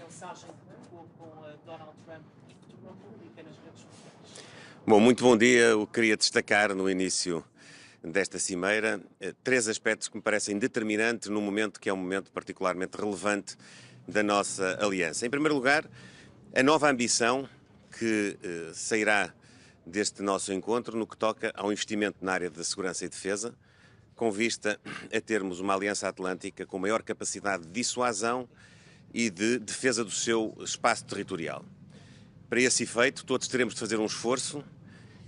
mensagem que trocou com Donald Trump e que tornou pública nas redes sociais. Bom, muito bom dia. Eu queria destacar no início desta cimeira 3 aspectos que me parecem determinantes num momento que é um momento particularmente relevante da nossa aliança. Em primeiro lugar, a nova ambição que sairá deste nosso encontro no que toca ao investimento na área da segurança e defesa, com vista a termos uma aliança atlântica com maior capacidade de dissuasão e de defesa do seu espaço territorial. Para esse efeito, todos teremos de fazer um esforço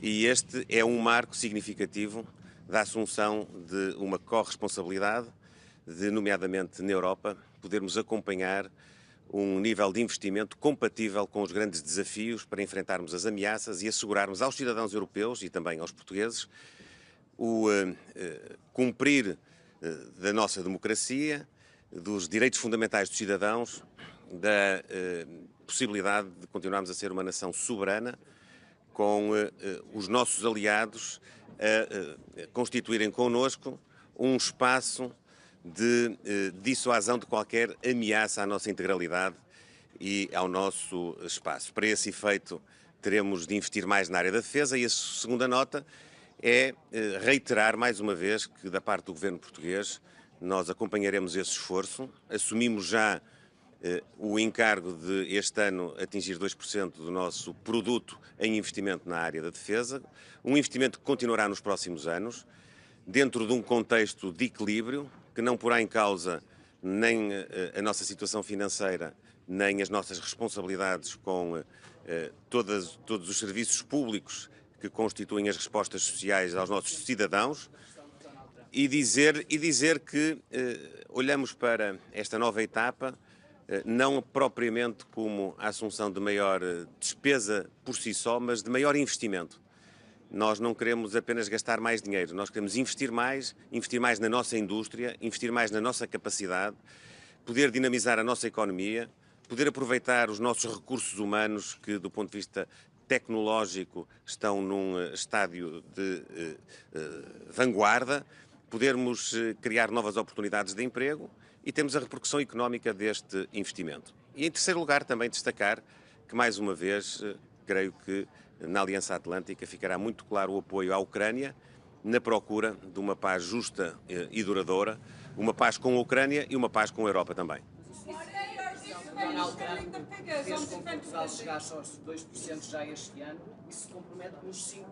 e este é um marco significativo da assunção de uma corresponsabilidade, de, nomeadamente na Europa, podermos acompanhar um nível de investimento compatível com os grandes desafios para enfrentarmos as ameaças e assegurarmos aos cidadãos europeus e também aos portugueses o cumprir da nossa democracia, dos direitos fundamentais dos cidadãos, da possibilidade de continuarmos a ser uma nação soberana, com os nossos aliados a constituírem connosco um espaço de dissuasão de qualquer ameaça à nossa integralidade e ao nosso espaço. Para esse efeito, teremos de investir mais na área da defesa e a segunda nota é reiterar mais uma vez que, da parte do governo português, nós acompanharemos esse esforço, assumimos já o encargo de este ano atingir 2% do nosso produto em investimento na área da defesa, um investimento que continuará nos próximos anos, dentro de um contexto de equilíbrio, que não porá em causa nem a nossa situação financeira, nem as nossas responsabilidades com todos os serviços públicos que constituem as respostas sociais aos nossos cidadãos, e dizer que olhamos para esta nova etapa não propriamente como a assunção de maior despesa por si só, mas de maior investimento. Nós não queremos apenas gastar mais dinheiro, nós queremos investir mais na nossa indústria, investir mais na nossa capacidade, poder dinamizar a nossa economia, poder aproveitar os nossos recursos humanos que, do ponto de vista tecnológico, estão num estádio de vanguarda, podermos criar novas oportunidades de emprego e temos a repercussão económica deste investimento. E, em terceiro lugar, também destacar que, mais uma vez, creio que na Aliança Atlântica ficará muito claro o apoio à Ucrânia na procura de uma paz justa e duradoura, uma paz com a Ucrânia e uma paz com a Europa também. Donald Trump fez com que Portugal chegasse aos 2% já este ano e se compromete nos 5%.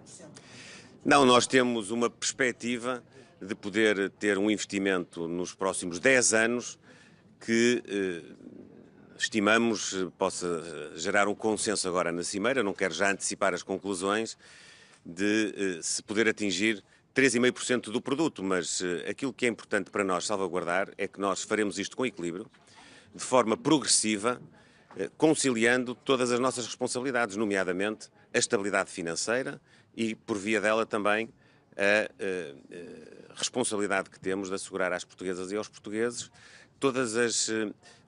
Não, nós temos uma perspectiva de poder ter um investimento nos próximos 10 anos que estimamos possa gerar um consenso agora na Cimeira, não quero já antecipar as conclusões, de se poder atingir 3,5% do produto, mas aquilo que é importante para nós salvaguardar é que nós faremos isto com equilíbrio, de forma progressiva, conciliando todas as nossas responsabilidades, nomeadamente a estabilidade financeira e, por via dela, também a responsabilidade que temos de assegurar às portuguesas e aos portugueses todas as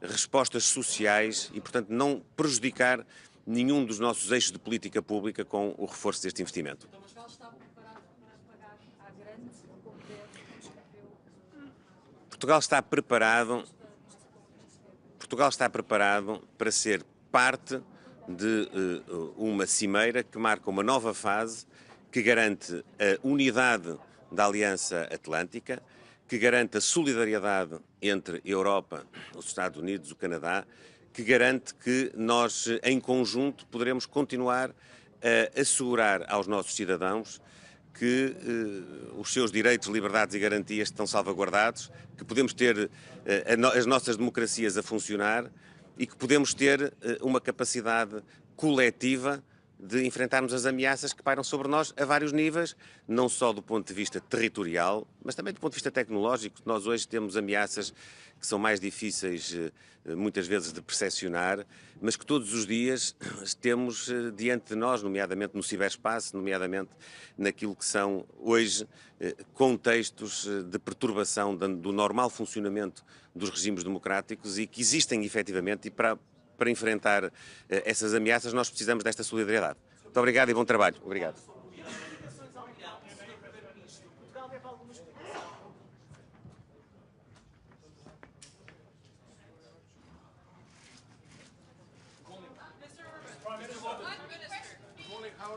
respostas sociais e, portanto, não prejudicar nenhum dos nossos eixos de política pública com o reforço deste investimento. Portugal está preparado para ser parte de uma cimeira que marca uma nova fase, que garante a unidade da Aliança Atlântica, que garante a solidariedade entre a Europa, os Estados Unidos, o Canadá, que garante que nós, em conjunto, poderemos continuar a assegurar aos nossos cidadãos que os seus direitos, liberdades e garantias estão salvaguardados, que podemos ter as nossas democracias a funcionar e que podemos ter uma capacidade coletiva de enfrentarmos as ameaças que pairam sobre nós a vários níveis, não só do ponto de vista territorial, mas também do ponto de vista tecnológico. Nós hoje temos ameaças que são mais difíceis, muitas vezes, de percepcionar, mas que todos os dias temos diante de nós, nomeadamente no ciberespaço, nomeadamente naquilo que são hoje contextos de perturbação do normal funcionamento dos regimes democráticos e que existem efetivamente, e para enfrentar essas ameaças nós precisamos desta solidariedade. Muito obrigado e bom trabalho. Obrigado.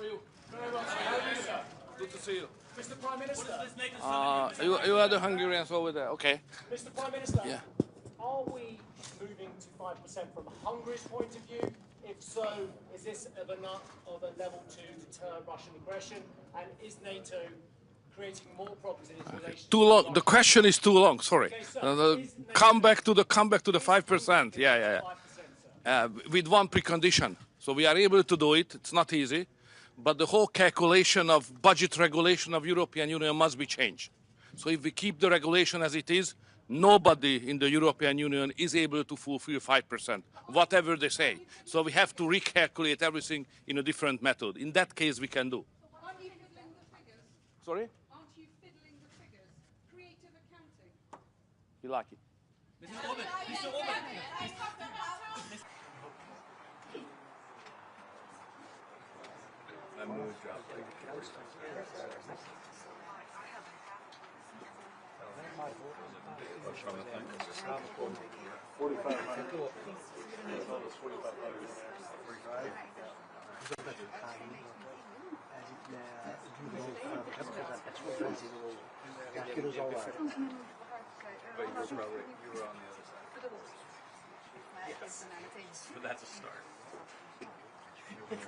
are you? Very well, sir. How are you, sir? Good to see you. Mr. Prime Minister. You are the Hungarians over there, okay. Mr. Prime Minister. Yeah. Are we moving to 5% from Hungary's point of view? If so, is this enough of a level to deter Russian aggression? And is NATO creating more problems in its relationship? Too long. The question is too long. Sorry. Okay, sir. Come back to the 5%. Yeah. 5%, sir. With one precondition. So we are able to do it. It's not easy, but the whole calculation of budget regulation of European Union must be changed. So if we keep the regulation as it is, nobody in the European Union is able to fulfill 5%, whatever they say. So we have to recalculate everything in a different method. In that case, we can do. Aren't you fiddling the figures? Sorry? Aren't you fiddling the figures? Creative accounting. You like it? But that's a start. There's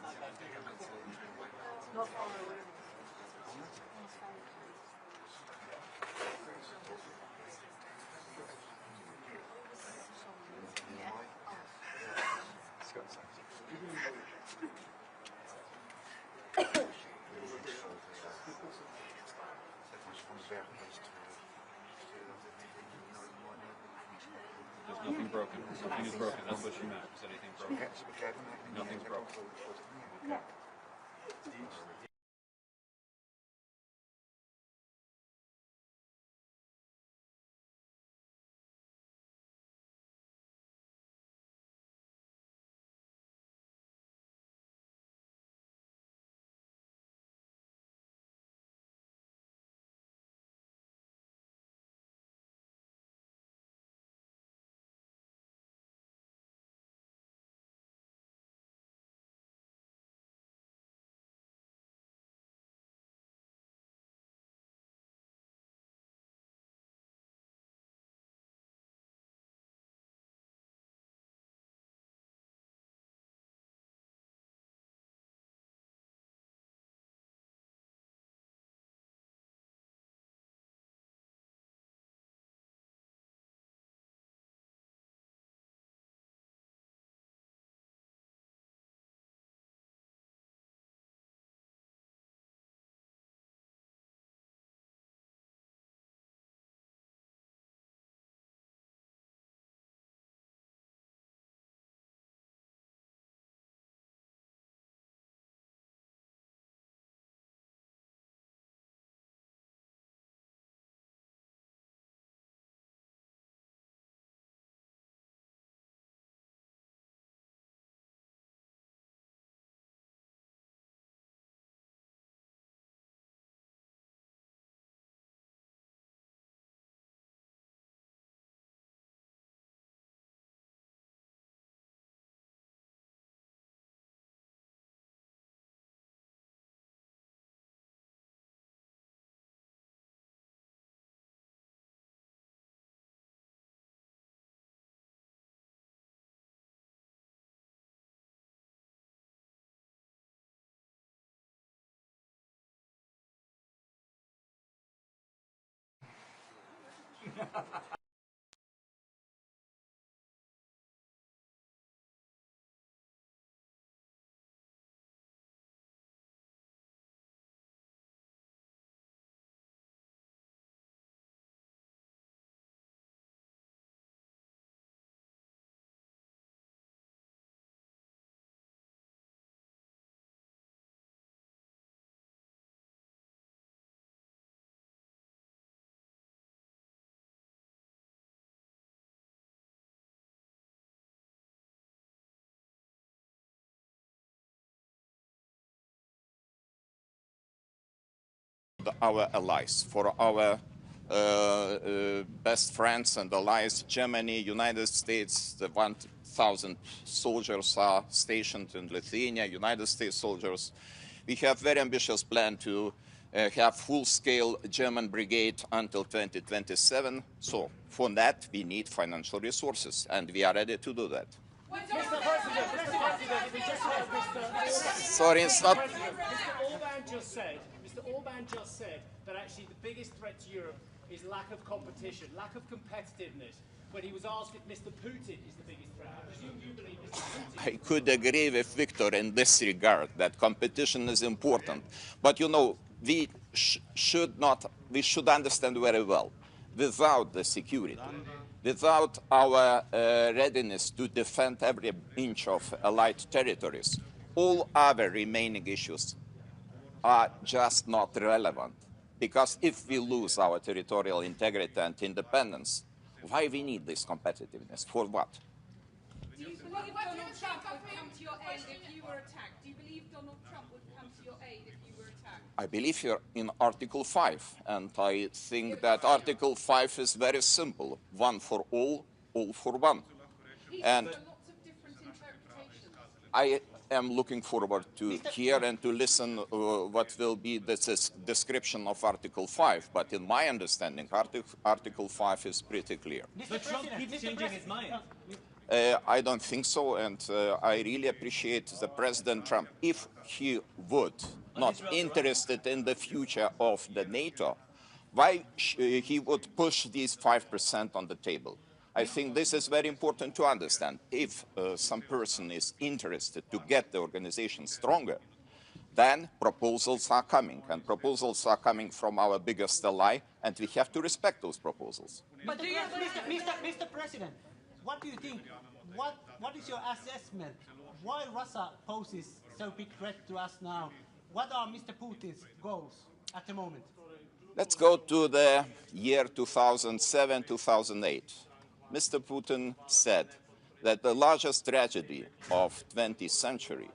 nothing broken. Nothing is broken. That's what you meant. Is anything broken? Nothing's broken. Our allies, for our best friends and allies, Germany, United States. The 1,000 soldiers are stationed in Lithuania, United States soldiers. We have very ambitious plan to have full-scale German brigade until 2027. So for that, we need financial resources, and we are ready to do that. Mr. President, if we just heard Mr. Sorry, it's not. Mr. Orban just said that actually the biggest threat to Europe is lack of competition, lack of competitiveness. When he was asked if Mr. Putin is the biggest threat, I presume you believe Mr. Putin. I could agree with Victor in this regard, that competition is important. But you know, we should understand very well, without the security, without our readiness to defend every inch of allied territories, all other remaining issues are just not relevant. Because if we lose our territorial integrity and independence, why we need this competitiveness? For what? Do you believe Donald Trump would come to your aid if you were attacked? Do you believe Donald Trump would come to your aid if you were attacked? I believe here in Article 5, and I think that Article 5 is very simple. One for all for one. And There are lots of different interpretations. I am looking forward to hear and to listen what will be the description of Article 5. But in my understanding, Article 5 is pretty clear. But Trump keeps changing his mind. I don't think so, and I really appreciate the President Trump. If he would not interested in the future of the NATO, why he would push these 5% on the table? I think this is very important to understand. If some person is interested to get the organization stronger, then proposals are coming, and proposals are coming from our biggest ally, and we have to respect those proposals. But Mr. President, what do you think? What is your assessment? Why Russia poses so big threat to us now? What are Mr. Putin's goals at the moment? Let's go to the year 2007, 2008. Mr. Putin said that the largest tragedy of 20th century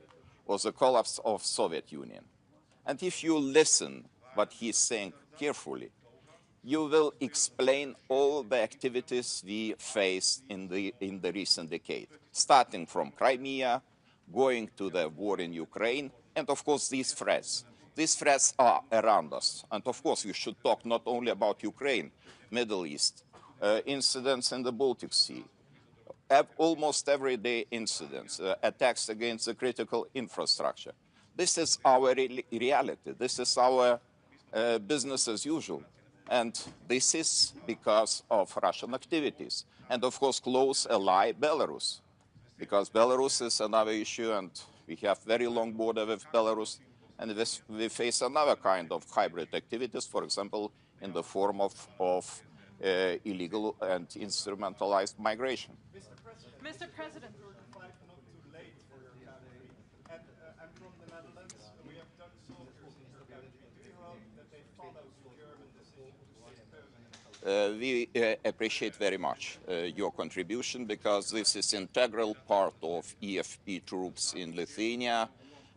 was the collapse of Soviet Union. And if you listen what he's saying carefully, you will explain all the activities we faced in the recent decade, starting from Crimea, going to the war in Ukraine, and of course these threats. These threats are around us. And of course we should talk not only about Ukraine, Middle East, incidents in the Baltic Sea, almost everyday incidents, attacks against the critical infrastructure. This is our reality. This is our business as usual. And this is because of Russian activities. And of course, close ally Belarus, because Belarus is another issue, and we have very long border with Belarus, and we face another kind of hybrid activities, for example, in the form of illegal and instrumentalized migration. Mr. President. I'm from the Netherlands. We have done soldiers in the country. We hope that they follow the German decision. We appreciate very much your contribution, because this is integral part of EFP troops in Lithuania,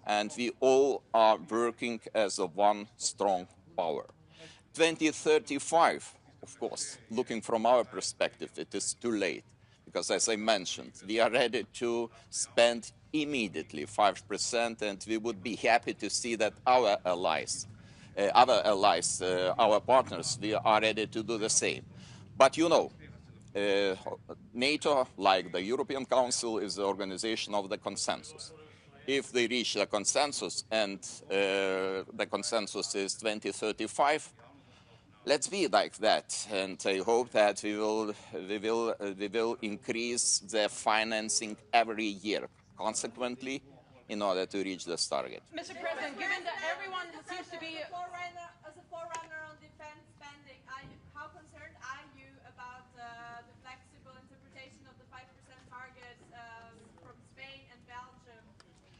and we all are working as a one strong power. 2035, of course, looking from our perspective, it is too late, because as I mentioned, we are ready to spend immediately 5%, and we would be happy to see that our allies, our partners, we are ready to do the same. But you know, NATO, like the European Council, is the organization of the consensus. If they reach the consensus, and the consensus is 2035, let's be like that, and I hope that we will increase the financing every year, consequently, in order to reach this target. Mr. President, given that everyone seems to be... As a forerunner on defense spending, how concerned are you about the flexible interpretation of the 5% target from Spain and Belgium?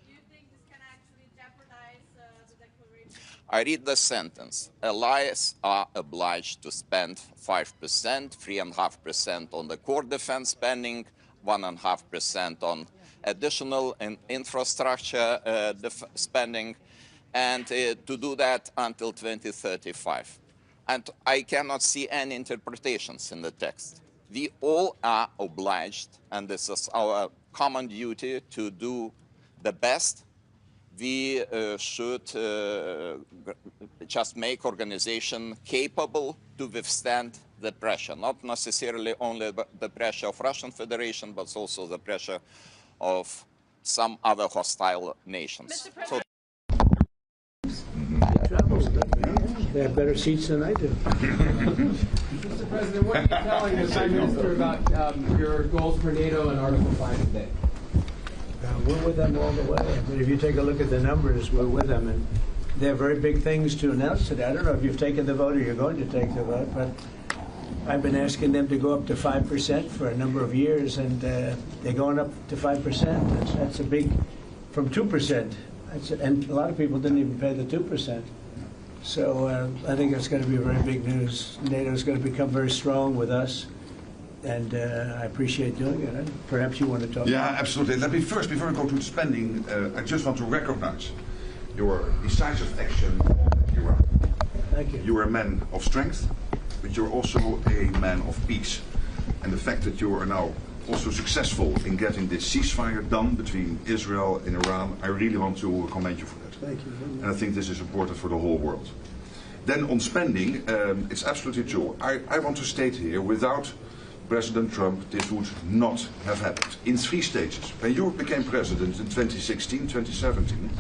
Do you think this can actually jeopardize the declaration? I read the sentence. Allies are obliged to spend 5%, 3.5% on the core defense spending, 1.5% on additional infrastructure spending, and to do that until 2035. And I cannot see any interpretations in the text. We all are obliged, and this is our common duty, to do the best we should just make organization capable to withstand the pressure, not necessarily only the pressure of Russian Federation, but also the pressure of some other hostile nations. So they have better seats than I do. Mr. President, what are you telling the Prime Minister about your goals for NATO and Article 5 today? We're with them all the way. I mean, if you take a look at the numbers, we're with them, and they have very big things to announce today. I don't know if you've taken the vote or you're going to take the vote, but I've been asking them to go up to 5% for a number of years, and they're going up to 5%. That's a big, from 2%. And a lot of people didn't even pay the 2%. So I think that's going to be very big news. NATO is going to become very strong with us, and I appreciate doing it. Perhaps you want to talk. Yeah, absolutely. Let me first, before I go to the spending, I just want to recognize your decisive action in Iraq. Thank you. You are a man of strength, but you're also a man of peace. And the fact that you are now also successful in getting this ceasefire done between Israel and Iran, I really want to commend you for that. Thank you. And I think this is important for the whole world. Then on spending, it's absolutely true. I want to state here, without President Trump, this would not have happened. In 3 stages. When you became president in 2016, 2017,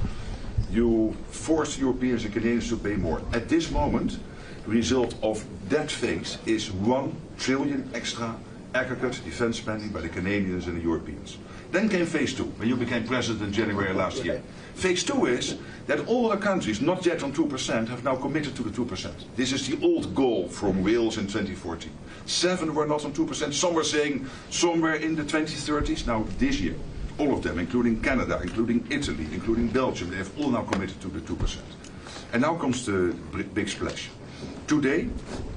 you forced Europeans and Canadians to pay more. At this moment, the result of that phase is 1 trillion extra aggregate defense spending by the Canadians and the Europeans. Then came phase 2, when you became president in January last year. Phase 2 is that all the countries not yet on 2% have now committed to the 2%. This is the old goal from Wales in 2014. 7 were not on 2%, some were saying somewhere in the 2030s. Now this year, all of them, including Canada, including Italy, including Belgium, they have all now committed to the 2%. And now comes the big splash. Today,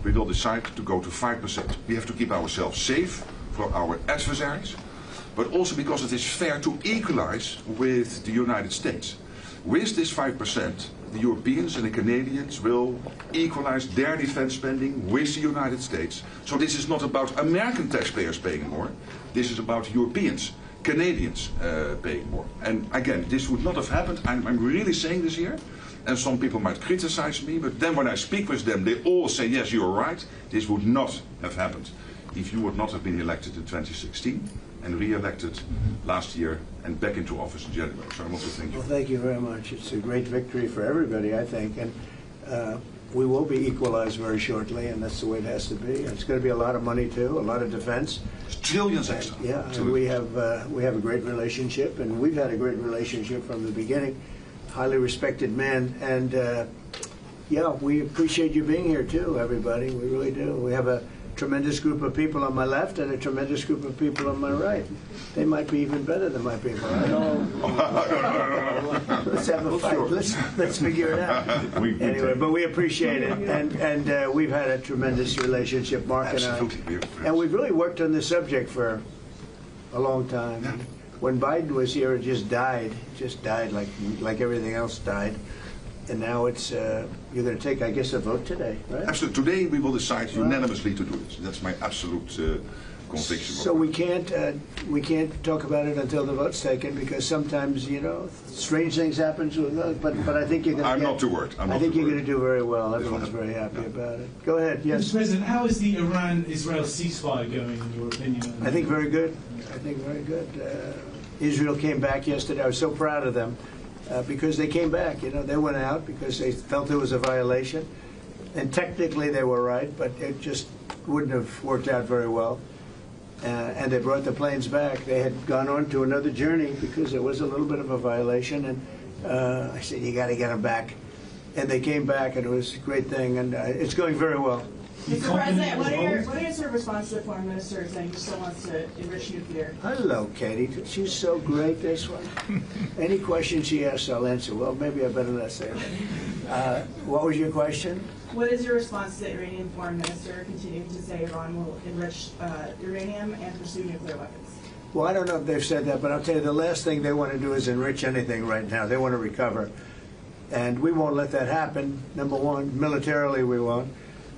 we will decide to go to 5%. We have to keep ourselves safe for our adversaries, but also because it is fair to equalize with the United States. With this 5%, the Europeans and the Canadians will equalize their defense spending with the United States. So this is not about American taxpayers paying more. This is about Europeans, Canadians paying more. And again, this would not have happened. I'm really saying this here. And some people might criticize me, but then when I speak with them, they all say, yes, you're right. This would not have happened if you would not have been elected in 2016 and re-elected last year and back into office in January. So I want to thank you. Well, thank you very much. It's a great victory for everybody, I think. And we will be equalized very shortly, and that's the way it has to be. It's going to be a lot of money, too, a lot of defense. Trillions extra. Yeah, and we have a great relationship, and we've had a great relationship from the beginning. Highly respected man, and yeah, we appreciate you being here too, everybody. We really do. We have a tremendous group of people on my left and a tremendous group of people on my right. They might be even better than my people. I don't know. Let's have a fight. Let's figure it out. Anyway, but we appreciate it, and we've had a tremendous relationship, Mark and I, and we've really worked on this subject for a long time. Yeah. When Biden was here, it just died like everything else died. And now it's, you're going to take, I guess, a vote today, right? Absolutely. Today we will decide unanimously to do this. That's my absolute conviction. So we can't talk about it until the vote's taken, because sometimes, you know, strange things happen to us. But I think you're going to. I'm not too worried. I think you're going to do very well. Everyone's very happy about it. Go ahead. Yes. Mr. President, how is the Iran-Israel ceasefire going, in your opinion? I think very good. I think very good. Israel came back yesterday. I was so proud of them because they came back. You know, they went out because they felt there was a violation, and technically they were right, but it just wouldn't have worked out very well. And they brought the planes back. They had gone on to another journey because there was a little bit of a violation, and I said, you got to get them back. And they came back, and it was a great thing, and it's going very well. Mr. President, what are your sort of response to the foreign minister saying he still wants to enrich nuclear? Hello, Katie. She's so great, this one. Any question she asks, I'll answer. Well, maybe I better not say that. What was your question? What is your response to the Iranian foreign minister continuing to say Iran will enrich uranium and pursue nuclear weapons? Well, I don't know if they've said that, but I'll tell you, the last thing they want to do is enrich anything right now. They want to recover. And we won't let that happen, number one. Militarily, we won't.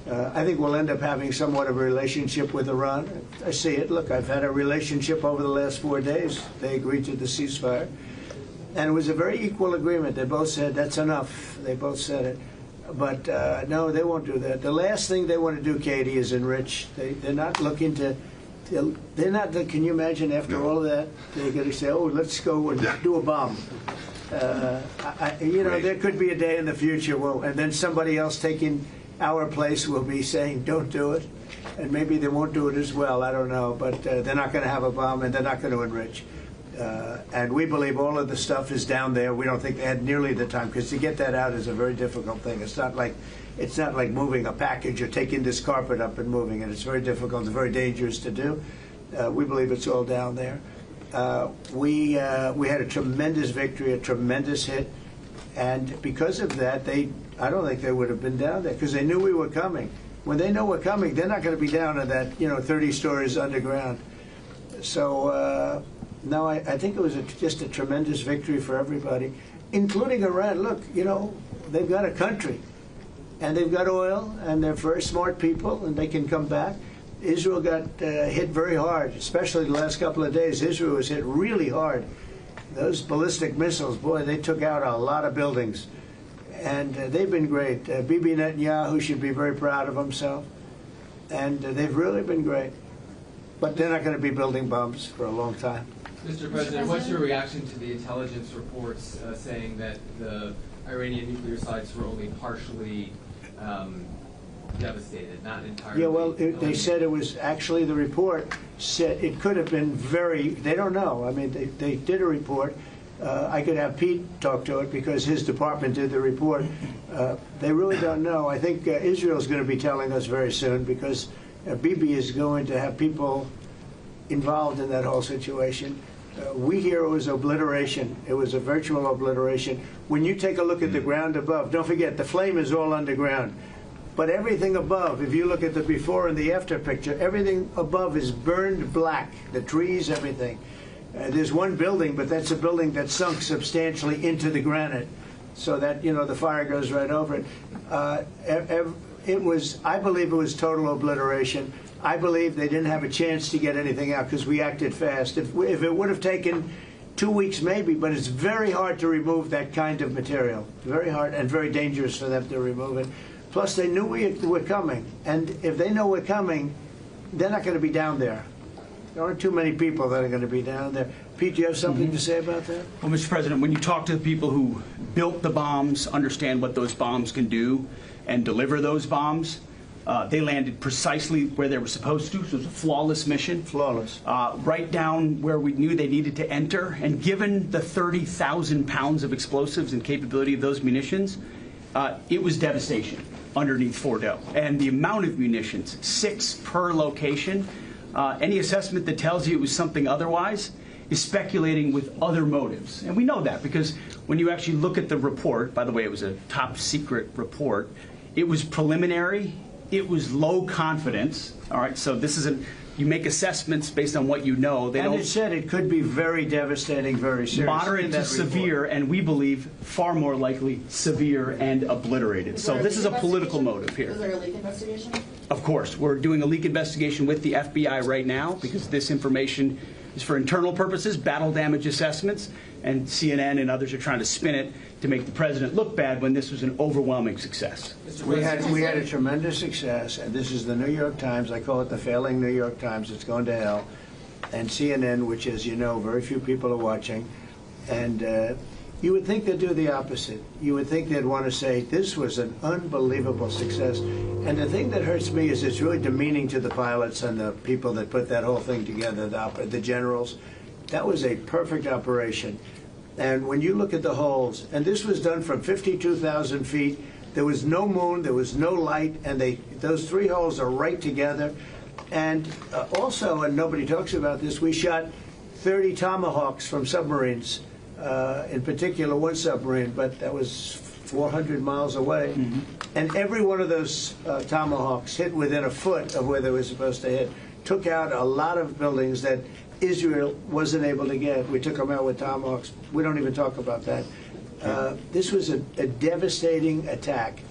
I think we'll end up having somewhat of a relationship with Iran. I see it. Look, I've had a relationship over the last 4 days. They agreed to the ceasefire. And it was a very equal agreement. They both said, that's enough. They both said it. But no, they won't do that. The last thing they want to do, Katie, is enrich. They're not looking to, they're not, can you imagine after all of that, they're going to say, oh, let's go and do a bomb. You know, there could be a day in the future, and then somebody else taking our place will be saying, don't do it. And maybe they won't do it as well, I don't know. But they're not going to have a bomb, and they're not going to enrich. And we believe all of the stuff is down there. We don't think they had nearly the time, because to get that out is a very difficult thing. It's not like moving a package or taking this carpet up and moving it. It's very difficult. It's very dangerous to do. We believe it's all down there. We had a tremendous victory, a tremendous hit, and because of that, I don't think they would have been down there, because they knew we were coming. When they know we're coming, they're not going to be down in that 30 stories underground. So. No, I think it was just a tremendous victory for everybody, including Iran. Look, they've got a country, and they've got oil, and they're very smart people, and they can come back. Israel got hit very hard, especially the last couple of days. Israel was hit really hard. Those ballistic missiles, boy, they took out a lot of buildings, and they've been great. Bibi Netanyahu should be very proud of himself, and they've really been great. But they're not going to be building bombs for a long time. Mr. President, what's your reaction to the intelligence reports saying that the Iranian nuclear sites were only partially devastated, not entirely? Yeah, well, they said it was actually, the report said it could have been they don't know. I mean, they did a report. I could have Pete talk to it because his department did the report. They really don't know. I think Israel's going to be telling us very soon, because Bibi is going to have people involved in that whole situation. We hear it was obliteration. It was a virtual obliteration. When you take a look at the ground above, don't forget, the flame is all underground. But everything above, if you look at the before and the after picture, everything above is burned black. The trees, everything. There's one building, but that's a building that sunk substantially into the granite, so that, the fire goes right over it. I believe it was total obliteration. I believe they didn't have a chance to get anything out because we acted fast. If it would have taken 2 weeks, maybe, but it's very hard to remove that kind of material. Very hard and very dangerous for them to remove it. Plus, they knew we were coming. And if they know we're coming, they're not going to be down there. There aren't too many people that are going to be down there. Pete, do you have something to say about that? Well, Mr. President, when you talk to the people who built the bombs, understand what those bombs can do, and deliver those bombs, they landed precisely where they were supposed to, so it was a flawless mission. Flawless. Right down where we knew they needed to enter, and given the 30,000 pounds of explosives and capability of those munitions, it was devastation underneath Fordo. And the amount of munitions, 6 per location, any assessment that tells you it was something otherwise is speculating with other motives. And we know that because when you actually look at the report, by the way, it was a top secret report, it was preliminary, it was low confidence, all right, so this isn't, you make assessments based on what you know. And it said it could be very devastating, very serious. Moderate to severe, and we believe far more likely severe and obliterated. So this is a political motive here. Is there a leak investigation? Of course. We're doing a leak investigation with the FBI right now because this information is for internal purposes, battle damage assessments, and CNN and others are trying to spin it to make the president look bad when this was an overwhelming success. We had a tremendous success, and this is the New York Times. I call it the failing New York Times. It's going to hell. And CNN, which, as you know, very few people are watching. And you would think they'd do the opposite. You would think they'd want to say, this was an unbelievable success. And the thing that hurts me is it's really demeaning to the pilots and the people that put that whole thing together, the generals. That was a perfect operation. And when you look at the holes, and this was done from 52,000 feet, there was no moon, there was no light, and those 3 holes are right together. And also, and nobody talks about this, we shot 30 Tomahawks from submarines, in particular one submarine, but that was 400 miles away. Mm-hmm. And every one of those Tomahawks hit within a foot of where they were supposed to hit, took out a lot of buildings that Israel wasn't able to get. We took them out with Tomahawks. We don't even talk about that. This was a devastating attack,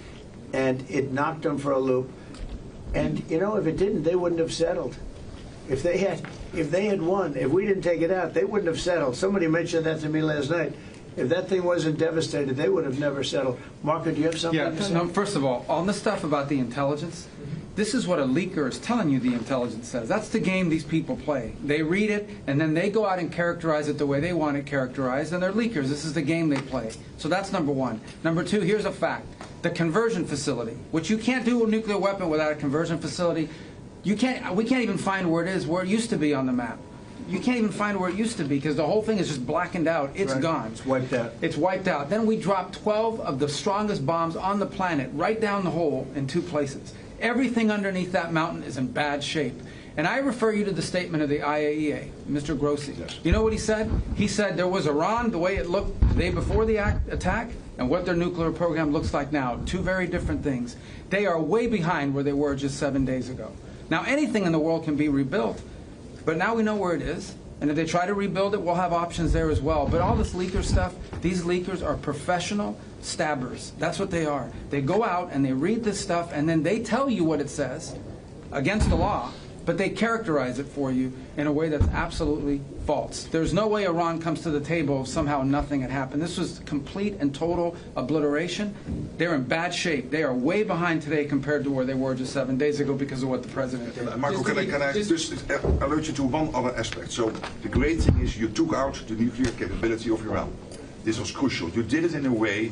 and it knocked them for a loop. And, you know, if it didn't, they wouldn't have settled. If they had won, if we didn't take it out, they wouldn't have settled. Somebody mentioned that to me last night. If that thing wasn't devastated, they would have never settled. Marco, do you have something to say? No, first of all, on the stuff about the intelligence, this is what a leaker is telling you the intelligence says. That's the game these people play. They read it, and then they go out and characterize it the way they want it characterized, and they're leakers. This is the game they play. So that's number one. Number two, here's a fact. The conversion facility, which you can't do a nuclear weapon without a conversion facility. We can't even find where it is, where it used to be on the map. You can't even find where it used to be because the whole thing is just blackened out. It's gone. It's wiped out. It's wiped out. Then we dropped 12 of the strongest bombs on the planet right down the hole in 2 places. Everything underneath that mountain is in bad shape. And I refer you to the statement of the IAEA, Mr. Grossi. Yes. You know what he said? He said there was Iran, the way it looked the day before the attack, and what their nuclear program looks like now. 2 very different things. They are way behind where they were just 7 days ago. Now, anything in the world can be rebuilt, but now we know where it is. And if they try to rebuild it, we'll have options there as well. But all this leaker stuff, these leakers are professional stabbers. That's what they are. They go out and they read this stuff, and then they tell you what it says against the law, but they characterize it for you in a way that's absolutely false. There's no way Iran comes to the table if somehow nothing had happened. This was complete and total obliteration. They're in bad shape. They are way behind today compared to where they were just 7 days ago because of what the president did. Marco, can I just alert you to one other aspect? So the great thing is you took out the nuclear capability of Iran. This was crucial. You did it in a way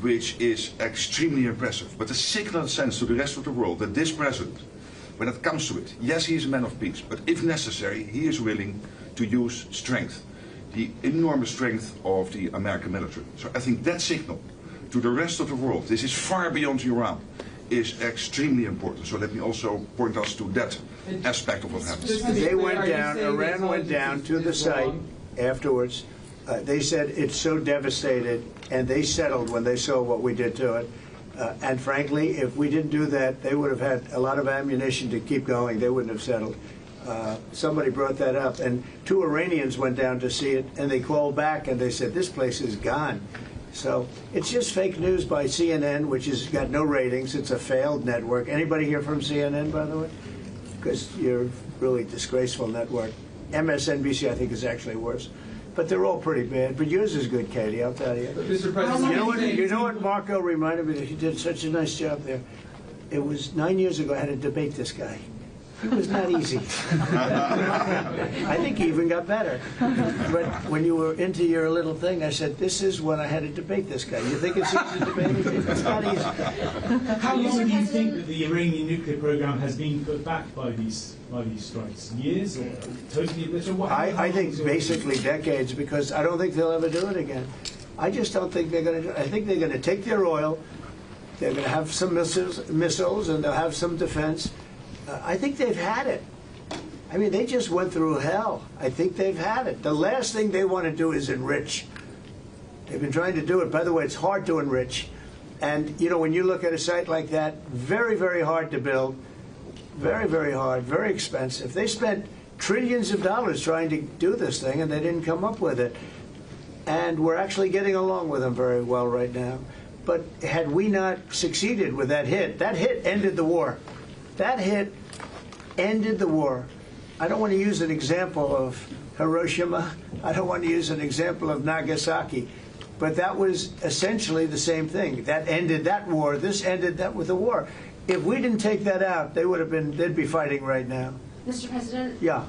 which is extremely impressive. But the signal sends to the rest of the world that this president, when it comes to it, yes, he is a man of peace, but if necessary, he is willing to use strength, the enormous strength of the American military. So I think that signal to the rest of the world, this is far beyond Iran, is extremely important. So let me also point us to that aspect of what happens. They went down, Iran went down to the site afterwards. They said it's so devastated, and they settled when they saw what we did to it. And frankly, if we didn't do that, they would have had a lot of ammunition to keep going. They wouldn't have settled. Somebody brought that up, and 2 Iranians went down to see it, and they called back, and they said, this place is gone. So it's just fake news by CNN, which has got no ratings. It's a failed network. Anybody here from CNN, by the way? Because you're a really disgraceful network. MSNBC, I think, is actually worse. But they're all pretty bad. But yours is good, Katie, I'll tell you. Mr. President, you know what Marco reminded me that he did such a nice job there? It was 9 years ago I had to debate this guy. He was not easy. I think he even got better. But when you were into your little thing, I said, this is when I had to debate this guy. You think it's easy to debate him? It's not easy. How long do you think that the Iranian nuclear program has been put back by these strikes? Years or totally obliterated? I think basically decades, because I don't think they'll ever do it again. I just don't think they're going to do it. I think they're going to take their oil, they're going to have some missiles, and they'll have some defense. I think they've had it. I mean, they just went through hell. I think they've had it. The last thing they want to do is enrich. They've been trying to do it. By the way, it's hard to enrich. And, you know, when you look at a site like that, very, very hard to build. Very, very hard, very expensive. They spent trillions of dollars trying to do this thing, and they didn't come up with it. And we're actually getting along with them very well right now. But had we not succeeded with that hit ended the war. That hit ended the war. I don't want to use an example of Hiroshima. I don't want to use an example of Nagasaki. But that was essentially the same thing. That ended that war. This ended that with the war. If we didn't take that out, they'd be fighting right now. Mr. President? Yeah.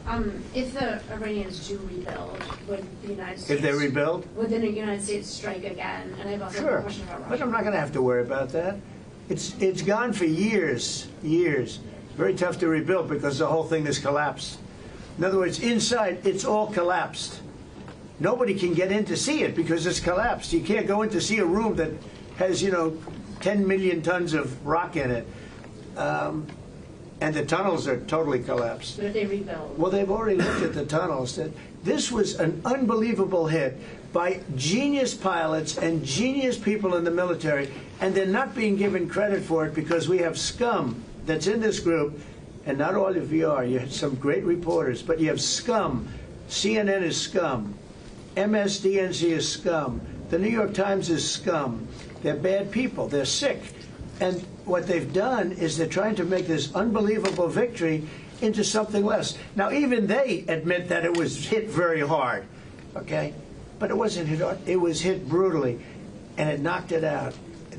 If the Iranians do rebuild, would the United States... If they rebuild? Would the United States strike again? And I have also a question about Russia. But I'm not going to have to worry about that. It's gone for years, years. Very tough to rebuild because the whole thing has collapsed. In other words, inside, it's all collapsed. Nobody can get in to see it because it's collapsed. You can't go in to see a room that has, 10 million tons of rock in it. And the tunnels are totally collapsed. But if they rebuild? Well, they've already looked at the tunnels. This was an unbelievable hit by genius pilots and genius people in the military, and they're not being given credit for it because we have scum that's in this group, and not all of you are. You have some great reporters, but you have scum. CNN is scum. MSDNC is scum. The New York Times is scum. They're bad people. They're sick. And what they've done is they're trying to make this unbelievable victory into something less. Now, even they admit that it was hit very hard, okay? but it wasn't hit hard. It was hit brutally, and it knocked it out.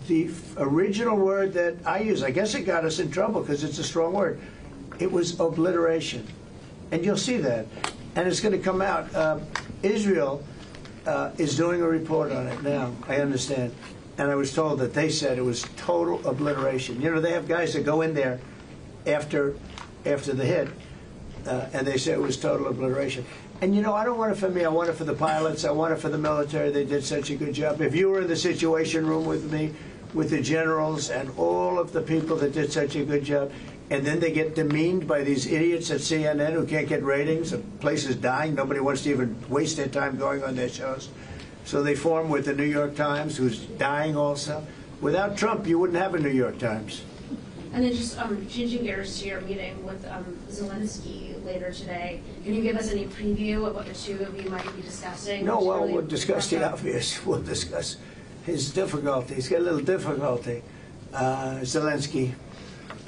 The original word that I use, I guess it got us in trouble because it's a strong word. It was obliteration. And you'll see that. And it's going to come out. Israel is doing a report on it now, I understand. And I was told that they said it was total obliteration. You know, they have guys that go in there after the hit, and they say it was total obliteration. And, you know, I don't want it for me. I want it for the pilots. I want it for the military. They did such a good job. If you were in the Situation Room with me, with the generals and all of the people that did such a good job, and then they get demeaned by these idiots at CNN who can't get ratings, the place is dying, nobody wants to even waste their time going on their shows. So they form with the New York Times, who's dying also. Without Trump, you wouldn't have a New York Times. And then just changing gears to your meeting with Zeleensky later today, can you give us any preview of what the two of you might be discussing? No, well, we'll discuss the obvious. We'll discuss his difficulty. He's got a little difficulty. Zelensky,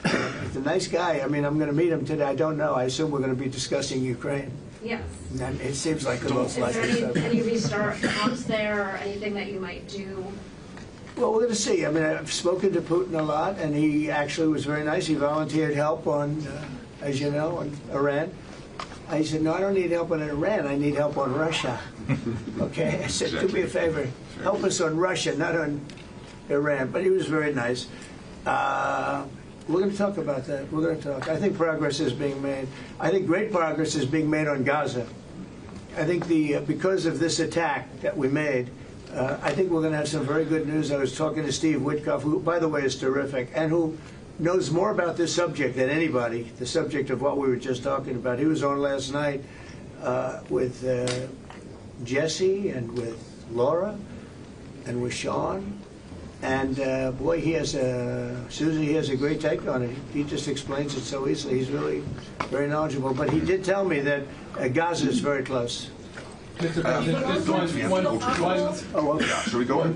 he's a nice guy. I mean, I'm going to meet him today. I don't know. I assume we're going to be discussing Ukraine. Yes. And it seems like the most likely subject. Is there any restart talks there or anything that you might do? Well, we're going to see. I mean, I've spoken to Putin a lot, and he actually was very nice. He volunteered help on, as you know, on Iran. I said, no, I don't need help on Iran. I need help on Russia. Okay? I said, do me a favor. Help us on Russia, not on Iran. But he was very nice. We're going to talk about that. We're going to talk. I think progress is being made. I think great progress is being made on Gaza. I think because of this attack that we made, I think we're going to have some very good news. I was talking to Steve Witkoff, who, by the way, is terrific, and who knows more about this subject than anybody, the subject of what we were just talking about. He was on last night with Jesse and with Laura and with Sean. And boy, Susie, he has a great take on it. He just explains it so easily. He's really very knowledgeable. But he did tell me that Gaza is very close. Mr. President,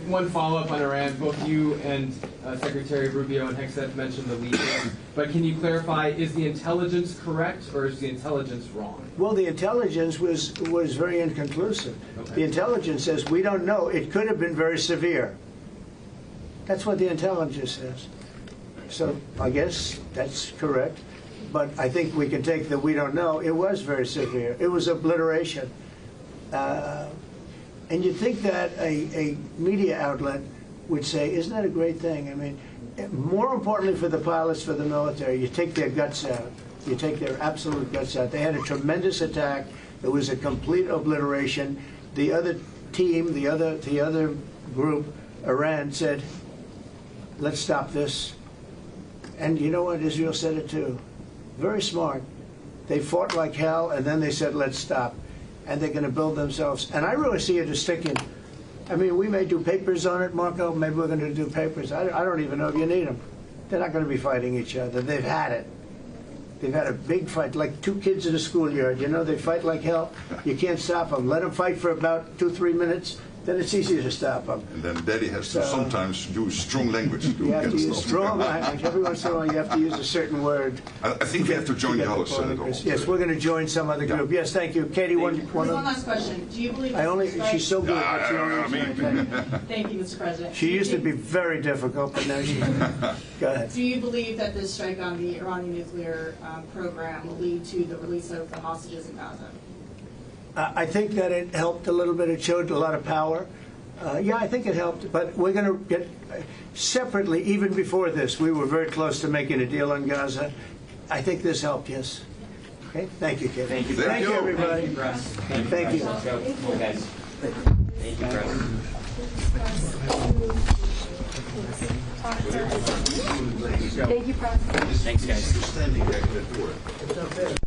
one follow-up on Iran. Both you and Secretary Rubio and Hegseth mentioned the leaders. But can you clarify, is the intelligence correct or is the intelligence wrong? Well, the intelligence was very inconclusive. Okay. The intelligence says, we don't know. It could have been very severe. That's what the intelligence says. So I guess that's correct. But I think we can take that we don't know. It was very severe. It was obliteration. And you'd think that a media outlet would say, isn't that a great thing? I mean, more importantly for the pilots, for the military, you take their guts out. You take their absolute guts out. They had a tremendous attack. It was a complete obliteration. The other team, the other group, Iran, said, let's stop this. And you know what? Israel said it too. Very smart. They fought like hell, and then they said, let's stop. And they're going to build themselves. And I really see it as sticking. I mean, we may do papers on it, Marco. Maybe we're going to do papers. I don't even know if you need them. They're not going to be fighting each other. They've had it. They've had a big fight, like two kids in a schoolyard. You know, they fight like hell. You can't stop them. Let them fight for about 2-3 minutes. Then it's easy to stop them. And then Daddy has to sometimes use strong language. You have to use strong language. Every once in a while you have to use a certain word. I think we have to join the other Senate also. Yes, we're going to join some other group. Yes, thank you. Katie, one last question. Do you believe she's so good. That's the only Thank you, Mr. President. She used to be very difficult, but now she's... Go ahead. Do you believe that this strike on the Iranian nuclear program will lead to the release of the hostages in Gaza? I think that it helped a little bit. It showed a lot of power. Yeah, I think it helped. But we're going to get separately, even before this, we were very close to making a deal on Gaza. I think this helped, yes. Okay? Thank you, Kate. Thank you, Thank you, everybody. Thank you, guys. Thank you, President. Thank you, President. Thanks, guys.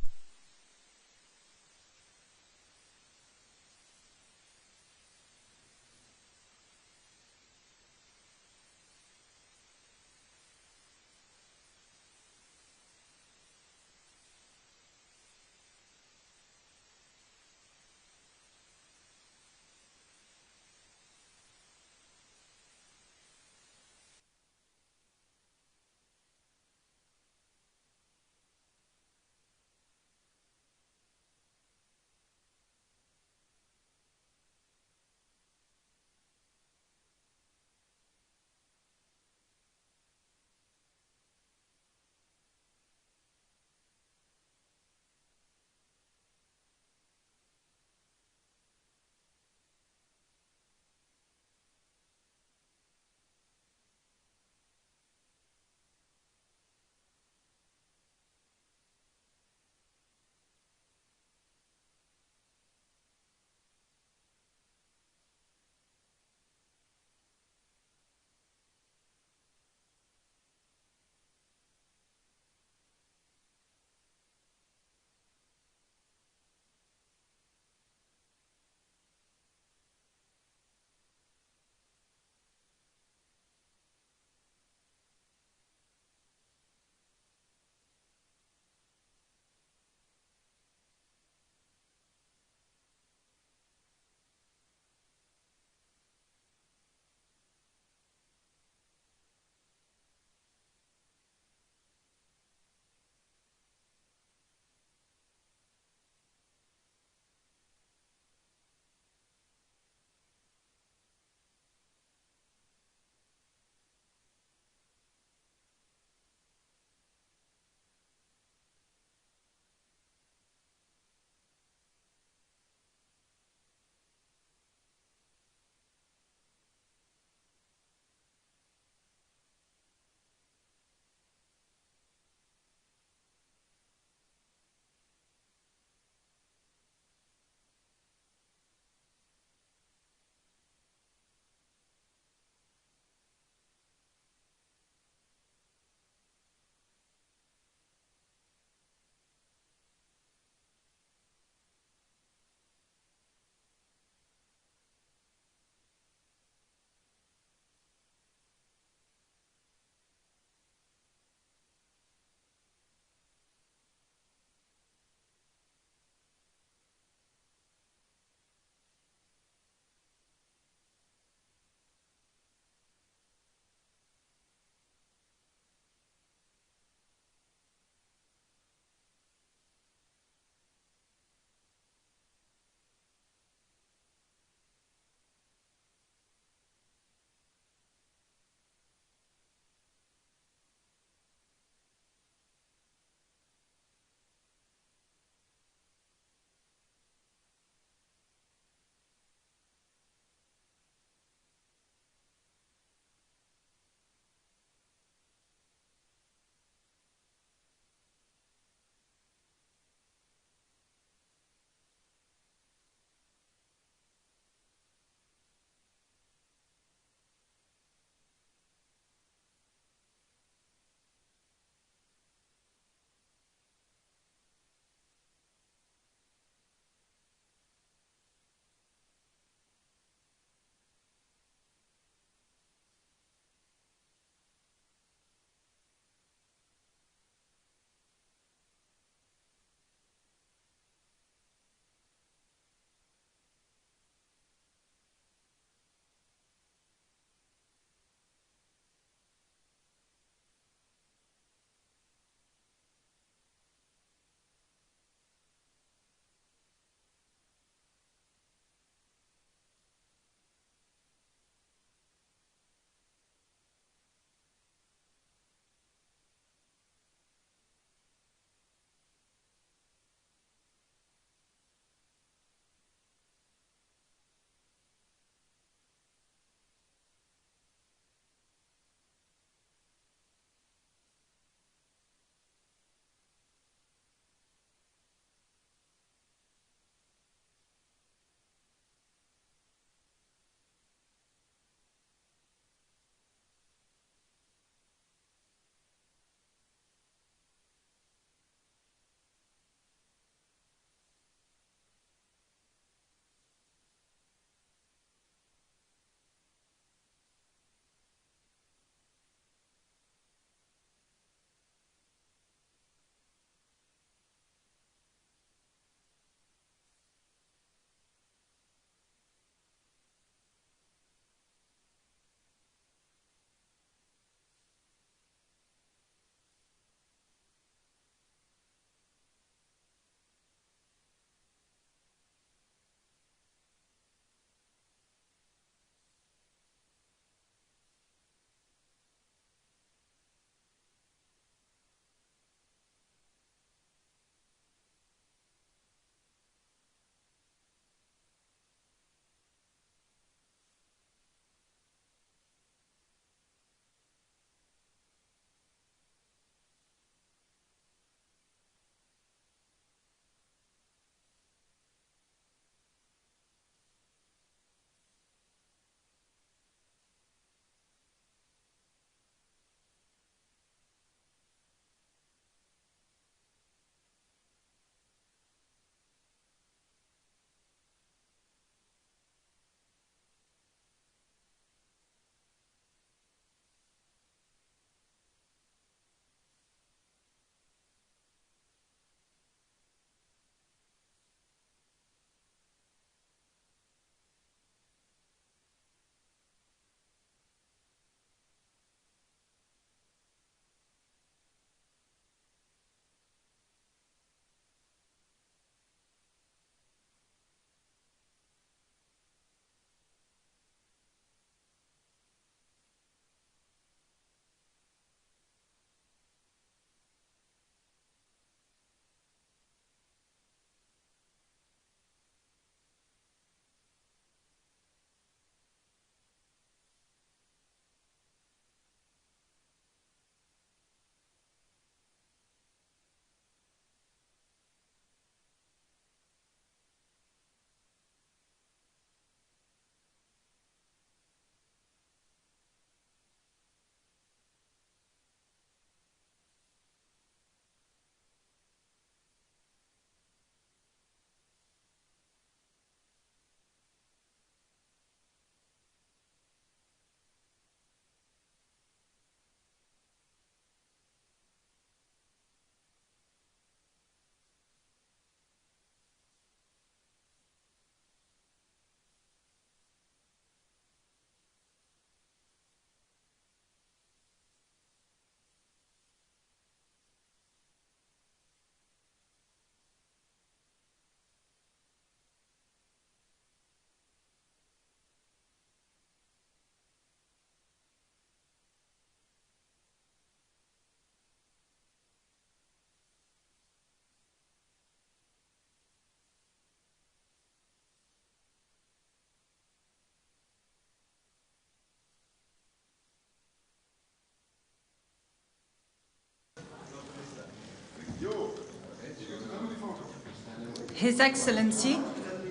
His Excellency,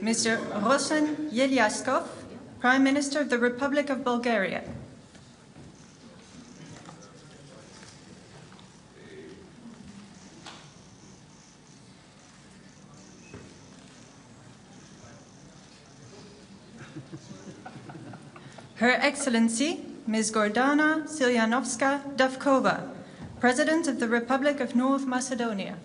Mr. Rosen Yelyaskov, Prime Minister of the Republic of Bulgaria. Her Excellency, Ms. Gordana Silyanovska-Davkova, President of the Republic of North Macedonia.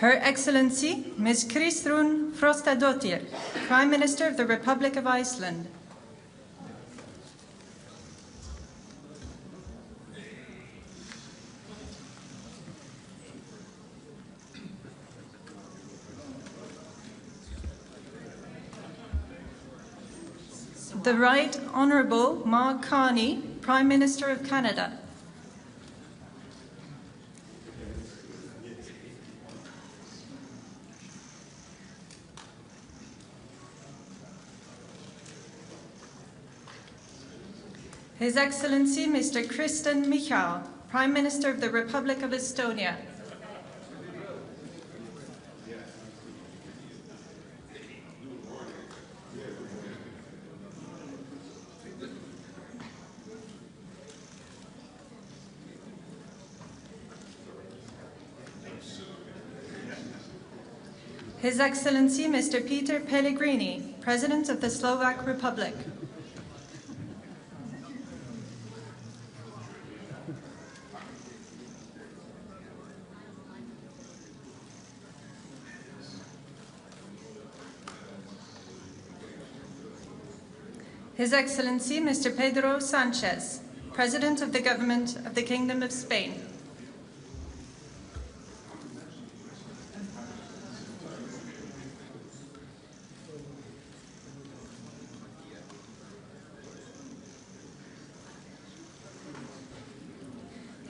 Her Excellency, Ms. Kristrún Frostadóttir, Prime Minister of the Republic of Iceland. The Right Honourable Mark Carney, Prime Minister of Canada. His Excellency Mr. Kristen Michal, Prime Minister of the Republic of Estonia. His Excellency Mr. Peter Pellegrini, President of the Slovak Republic. His Excellency Mr. Pedro Sanchez, President of the Government of the Kingdom of Spain.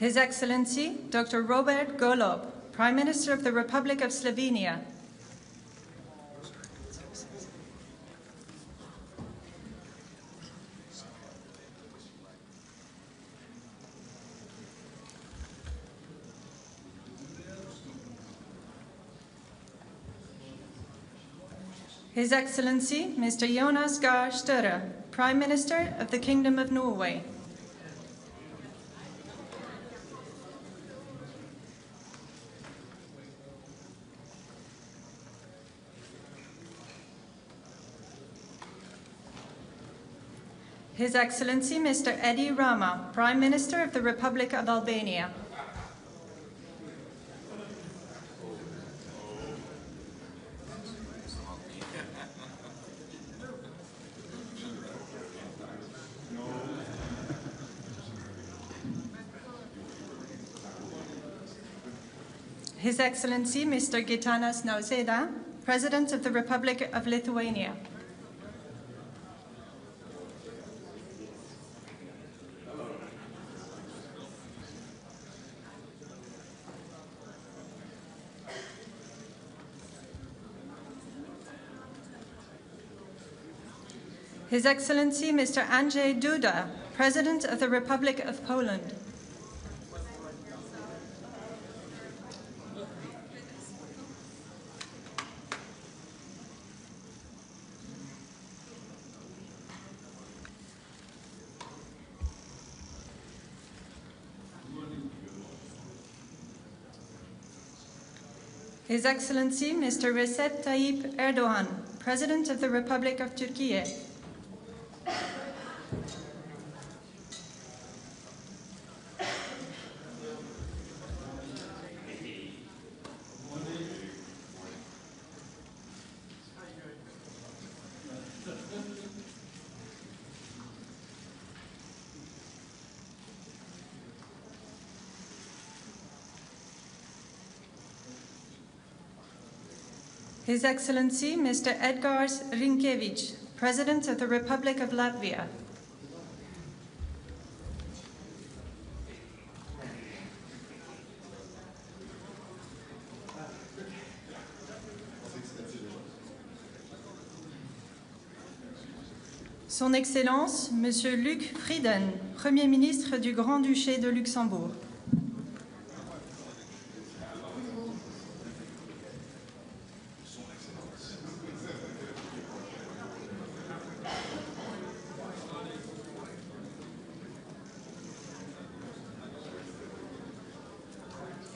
His Excellency Dr. Robert Golob, Prime Minister of the Republic of Slovenia. His Excellency Mr. Jonas Gahr Støre, Prime Minister of the Kingdom of Norway. His Excellency Mr. Edi Rama, Prime Minister of the Republic of Albania. His Excellency Mr. Gitanas Nausėda, President of the Republic of Lithuania. His Excellency Mr. Andrzej Duda, President of the Republic of Poland. His Excellency Mr. Recep Tayyip Erdogan, President of the Republic of Turkey. His Excellency Mr. Edgars Rinkēvičs, President of the Republic of Latvia. Son Excellence, Monsieur Luc Frieden, Premier ministre du Grand-Duché de Luxembourg.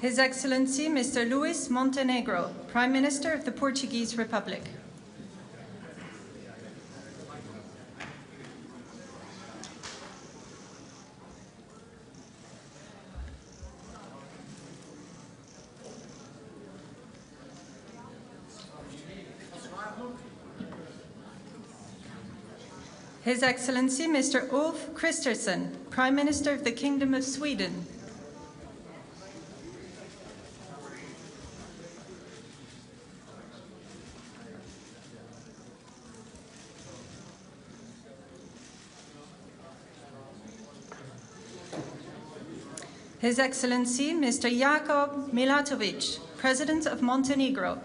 His Excellency, Mr. Luis Montenegro, Prime Minister of the Portuguese Republic. His Excellency, Mr. Ulf Kristersson, Prime Minister of the Kingdom of Sweden. His Excellency, Mr. Jakub Milatovic, President of Montenegro.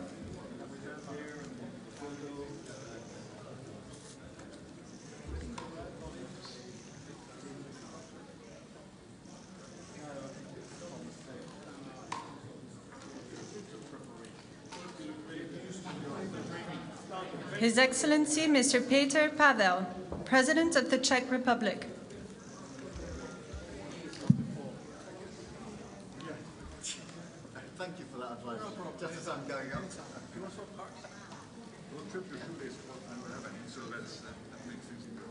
His Excellency, Mr. Peter Pavel, President of the Czech Republic. Thank you for that advice. Just as I'm going up. We'll trip you 2 days before I don't have any, so that makes things easier.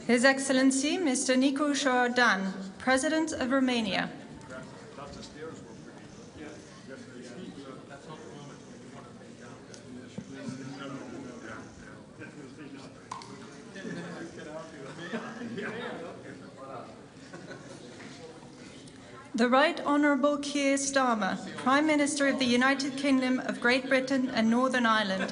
His Excellency, Mr. Nicu Jordan, President of Romania. The Right Honourable Keir Starmer, Prime Minister of the United Kingdom of Great Britain and Northern Ireland.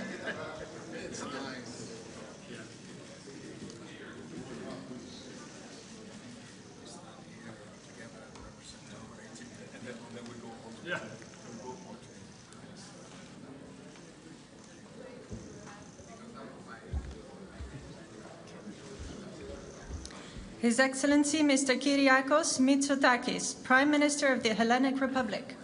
His Excellency, Mr. Kyriakos Mitsotakis, Prime Minister of the Hellenic Republic.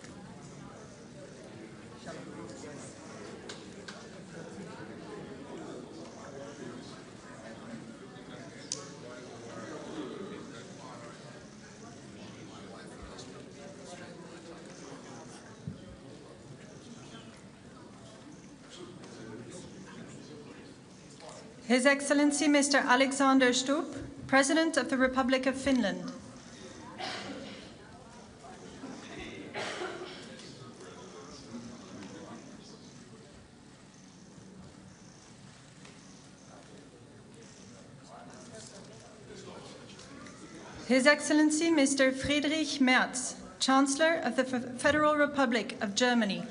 His Excellency, Mr. Alexander Stubb, President of the Republic of Finland. His Excellency, Mr. Friedrich Merz, Chancellor of the Federal Republic of Germany.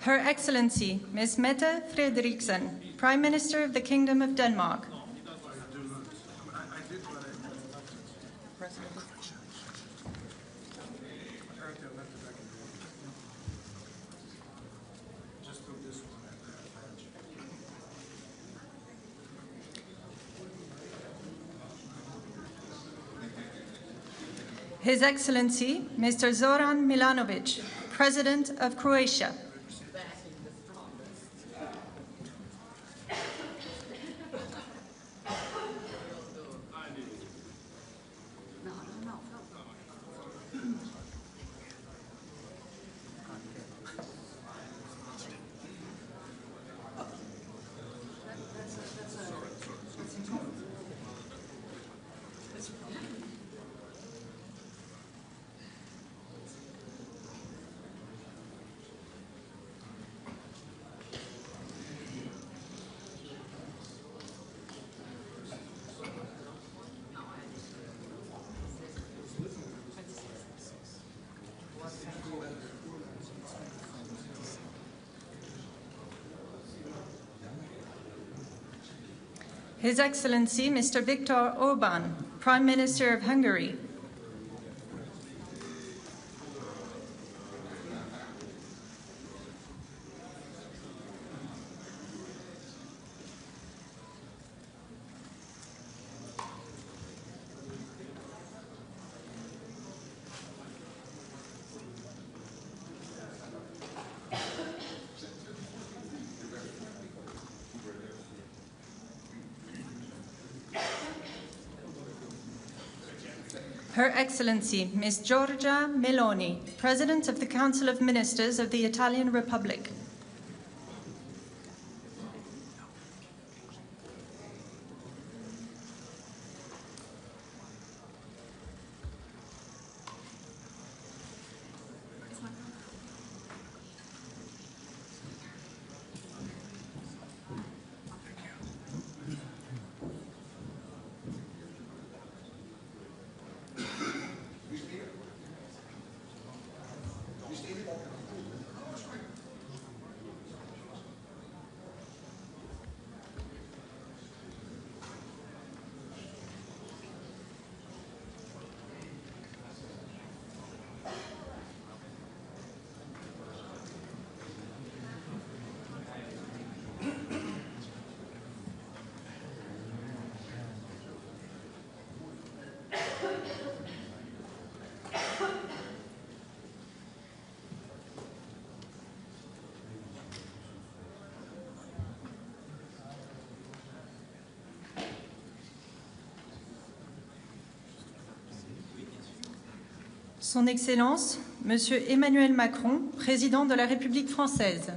Her Excellency, Ms. Mette Frederiksen, Prime Minister of the Kingdom of Denmark. His Excellency, Mr. Zoran Milanovic, President of Croatia. His Excellency Mr. Viktor Orbán, Prime Minister of Hungary. Her Excellency Ms. Giorgia Meloni, President of the Council of Ministers of the Italian Republic. Son Excellence, Monsieur Emmanuel Macron, Président de la République française.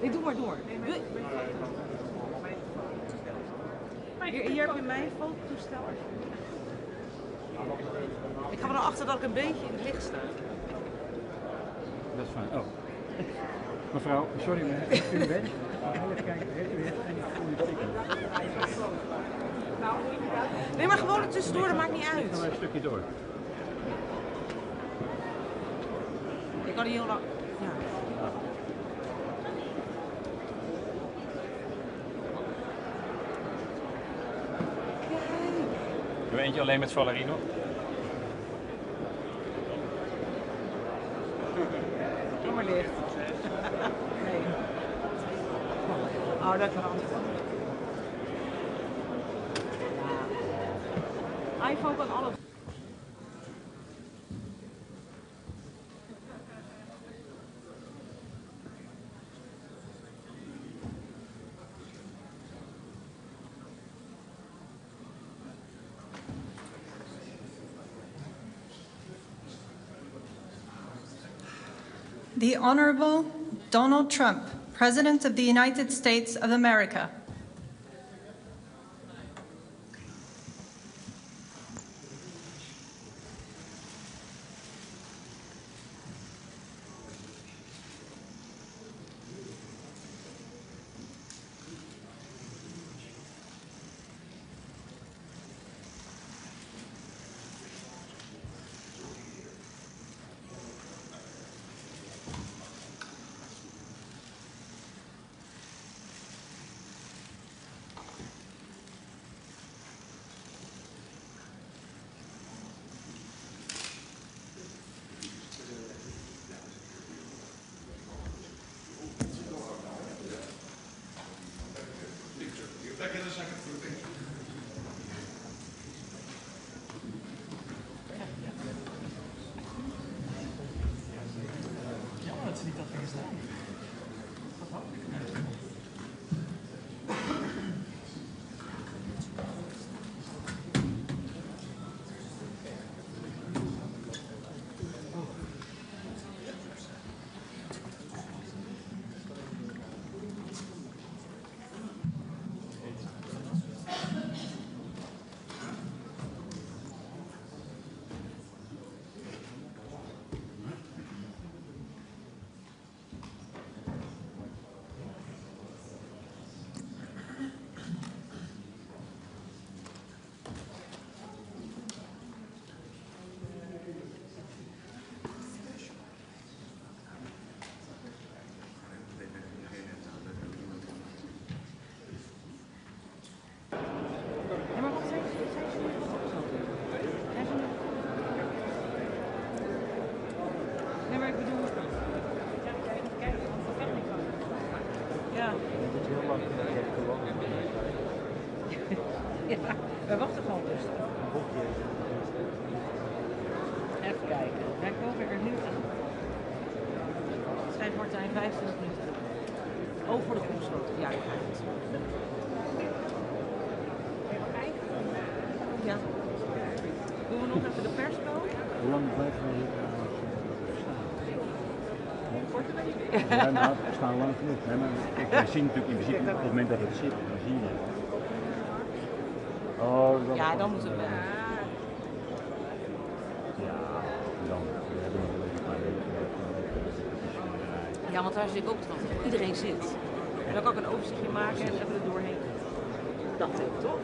Nee, doe maar door. Hier heb je mijn fototoestel. Ik ga er achter dat ik een beetje in het licht sta. Dat is fijn. Oh. Mevrouw, sorry, maar heeft u een badge? Even kijken, heeft u een teken? Nee, maar gewoon er tussendoor, dat maakt niet uit. Dan een stukje door. Ik kan niet heel lang. Ja. Doe eentje alleen met Valerie nog. Doe maar licht. Nee. Oh, dat kan anders. Ja. iPhone kan alles. The Honorable Donald Trump, President of the United States of America. Ja, we wachten gewoon rustig. Even kijken. Wij komen er nu aan. Het schijnt Martijn 25 minuten. Oh, voor de opsloten. Ja, ik ga het. Ja. Doen we nog even de persco? Hoe lang blijven we hier staan? Ja, nou, we staan lang genoeg. Nee, maar kijk, wij zien natuurlijk in principe op het moment dat het zit, dan zie je het. Oh, ja, dan moeten we. Ja, dan hebben we nog wel even een paar weken. Ja, want daar zit ik ook te wachten. Iedereen zit. En dan kan ik een overzichtje maken en even er doorheen. Dat denk ik toch?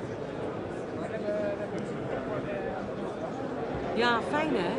Ja, fijn hè?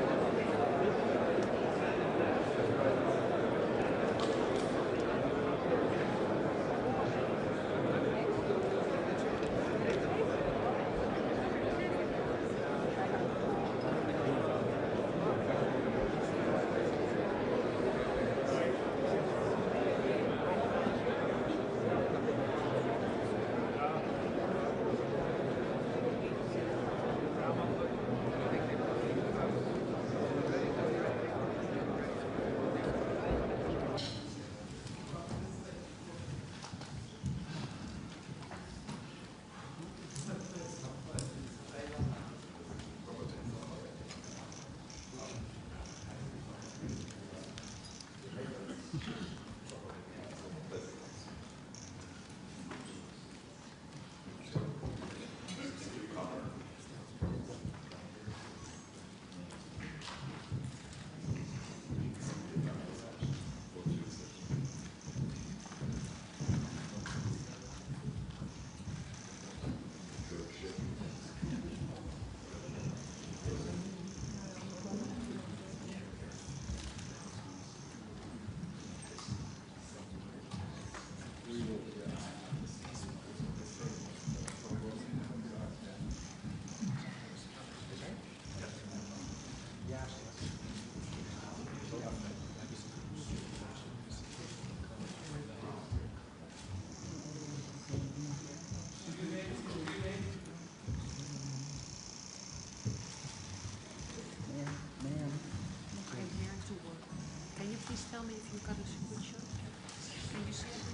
tell me if you got a screenshot? Can you see it?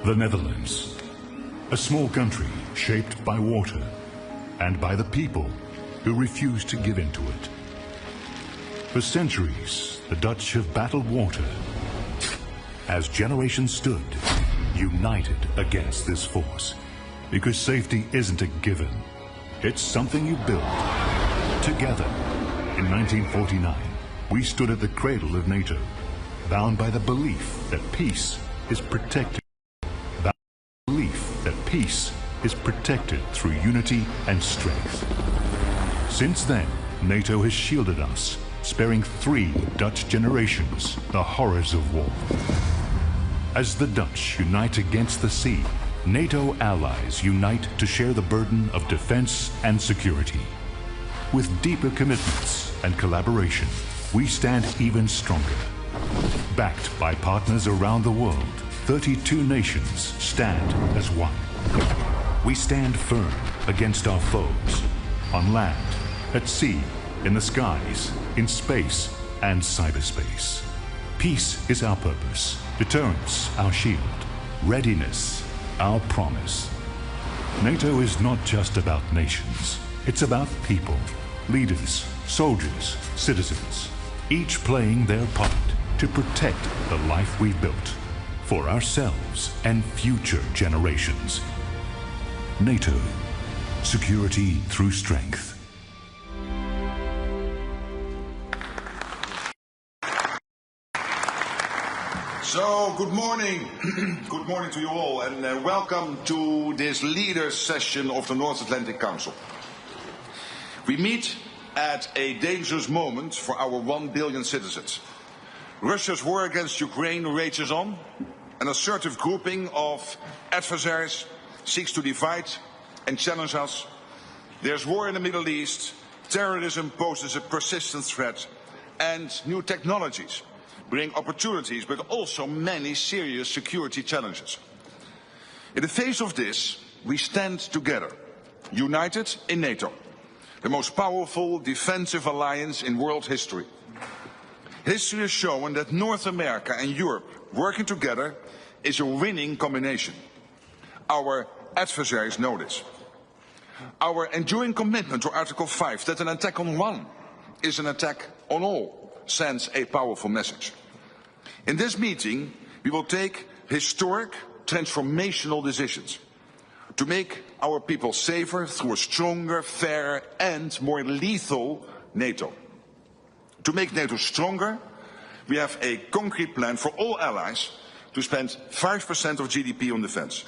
The Netherlands, a small country shaped by water and by the people who refused to give in to it. For centuries, the Dutch have battled water as generations stood united against this force, because safety isn't a given. It's something you build together. In 1949, we stood at the cradle of NATO, bound by the belief that peace is protected. Bound by the belief that peace is protected through unity and strength. Since then, NATO has shielded us, sparing 3 Dutch generations the horrors of war. As the Dutch unite against the sea, NATO allies unite to share the burden of defense and security. With deeper commitments and collaboration, we stand even stronger. Backed by partners around the world, 32 nations stand as one. We stand firm against our foes, on land, at sea, in the skies, in space, and cyberspace. Peace is our purpose, deterrence our shield, readiness our promise. NATO is not just about nations. It's about people, leaders, soldiers, citizens, each playing their part to protect the life we've built for ourselves and future generations. NATO, security through strength. So, good morning. Good morning to you all, and welcome to this leaders session of the North Atlantic Council. We meet at a dangerous moment for our 1 billion citizens. Russia's war against Ukraine rages on. An assertive grouping of adversaries seeks to divide and challenge us. There's war in the Middle East, terrorism poses a persistent threat, and new technologies bring opportunities, but also many serious security challenges. In the face of this, we stand together, united in NATO, the most powerful defensive alliance in world history. History has shown that North America and Europe working together is a winning combination. Our adversaries know this. Our enduring commitment to Article 5, that an attack on one is an attack on all, sends a powerful message. In this meeting, we will take historic, transformational decisions to make our people safer through a stronger, fairer, and more lethal NATO. To make NATO stronger, we have a concrete plan for all allies to spend 5% of GDP on defense.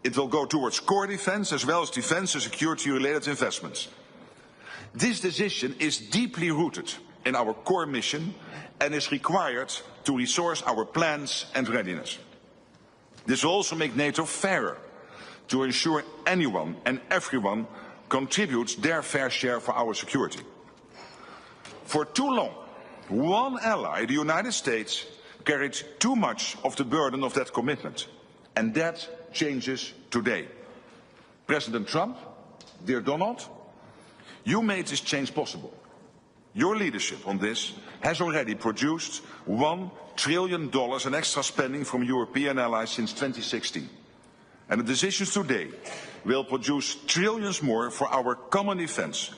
It will go towards core defense as well as defense and security-related investments. This decision is deeply rooted in our core mission and is required to resource our plans and readiness. This will also make NATO fairer, to ensure anyone and everyone contributes their fair share for our security. For too long, one ally, the United States, carried too much of the burden of that commitment, and that changes today. President Trump, dear Donald, you made this change possible. Your leadership on this has already produced $1 trillion in extra spending from European allies since 2016. And the decisions today will produce trillions more for our common defense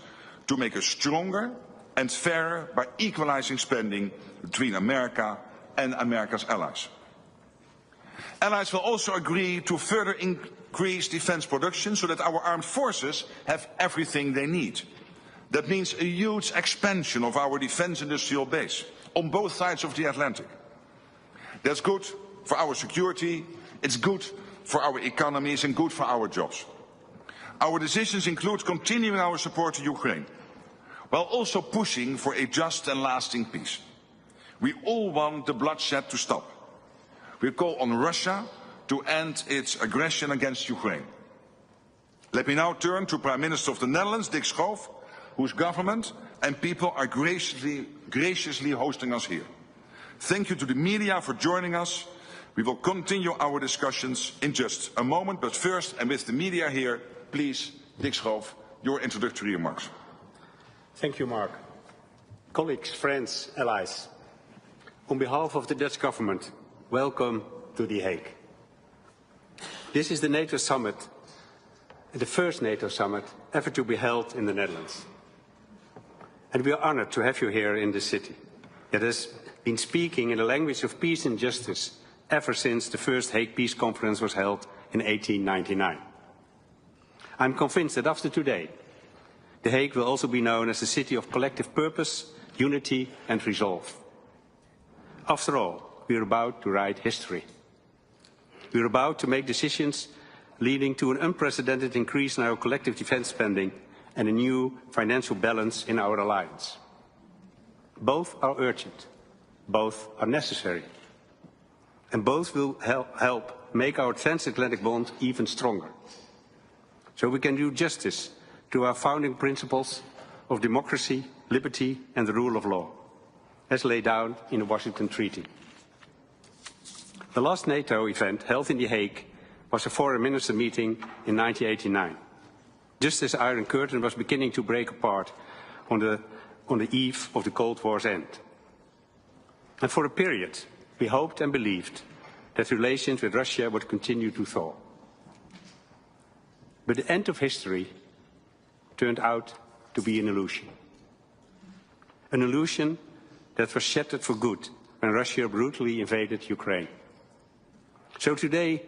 to make us stronger and fairer by equalizing spending between America and America's allies. Allies will also agree to further increase defense production so that our armed forces have everything they need. That means a huge expansion of our defense industrial base on both sides of the Atlantic. That's good for our security, it's good for our economies and good for our jobs. Our decisions include continuing our support to Ukraine, while also pushing for a just and lasting peace. We all want the bloodshed to stop. We call on Russia to end its aggression against Ukraine. Let me now turn to Prime Minister of the Netherlands, Dick Schoof, whose government and people are graciously hosting us here. Thank you to the media for joining us. We will continue our discussions in just a moment, but first, and with the media here, please, Dick Schoof, your introductory remarks. Thank you, Mark. Colleagues, friends, allies, on behalf of the Dutch government, welcome to to The Hague. This is the NATO summit, the first NATO summit ever to be held in the Netherlands. And we are honored to have you here in this city that has been speaking in the language of peace and justice ever since the first Hague Peace Conference was held in 1899. I'm convinced that after today, The Hague will also be known as a city of collective purpose, unity and resolve. After all, we are about to write history. We are about to make decisions leading to an unprecedented increase in our collective defense spending and a new financial balance in our alliance. Both are urgent, both are necessary, and both will help make our transatlantic bond even stronger, so we can do justice to our founding principles of democracy, liberty and the rule of law, as laid down in the Washington Treaty. The last NATO event held in The Hague was a foreign minister meeting in 1989, just as the Iron Curtain was beginning to break apart on the eve of the Cold War's end. And for a period, we hoped and believed that relations with Russia would continue to thaw. But the end of history turned out to be an illusion. An illusion that was shattered for good when Russia brutally invaded Ukraine. So today,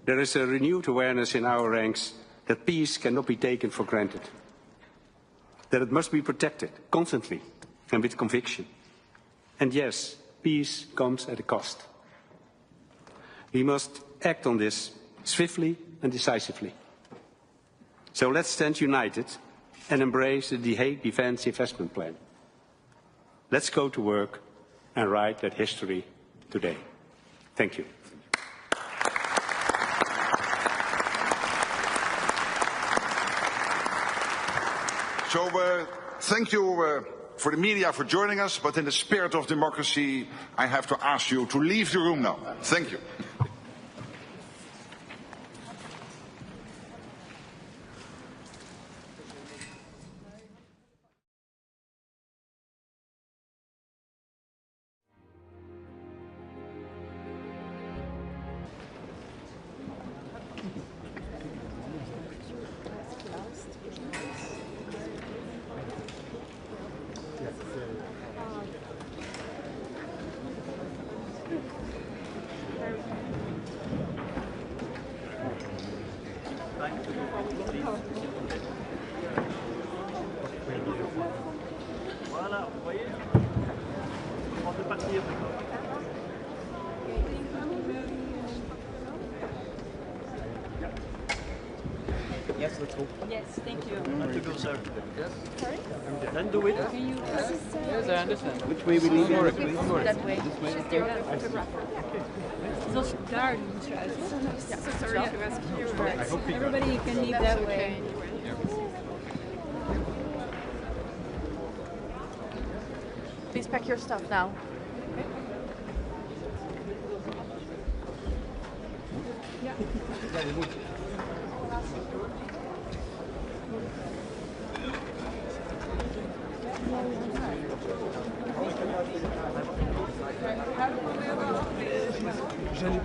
there is a renewed awareness in our ranks that peace cannot be taken for granted, that it must be protected constantly and with conviction. And yes, peace comes at a cost. We must act on this swiftly and decisively. So let's stand united and embrace the The Hague Defence Investment Plan. Let's go to work and write that history today. Thank you. So thank you for the media for joining us, but in the spirit of democracy, I have to ask you to leave the room now. Thank you. Yes, let's go. Yes, thank you. Not to go, sir. Yes. Sorry? Then do it. Can you Yes, I understand. Which way we leave? That way. This way? She's there, the photographer. Zoals daar doen schuiven. Ja, so sorry to ask you. Everybody can leave that way. Please pack your stuff now. J'allais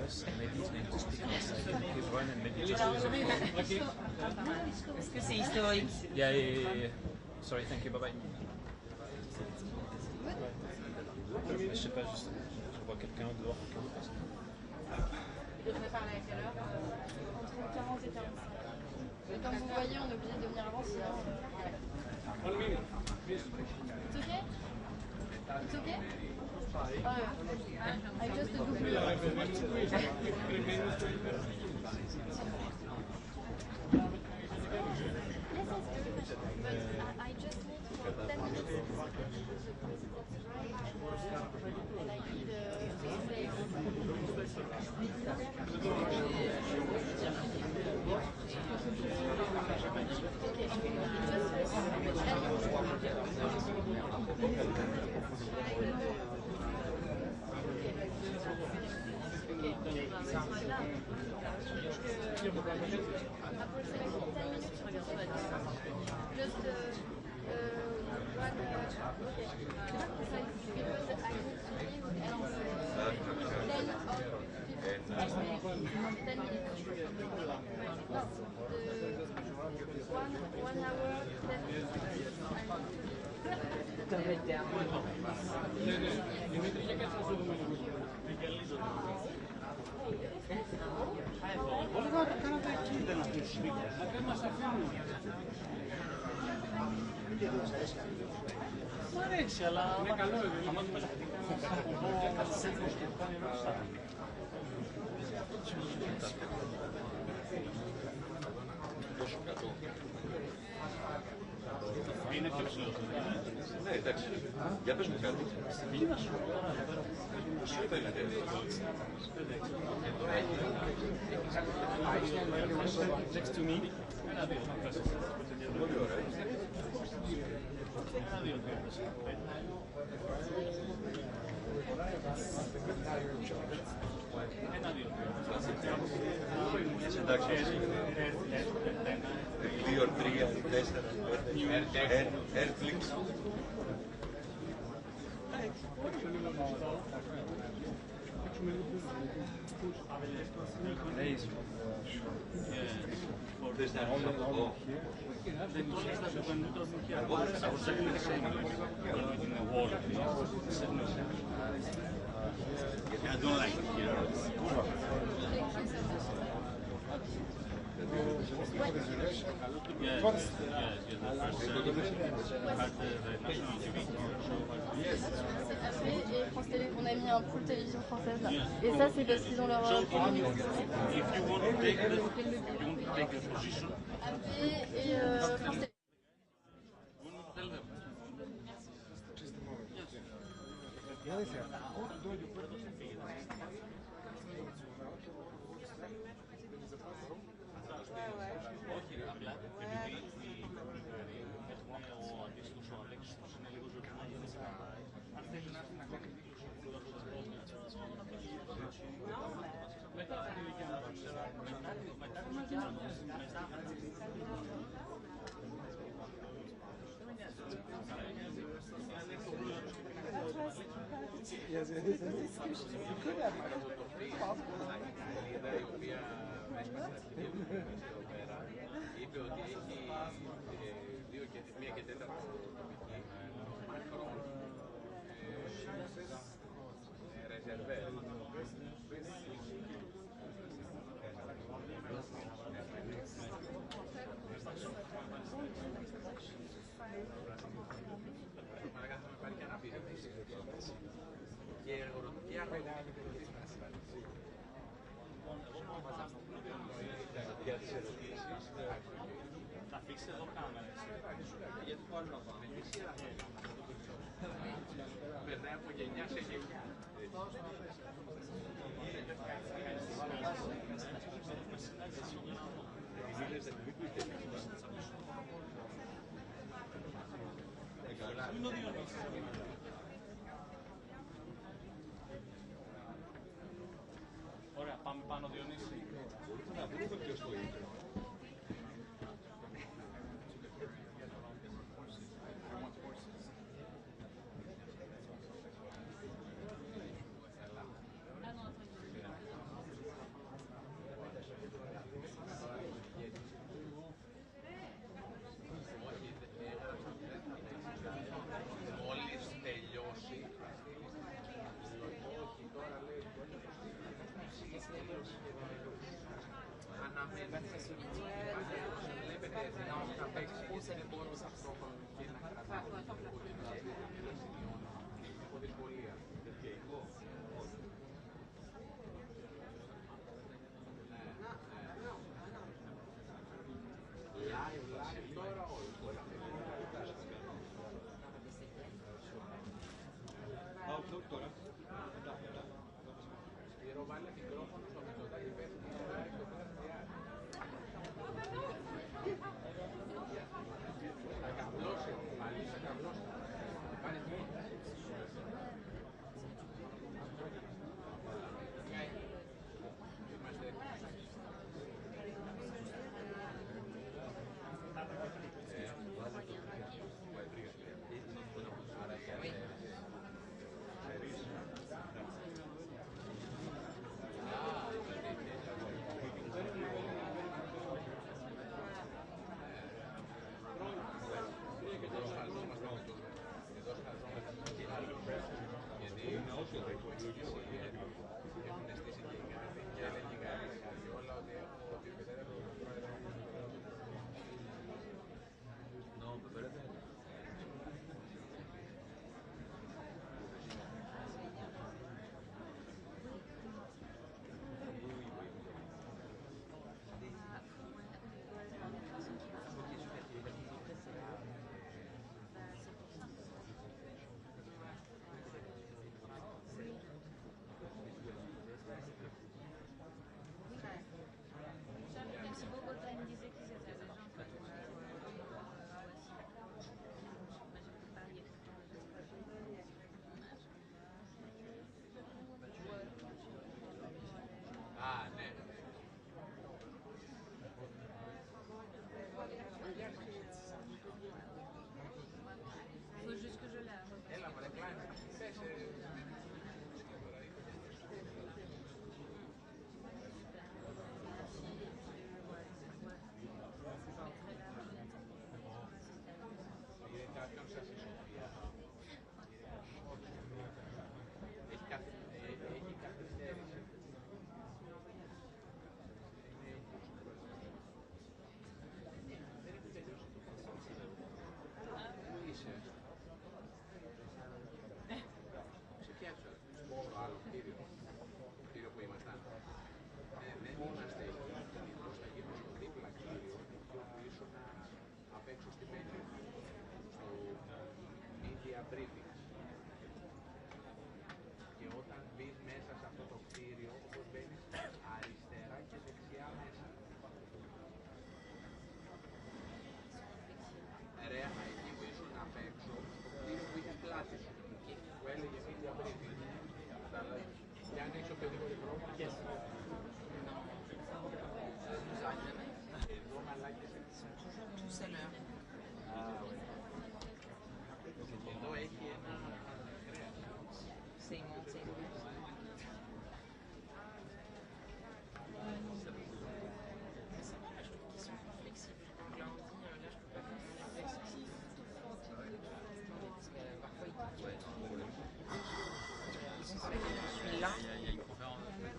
us, and maybe it's going to speak outside his run, and maybe just use it. Est-ce que c'est historique? Yeah. Sorry, thank you, bye-bye. Je sais pas, je vois quelqu'un dehors. Il devrait parler à quelle heure? Entre 40 et 45. Mais comme vous voyez, on est obligé de venir avant, sinon... It's okay? It's okay? I just do I just need for 10 minutes. And I need Μου αρέσει, αλλά είναι καλό. Τόσο κάτω. Είναι πιο ψηλό. Ναι, εντάξει. Για πες μου κάτι. Τι να σου πω. Σου θέλετε. Next to me. Πολύ ωραία. Εντάξει. 2, 3, 4, Netflix. There's that on the wall. I don't like it here. Et France Télé, on a mis un pool télévision française là. Et ça, c'est parce qu'ils ont leur... If you want to take the position, et France Télé. Yes, it is a discussion. You could have. It's possible. Είπε ότι έχει 2 και 1 και 4 ρεζερβέ. Και εργοδοτική αρρωγή για τις ερωτήσεις. Θα αφήσεις εδώ κάμερες. Γιατί πάλι να πάμε. Περνάει από γενιά σε γενιά. Ωραία, πάμε πάνω Διονύση. Να βρούμε ποιος το είπε.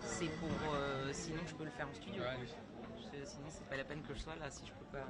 C'est pour... sinon, je peux le faire en studio. Sinon, c'est pas la peine que je sois là si je peux pas...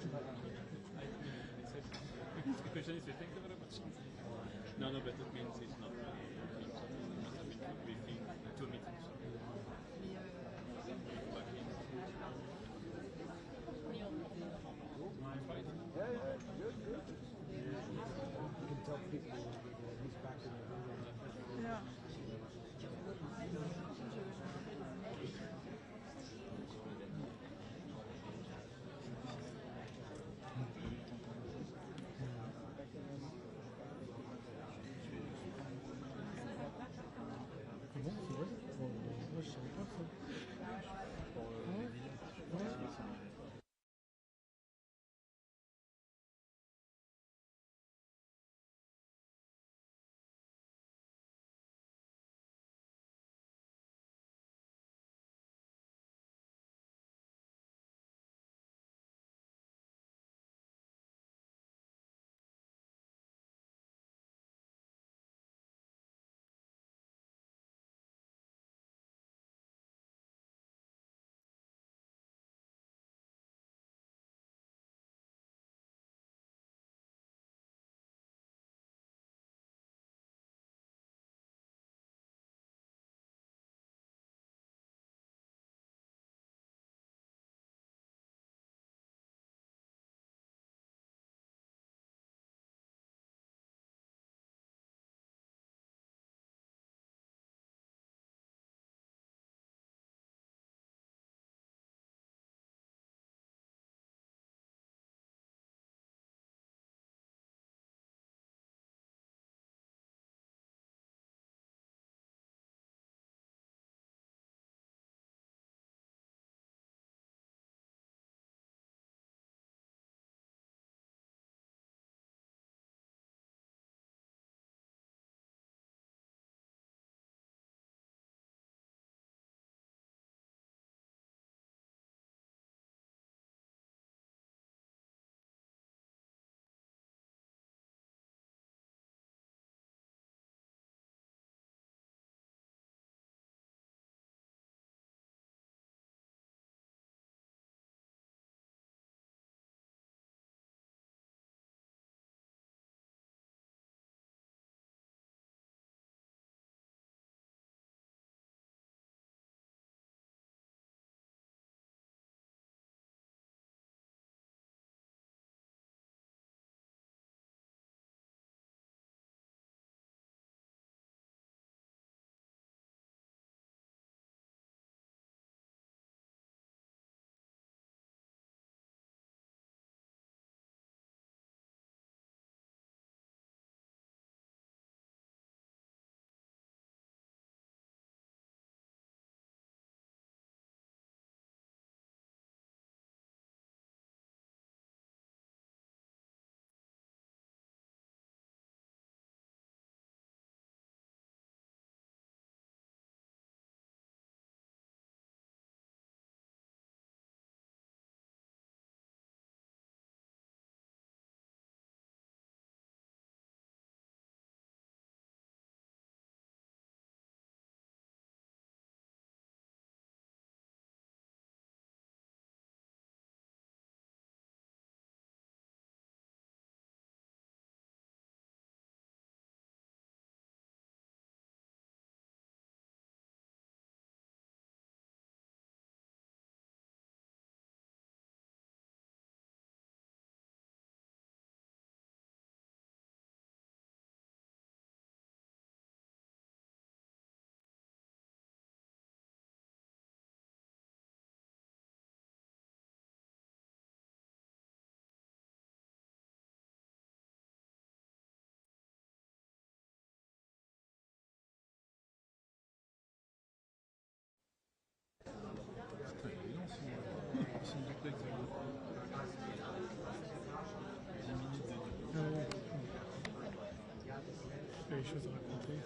The question is, thank you very much. No, but it means it's not briefing, two meetings. You can tell people he's back in the room. Ja. Il y a des choses à raconter.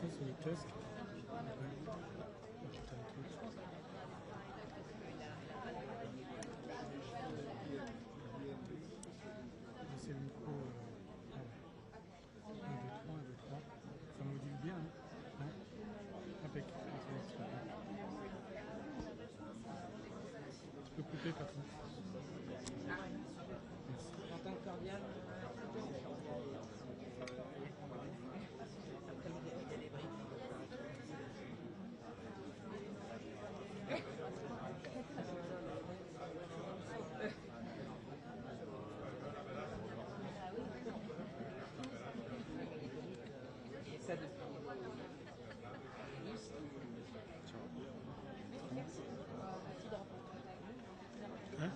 ça, c'est les Tusk. C'est le micro 1, 2, 3. Ça module bien, hein? Impeccable. Tu peux couper, patron. J'entends le cordial. Ça Hein?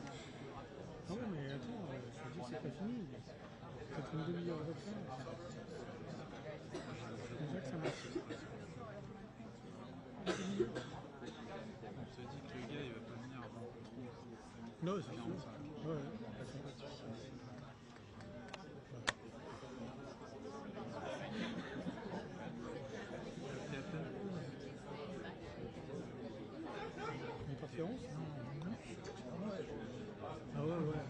Ah ouais, mais attends, je te dis que c'est pas fini. Peut-être une demi-heure de fin. C'est déjà que ça marche. On se dit que le gars il va pas venir avant. Non, c'est sûr. Ouais. Interférence? Ah ouais, ouais.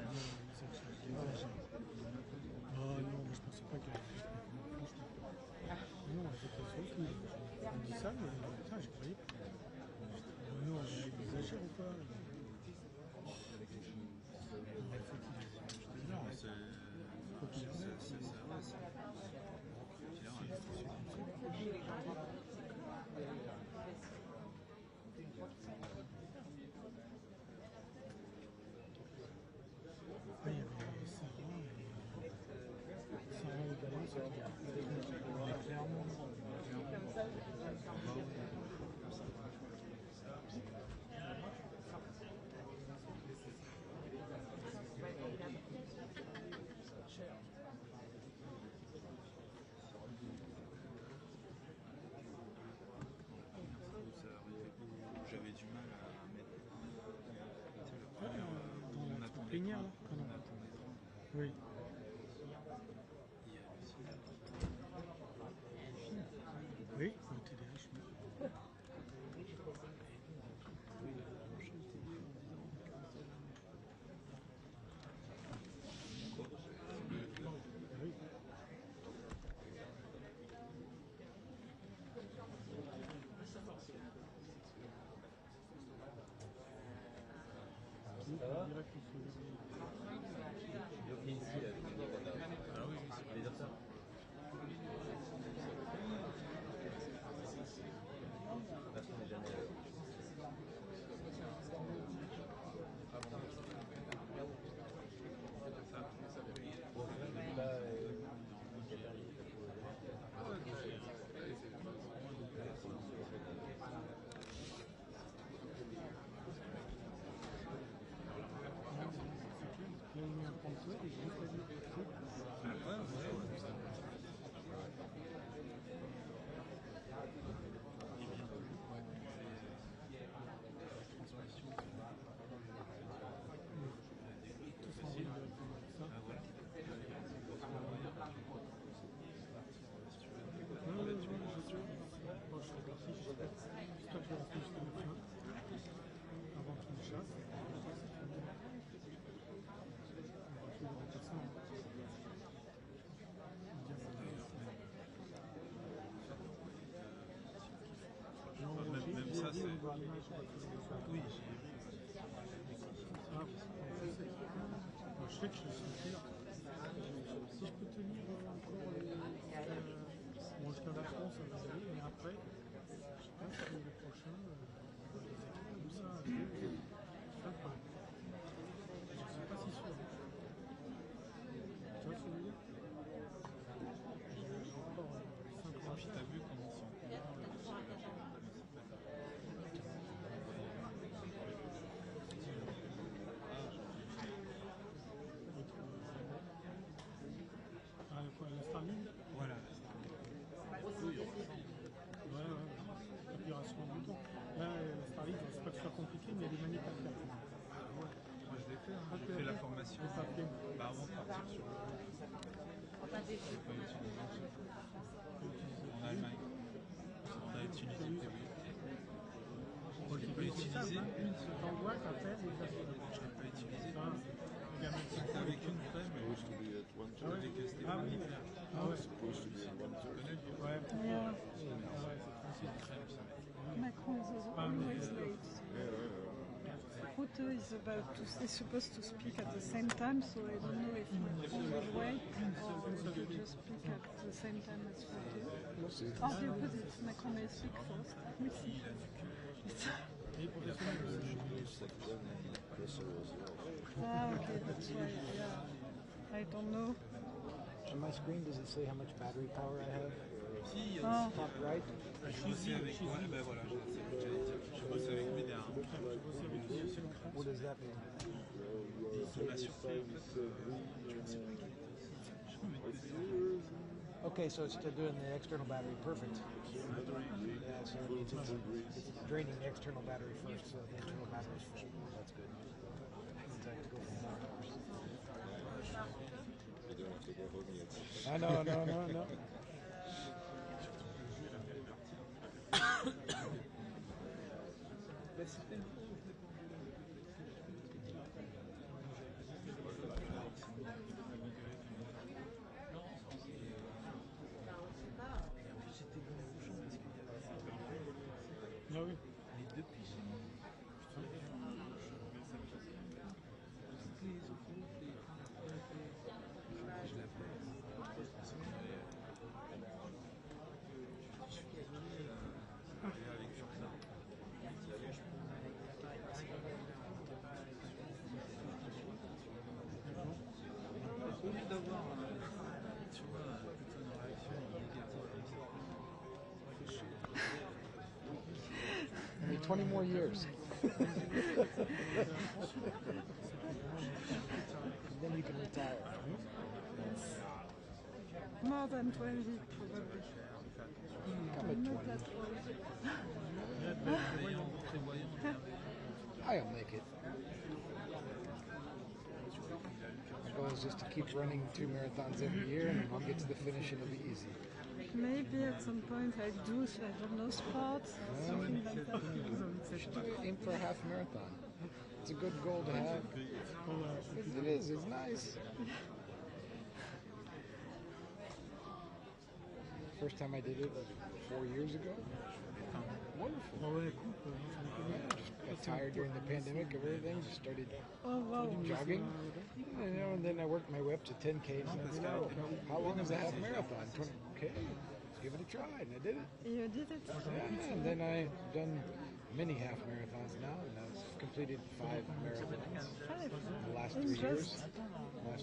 Ah non, mais je pensais pas qu'elle... Non, j'étais sûr qu'il me dit ça, mais putain, je croyais pas. Non, il exagère ou pas? Non, c'est... Il y avait Sarah et Balance, clairement. J'avais du mal à mettre on a ton plénière là? Oui. Oui, le TDH. Avant qu'il me chasse. Même ça, c'est... Oui, je sais que je suis sûr. Si je peux tenir encore bon, jusqu'à la France, ça va aller, mais après, je sais pas si le prochain, tout ça, c'est pas le problème. Je suis pas si sûr. Tu vois ce que je veux dire? J'ai encore 5 ans. Puis t'as vu comment ils sont quoi, la Starlink? Voilà. Ouais, l'opération du temps. Là, la Starlink, c'est pas que ce soit compliqué, mais il y a des manips à faire. Moi, je l'ai fait, hein. J'ai fait la formation avant de partir sur le... En Allemagne. utilisé. On voit quand elle est Je l'ai pas utilisé. gamin de C'était avec une crème. Avec Stéphane Nicolas. Ouais. Yeah. C'est une crème, ça. Macron is always late. Rutte is supposed to speak at the same time, so I don't know if Macron will wait or will just speak at the same time as Rutte. Or the opposite, Macron may speak first. We'll see. Okay, that's why, yeah. I don't know. On my screen, does it say how much battery power I have? Si, Top right? Je bossais avec, ouais, ben voilà, je bosse avec Médard. What does that mean? Il m'a surpris en fait. Je pensais pas qu'il Okay, so it's doing the external battery, perfect. Yeah, so it's draining the external battery first, so the internal battery is full. That's good. Means I have to go for more hours. You don't have to go home yet. I know, no. Ah oui. Les deux piges. Je Au lieu d'avoir, tu vois, plutôt une réaction négative comme ça, Only 20 more years. Then you can retire. More than 20, probably. Come at Not 20. that old. I'll make it. My goal is just to keep running 2 marathons every year, and I'll get to the finish and it'll be easy. Maybe at some point I do, I don't know, sports, something like that. You should aim for a half marathon. It's a good goal to have. It is, it's nice. First time I did it was 4 years ago. Wonderful. Yeah, just got tired during the pandemic of everything, just started jogging. And then I worked my way up to 10Ks. And I said, oh, how long is a half marathon? 20K? Let's give it a try. And I did it. You did it? Yeah, and then I've done many half marathons now, and I've completed 5 marathons. 5? In the last 3 years.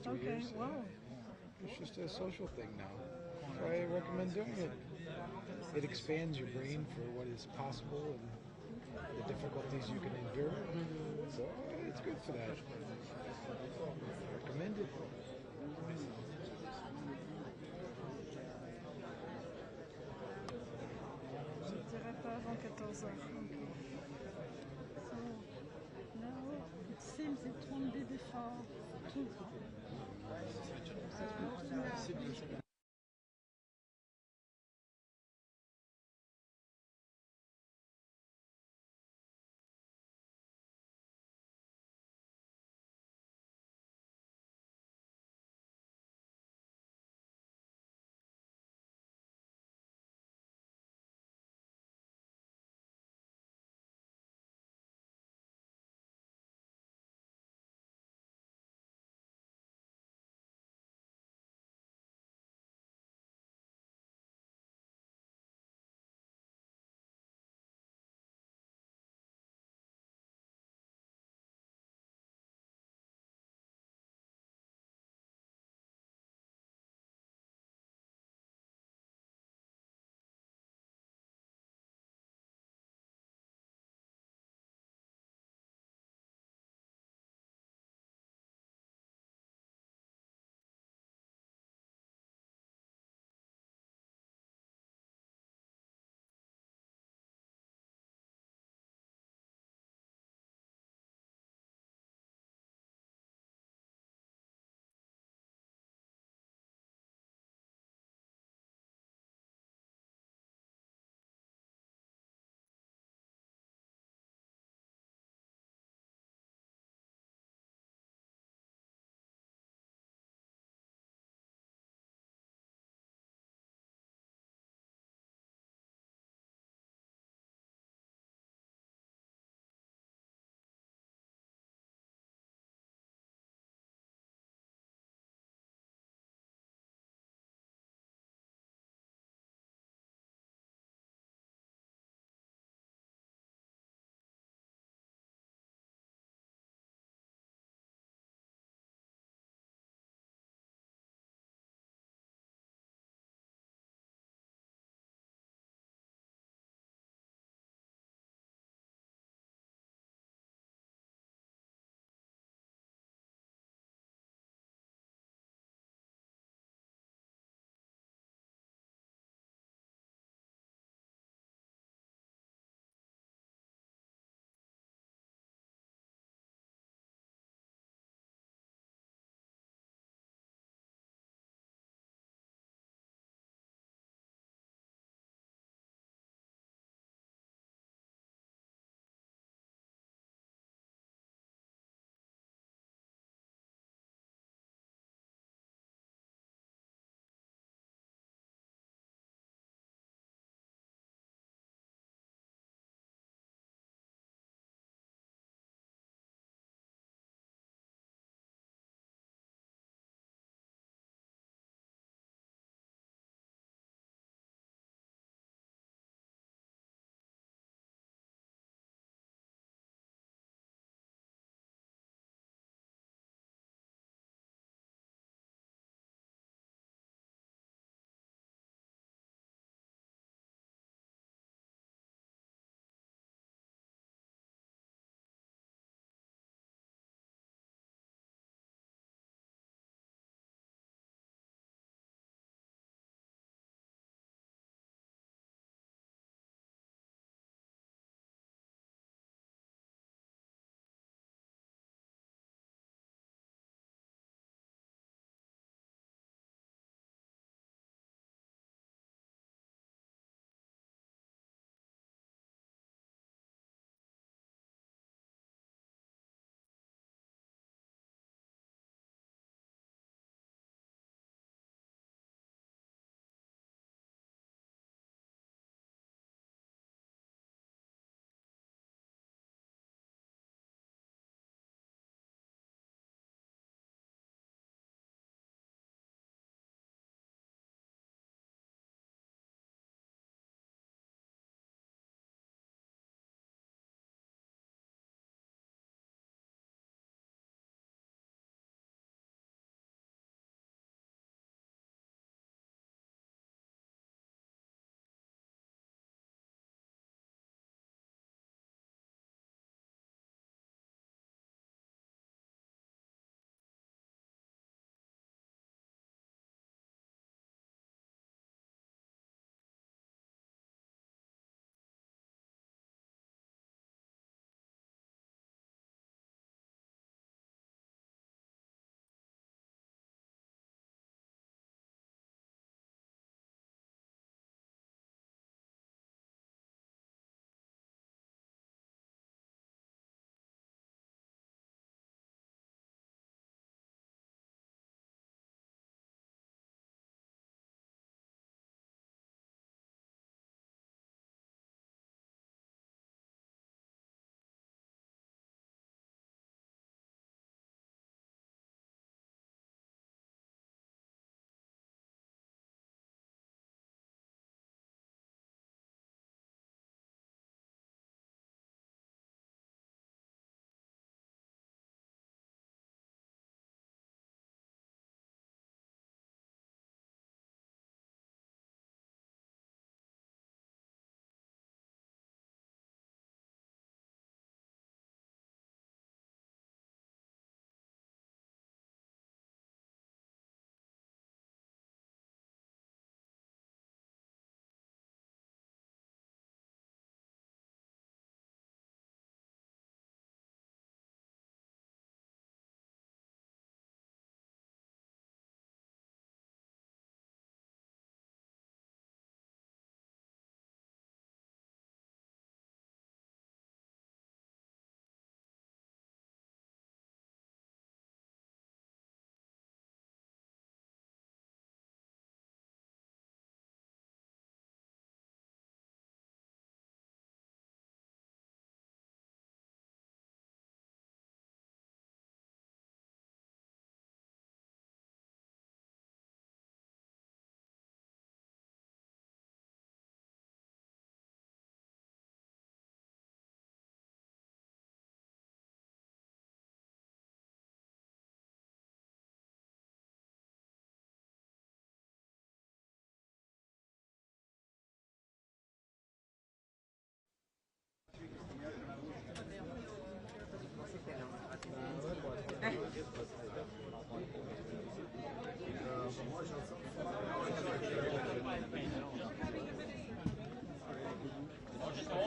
Okay, wow. It's just a social thing now. So I recommend doing it. It expands your brain for what is possible and the difficulties you can endure. So it's good for that. Recommend it. Je dirais pas avant 14 heures. So now it seems it won't be before 2.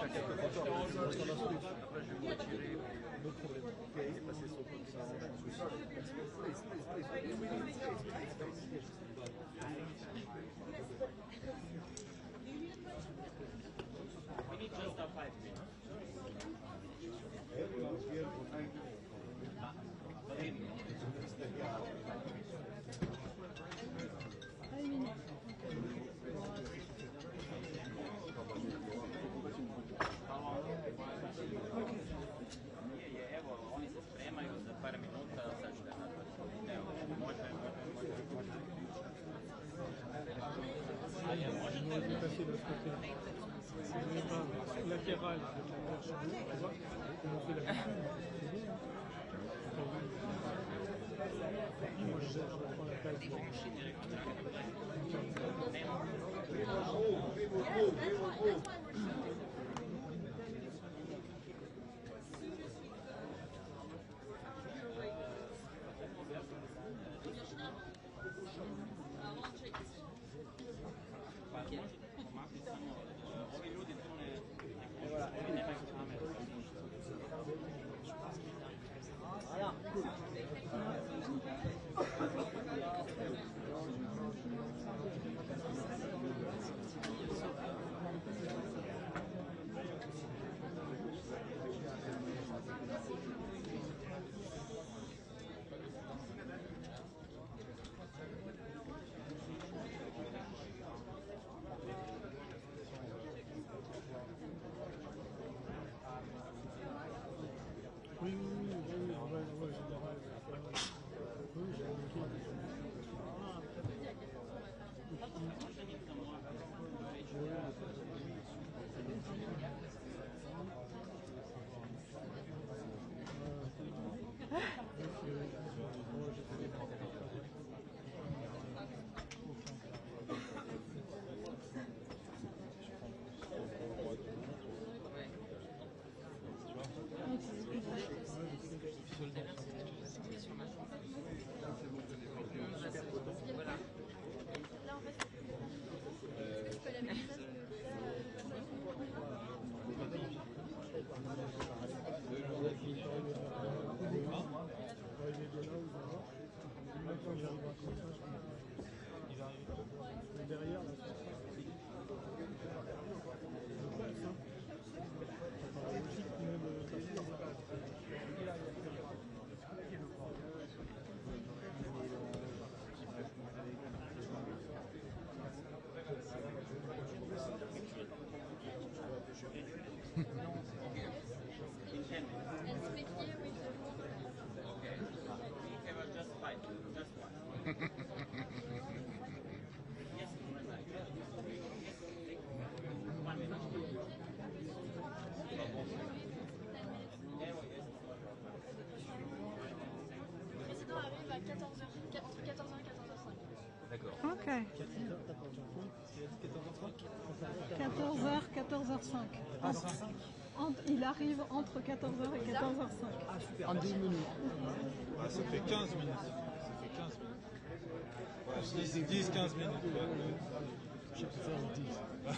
faire quelques photos parce qu'on a switch. Après, je vais me retirer. No problème. C'est passé son comme ça. We need just a 5 minutes. Evo, oni se spremaju za par minuta, sad ću da napravim. Evo, može. Latéral, on fait la moi je prends la taille. Ok. 14h, 14h05. Il arrive entre 14h et 14h05. En 10 minutes. Ah, ça fait 15 minutes. Ouais, 10-15 minutes.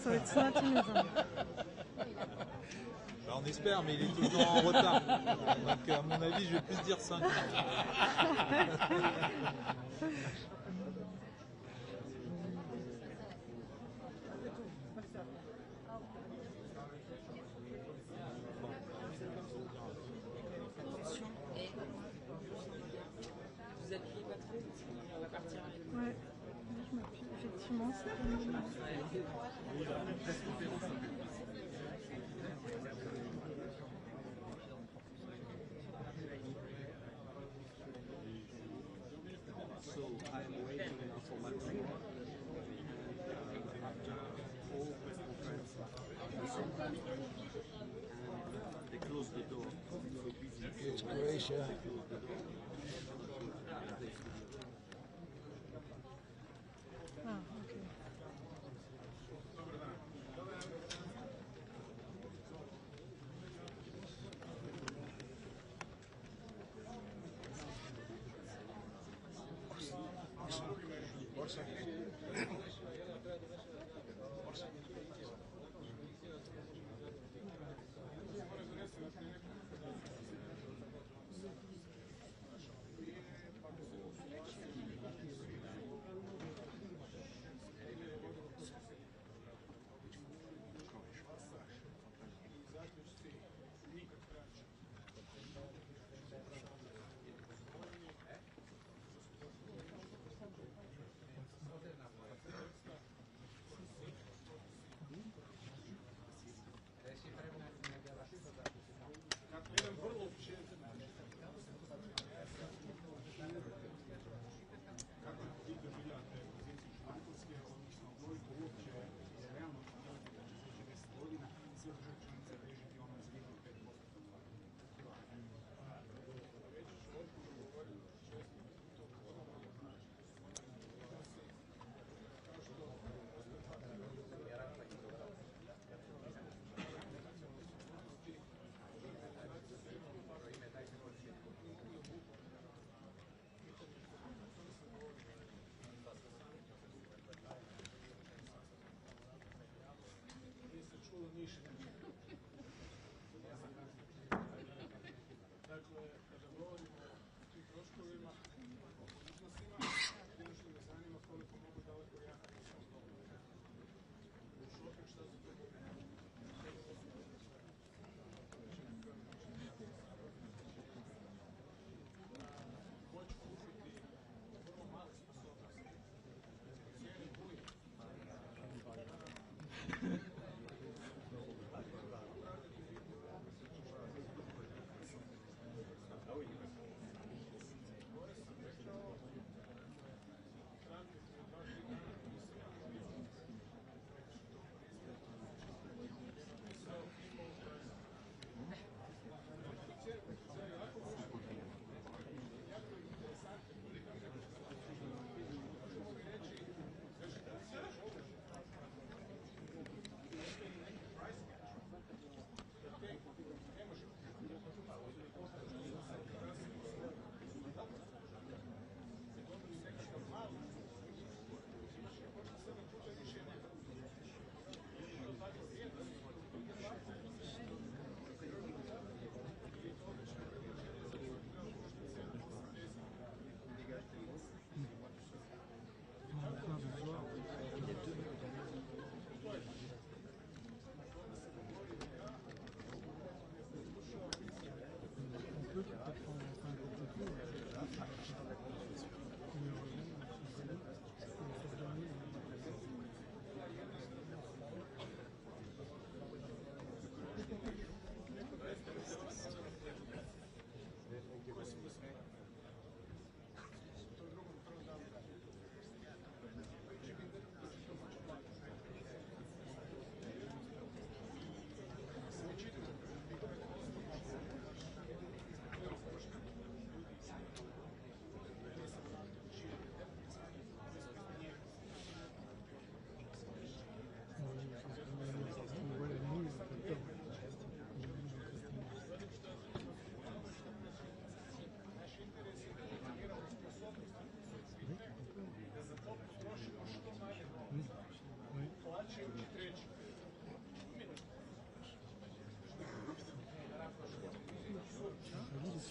So it's not even. On espère, mais il est tout le temps en retard. Donc, à mon avis, je vais plus dire 5 minutes. Vous êtes pris votre route, on va partir avec vous. Ouais, je m'appuie. Effectivement, c'est So I'm waiting now for my train. All press conference and they close the door. So busy. It's Croatia. Ah, okay. najbitnejši način. Dakle, kada govorimo o tim troškovima, iznosima, jedno što me zanima koliko mogu daleko ja nisam u šoku šta su to moći kupiti vrlo male sposobnosti, cijeli buj.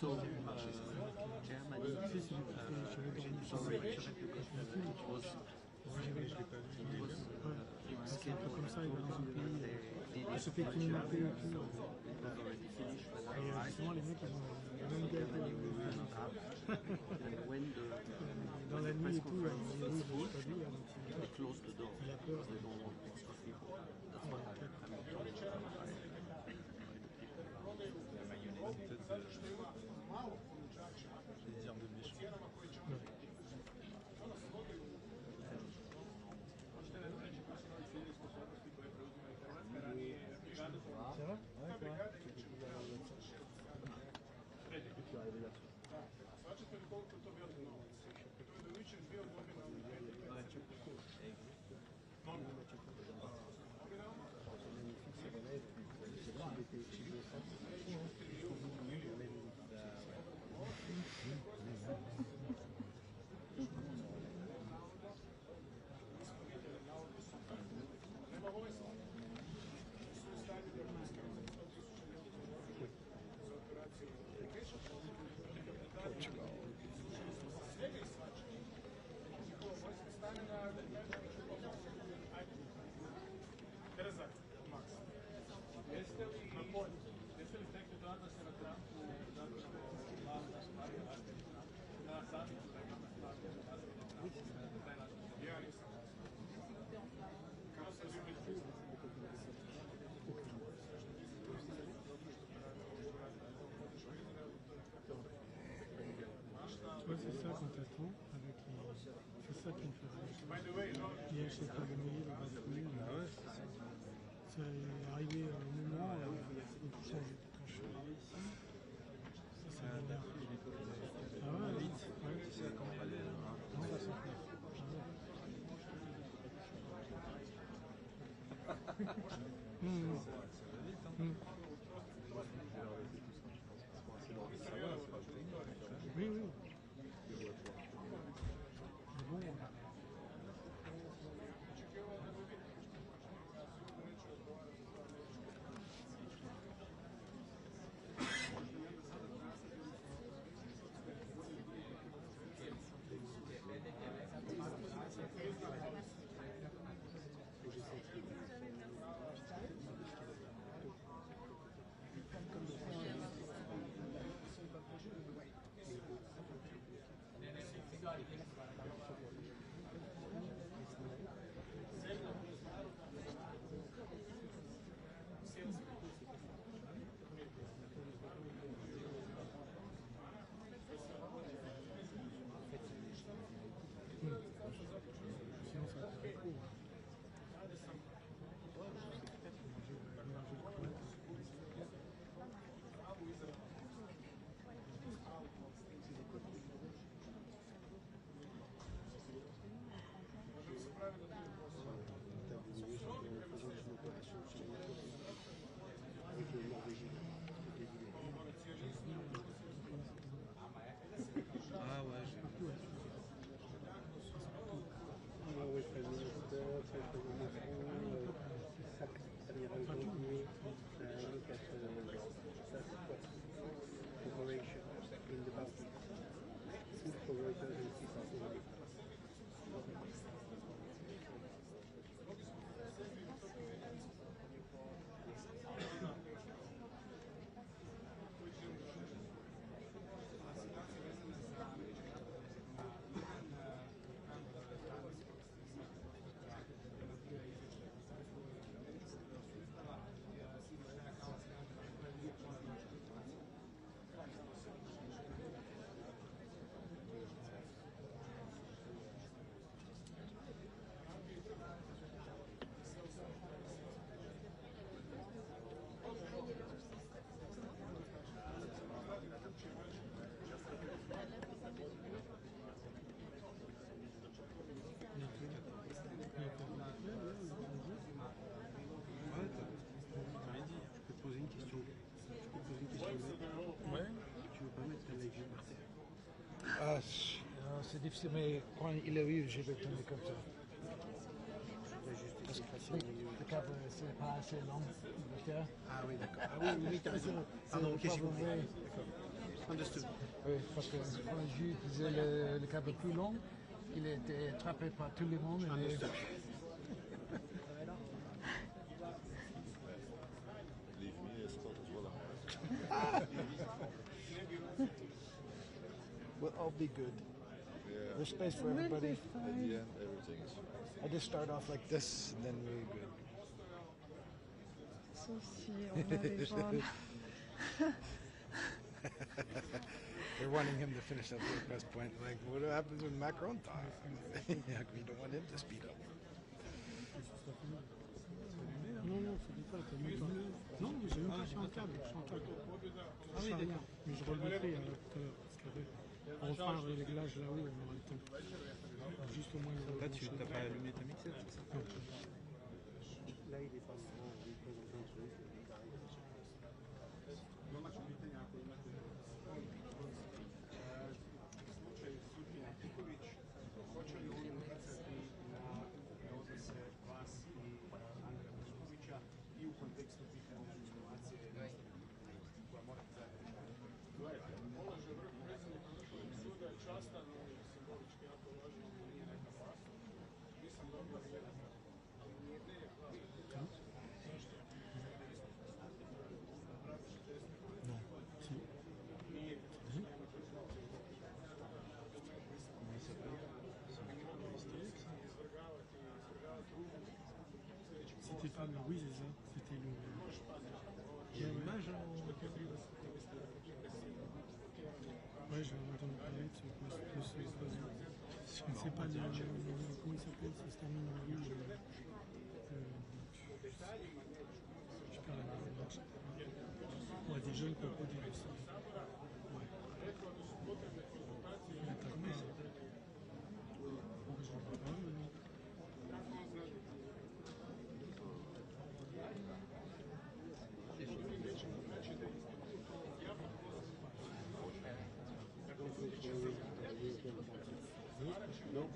So, Germany, sorry, was dans la nuit et tout, they close the door because they don't want extra people. That's what zato što ima malo ponuđača po cijenama koje će oni to nas vodi u možete ne reći koje su nove ciljne sposobnosti koje preuzimaju Hrvatska ranije brigade ta brigada imat će a svačate li koliko to bio novac? To je do jučer bio nominalni Jeste li stekli do odnose na Trumpu zato što malo da stvari na samitu da ima stvari na taj način? Ja nisam. Kao se vi Ouais, c'est ça complètement, avec c'est ça qui me faisait. Hier, j'ai pas gagné le bascule. C'est arrivé au moment où quand je suis arrivé ici, ça m'a ah ouais, vite. Ouais, c'est quand même allé. Non, ça s'en fait. Oui, oui. Bon. mais quand il a eu, j'ai tourné comme ça. Le câble, c'est pas assez long. Ah oui, d'accord. Ah oui, oui, t'as raison. Pardon, ok, j'ai compris. D'accord. Understood. Oui, parce que quand j'ai utilisé le câble plus long, il était attrapé par tout le monde. Understood. We'll all be good. Yeah. There's space for everybody. At the end, everything is. I just start off like this, and then we're good. Sauf si on a les gens. They're wanting him to finish up the press point. Like, what happens when Macron talks? We don't want him to speed up. Non, non, ça dit pas, t'as mis pas. Non, mais j'ai même pas, je suis en câble, je suis en câble. Ah oui, d'accord. Mais je releverai tout à l'heure, parce qu'on fera un réglage là-haut, on aura le temps. Juste au moins... Là, tu n'as pas allumé ta mixeur, c'est ça? Non. Là, il est pas vraiment représentant de celui qui C'était pas le... Oui, c'est ça. C'était le... Il y a l'image en... Ouais, je vais entendre parler de ce je ne sais pas comment il s'appelle, ça se termine en rue. Je perds la marche. Ouais, des jeunes crocodiles aussi. Ouais. Il attaque pas. Je ne vois pas. Non,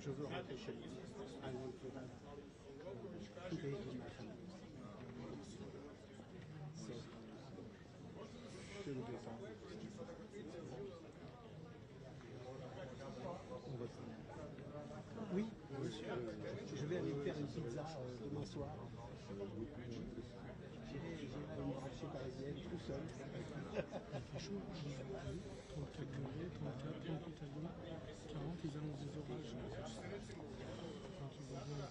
je veux rentrer chez lui. I want to pay my family. So, je ne vais pas. On va faire. Oui, je vais aller faire une pizza demain soir. J'irai à une marché parisienne tout seul. Il fait chaud, 34 degrés, 34, 38 à Lyon, 40, ils annoncent des orages. Quand tu vois bien.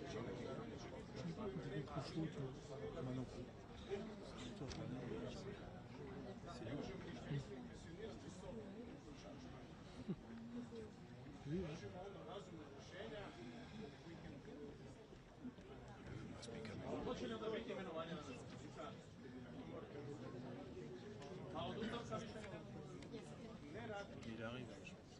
Je sais pas quand il fait trop chaud, toi. Moi non plus. Oui, oui. Il arrive, je pense.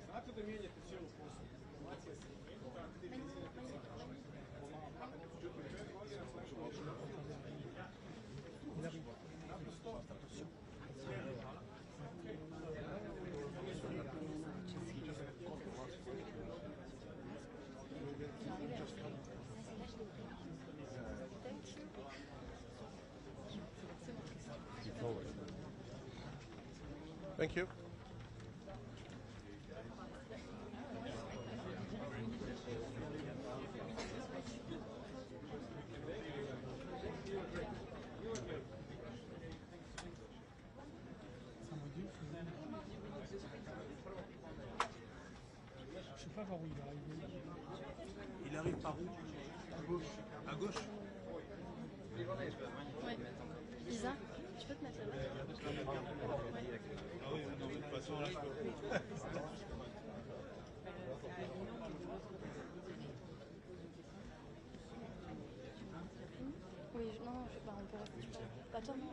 Znate da mijenjate cijelu poslu. Informacija se mijenjate pomalo. Međutim, 5 godina naprosto Thank you. Je sais pas par où il va arriver. Il arrive par où? À gauche. À gauche? Ouais. Lisa, tu peux te mettre là-bas? Oui, non, on peut rester. Pas toi, non.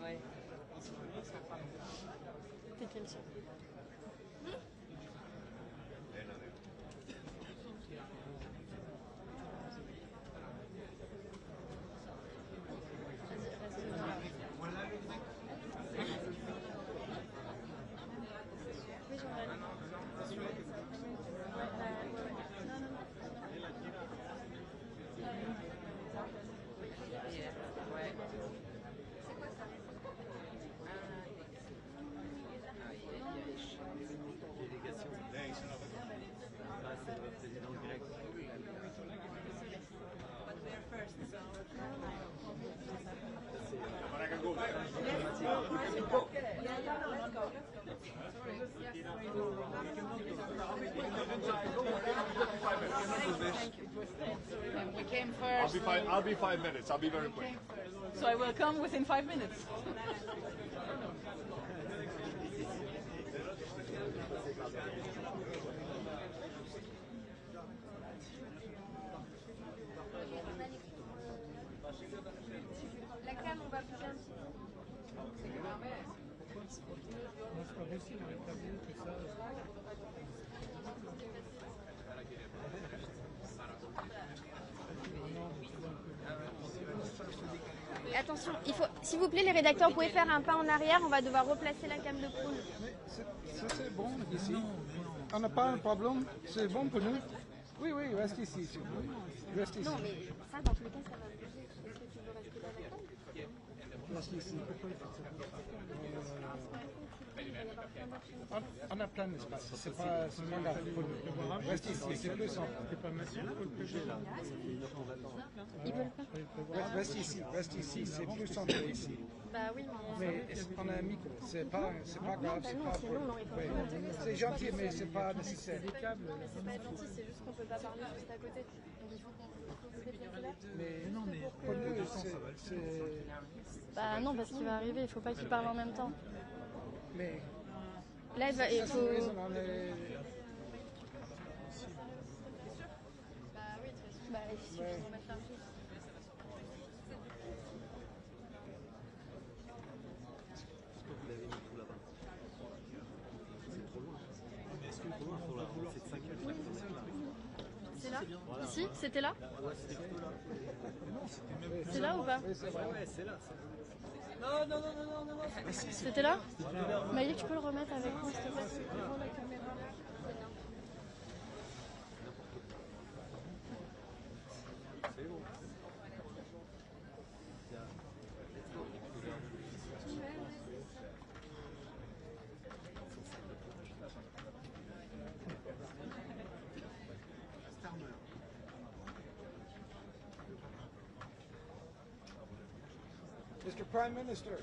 Ouais. T'es quel chef? We came first. I'll be 5 minutes. I'll be very quick. So I will come within 5 minutes. La cam, on va bouger un petit peu. Non, c'est pas possible, on n'est pas vu que ça. Et attention, il faut, s'il vous plaît, les rédacteurs, vous pouvez faire un pas en arrière, on va devoir replacer la cam de poule. C'est bon ici. On n'a pas un problème. C'est bon pour nous. Oui, oui, reste ici, s'il vous plaît. Reste ici. Non, mais ça, dans tous les cas, ça va bouger. Est-ce que tu veux rester là avec elle? Reste ici. On a plein d'espace. C'est pas grave pour nous. Reste ici, c'est plus simple. Reste ici, c'est plus simple ici. Bah oui, mais on a un micro, c'est pas grave. C'est gentil, mais c'est pas nécessaire. Non, mais c'est pas gentil, c'est juste qu'on peut pas parler juste à côté. Donc il faut qu'on se déplace là. Mais pour nous, c'est... Bah non, parce qu'il va arriver, il faut pas qu'il parle en même temps. Mais... Là, il faut... Bah oui, de toute façon, bah, il suffit de remettre la prise. C'est là? Ici? C'était là? C'est là ou pas? Ouais, c'est là. Non. C'était là? Maïlik, tu peux le remettre avec moi, s'il te plaît? Devant la caméra. Mr. Prime Minister.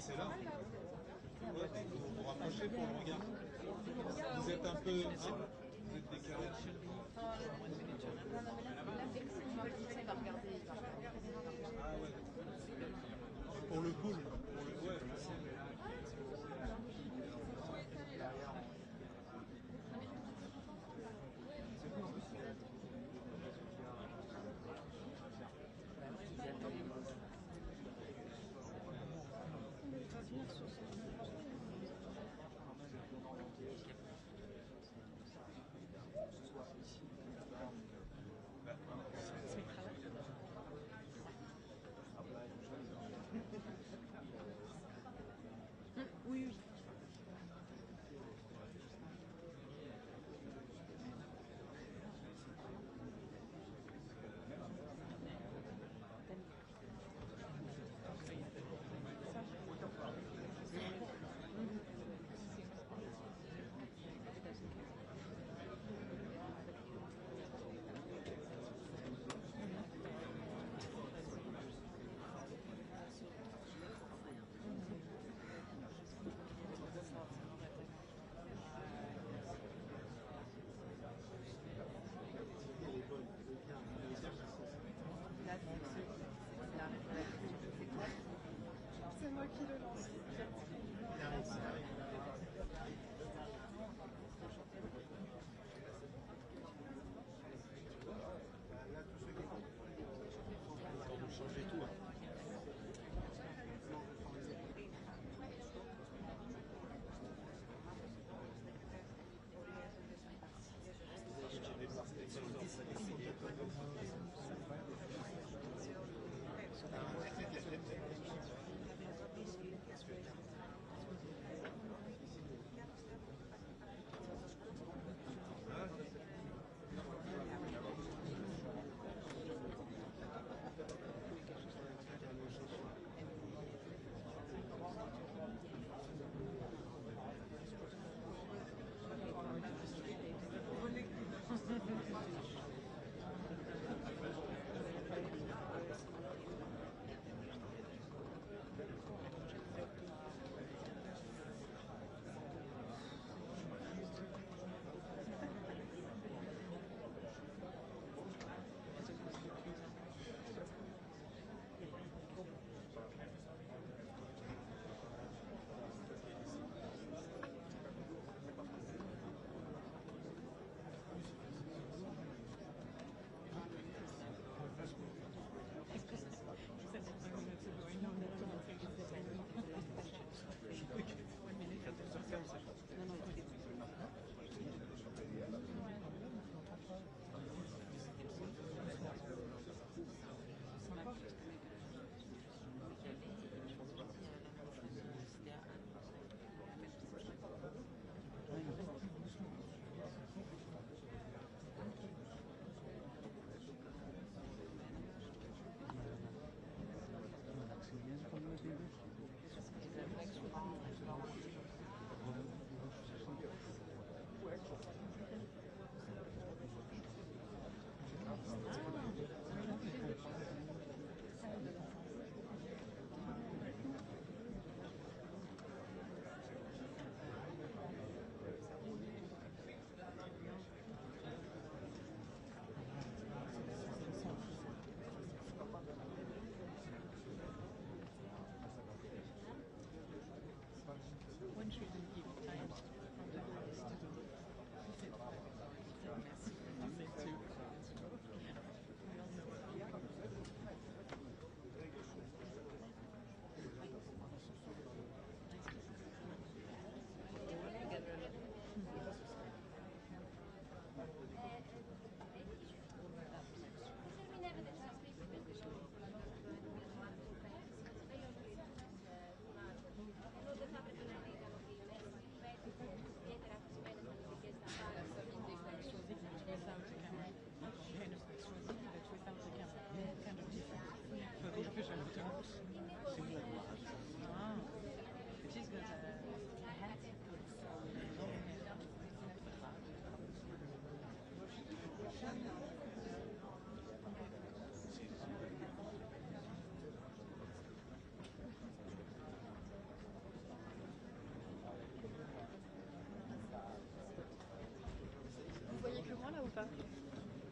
C'est là. Ouais, vous vous rapprochez pour le regard. Vous êtes un peu. Vous êtes décalé. Ah ouais. Pour le pool. Pour le ouais.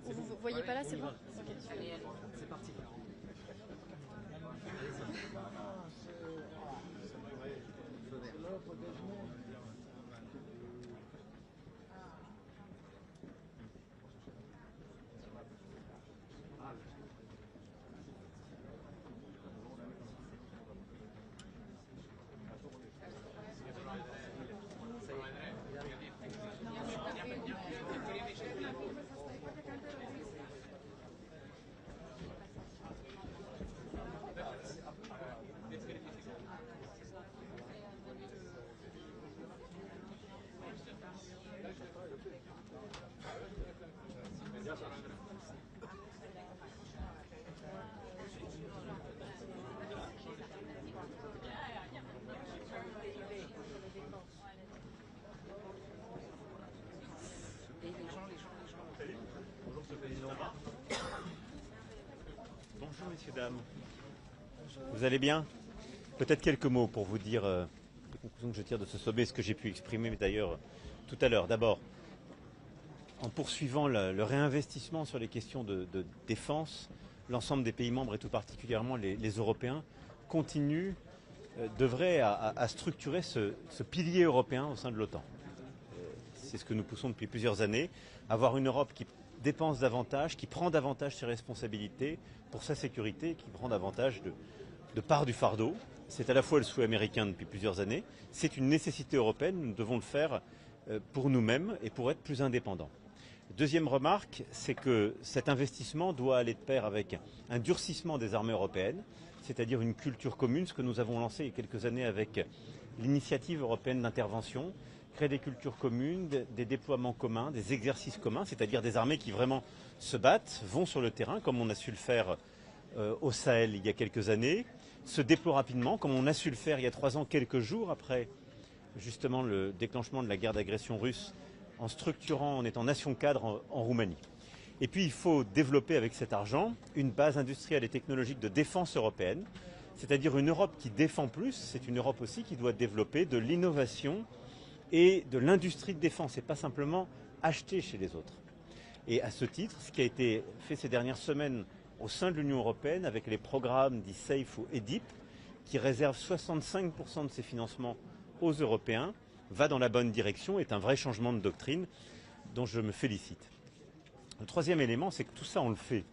Vous voyez pas là, c'est bon? Ok. Allez, c'est parti. Bonjour messieurs, dames. Vous allez bien? Peut-être quelques mots pour vous dire les conclusions que je tire de ce sommet, ce que j'ai pu exprimer d'ailleurs tout à l'heure. D'abord, en poursuivant le réinvestissement sur les questions de défense, l'ensemble des pays membres et tout particulièrement les Européens continuent d'œuvrer à structurer ce pilier européen au sein de l'OTAN. C'est ce que nous poussons depuis plusieurs années, avoir une Europe qui dépense davantage, qui prend davantage ses responsabilités pour sa sécurité, qui prend davantage de part du fardeau. C'est à la fois le souhait américain depuis plusieurs années, c'est une nécessité européenne, nous devons le faire pour nous-mêmes et pour être plus indépendants. Deuxième remarque, c'est que cet investissement doit aller de pair avec un durcissement des armées européennes, c'est-à-dire une culture commune, ce que nous avons lancé il y a quelques années avec l'initiative européenne d'intervention, créer des cultures communes, des déploiements communs, des exercices communs, c'est-à-dire des armées qui vraiment se battent, vont sur le terrain, comme on a su le faire au Sahel il y a quelques années, se déploient rapidement, comme on a su le faire il y a 3 ans, quelques jours après justement le déclenchement de la guerre d'agression russe, en structurant, en étant nation cadre en Roumanie. Et puis il faut développer avec cet argent une base industrielle et technologique de défense européenne, c'est-à-dire une Europe qui défend plus, c'est une Europe aussi qui doit développer de l'innovation et de l'industrie de défense, et pas simplement acheter chez les autres. Et à ce titre, ce qui a été fait ces dernières semaines au sein de l'Union européenne avec les programmes dits SAFE ou EDIP, qui réservent 65% de ses financements aux Européens, va dans la bonne direction, est un vrai changement de doctrine dont je me félicite. Le troisième élément, c'est que tout ça, on le fait,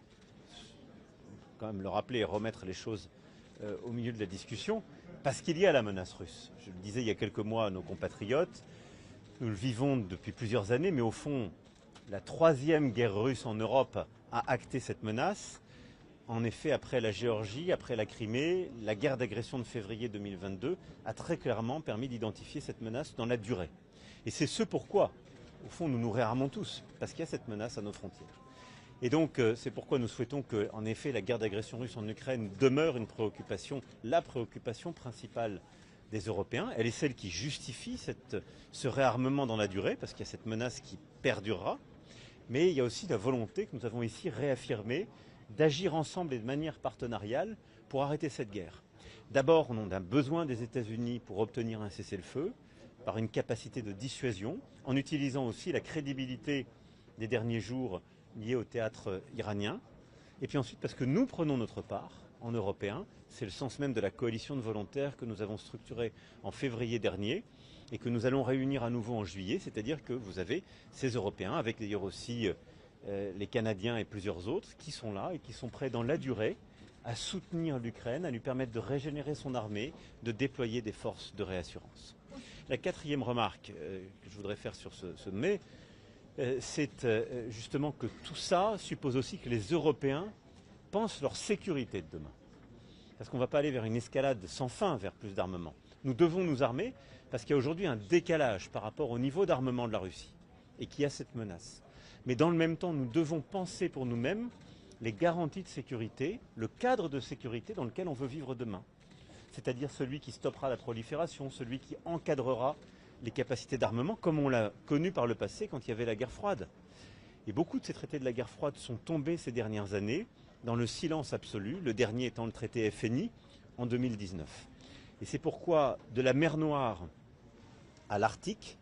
quand même le rappeler et remettre les choses au milieu de la discussion, parce qu'il y a la menace russe. Je le disais il y a quelques mois à nos compatriotes, nous le vivons depuis plusieurs années, mais au fond, la 3e guerre russe en Europe a acté cette menace. En effet, après la Géorgie, après la Crimée, la guerre d'agression de février 2022 a très clairement permis d'identifier cette menace dans la durée. Et c'est ce pourquoi, au fond, nous nous réarmons tous, parce qu'il y a cette menace à nos frontières. Et donc, c'est pourquoi nous souhaitons que, en effet, la guerre d'agression russe en Ukraine demeure une préoccupation, la préoccupation principale des Européens. Elle est celle qui justifie ce réarmement dans la durée, parce qu'il y a cette menace qui perdurera. Mais il y a aussi la volonté que nous avons ici réaffirmée d'agir ensemble et de manière partenariale pour arrêter cette guerre. D'abord, on a besoin des États-Unis pour obtenir un cessez-le-feu, par une capacité de dissuasion, en utilisant aussi la crédibilité des derniers jours liée au théâtre iranien. Et puis ensuite, parce que nous prenons notre part, en Européens, c'est le sens même de la coalition de volontaires que nous avons structurée en février dernier et que nous allons réunir à nouveau en juillet, c'est-à-dire que vous avez ces Européens, avec d'ailleurs aussi les Canadiens et plusieurs autres, qui sont là et qui sont prêts dans la durée à soutenir l'Ukraine, à lui permettre de régénérer son armée, de déployer des forces de réassurance. La quatrième remarque que je voudrais faire sur ce sommet, c'est justement que tout ça suppose aussi que les Européens pensent leur sécurité de demain. Parce qu'on ne va pas aller vers une escalade sans fin vers plus d'armement. Nous devons nous armer parce qu'il y a aujourd'hui un décalage par rapport au niveau d'armement de la Russie et qu'il y a cette menace. Mais dans le même temps, nous devons penser pour nous-mêmes les garanties de sécurité, le cadre de sécurité dans lequel on veut vivre demain. C'est-à-dire celui qui stoppera la prolifération, celui qui encadrera les capacités d'armement, comme on l'a connu par le passé quand il y avait la guerre froide. Et beaucoup de ces traités de la guerre froide sont tombés ces dernières années dans le silence absolu, le dernier étant le traité FNI en 2019. Et c'est pourquoi, de la mer Noire à l'Arctique,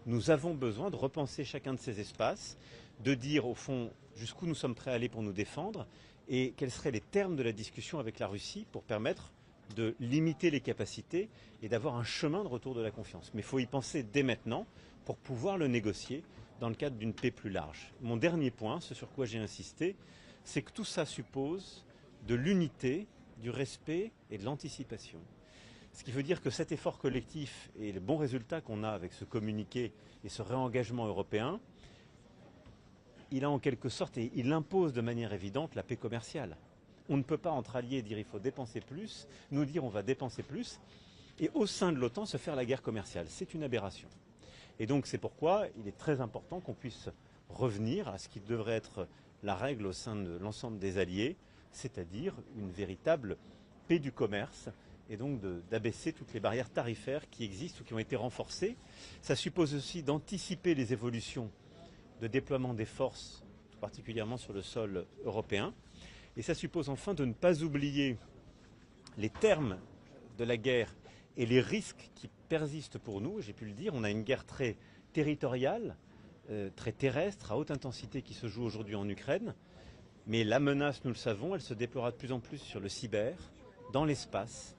nous avons besoin de repenser chacun de ces espaces, de dire au fond jusqu'où nous sommes prêts à aller pour nous défendre et quels seraient les termes de la discussion avec la Russie pour permettre de limiter les capacités et d'avoir un chemin de retour de la confiance. Mais il faut y penser dès maintenant pour pouvoir le négocier dans le cadre d'une paix plus large. Mon dernier point, ce sur quoi j'ai insisté, c'est que tout ça suppose de l'unité, du respect et de l'anticipation. Ce qui veut dire que cet effort collectif et les bons résultats qu'on a avec ce communiqué et ce réengagement européen, il a en quelque sorte, et il impose de manière évidente la paix commerciale. On ne peut pas entre alliés dire il faut dépenser plus, nous dire on va dépenser plus, et au sein de l'OTAN se faire la guerre commerciale. C'est une aberration. Et donc c'est pourquoi il est très important qu'on puisse revenir à ce qui devrait être la règle au sein de l'ensemble des alliés, c'est-à-dire une véritable paix du commerce, et donc d'abaisser toutes les barrières tarifaires qui existent ou qui ont été renforcées. Ça suppose aussi d'anticiper les évolutions de déploiement des forces, tout particulièrement sur le sol européen. Et ça suppose enfin de ne pas oublier les termes de la guerre et les risques qui persistent pour nous. J'ai pu le dire, on a une guerre très territoriale, très terrestre, à haute intensité qui se joue aujourd'hui en Ukraine. Mais la menace, nous le savons, elle se déploiera de plus en plus sur le cyber, dans l'espace,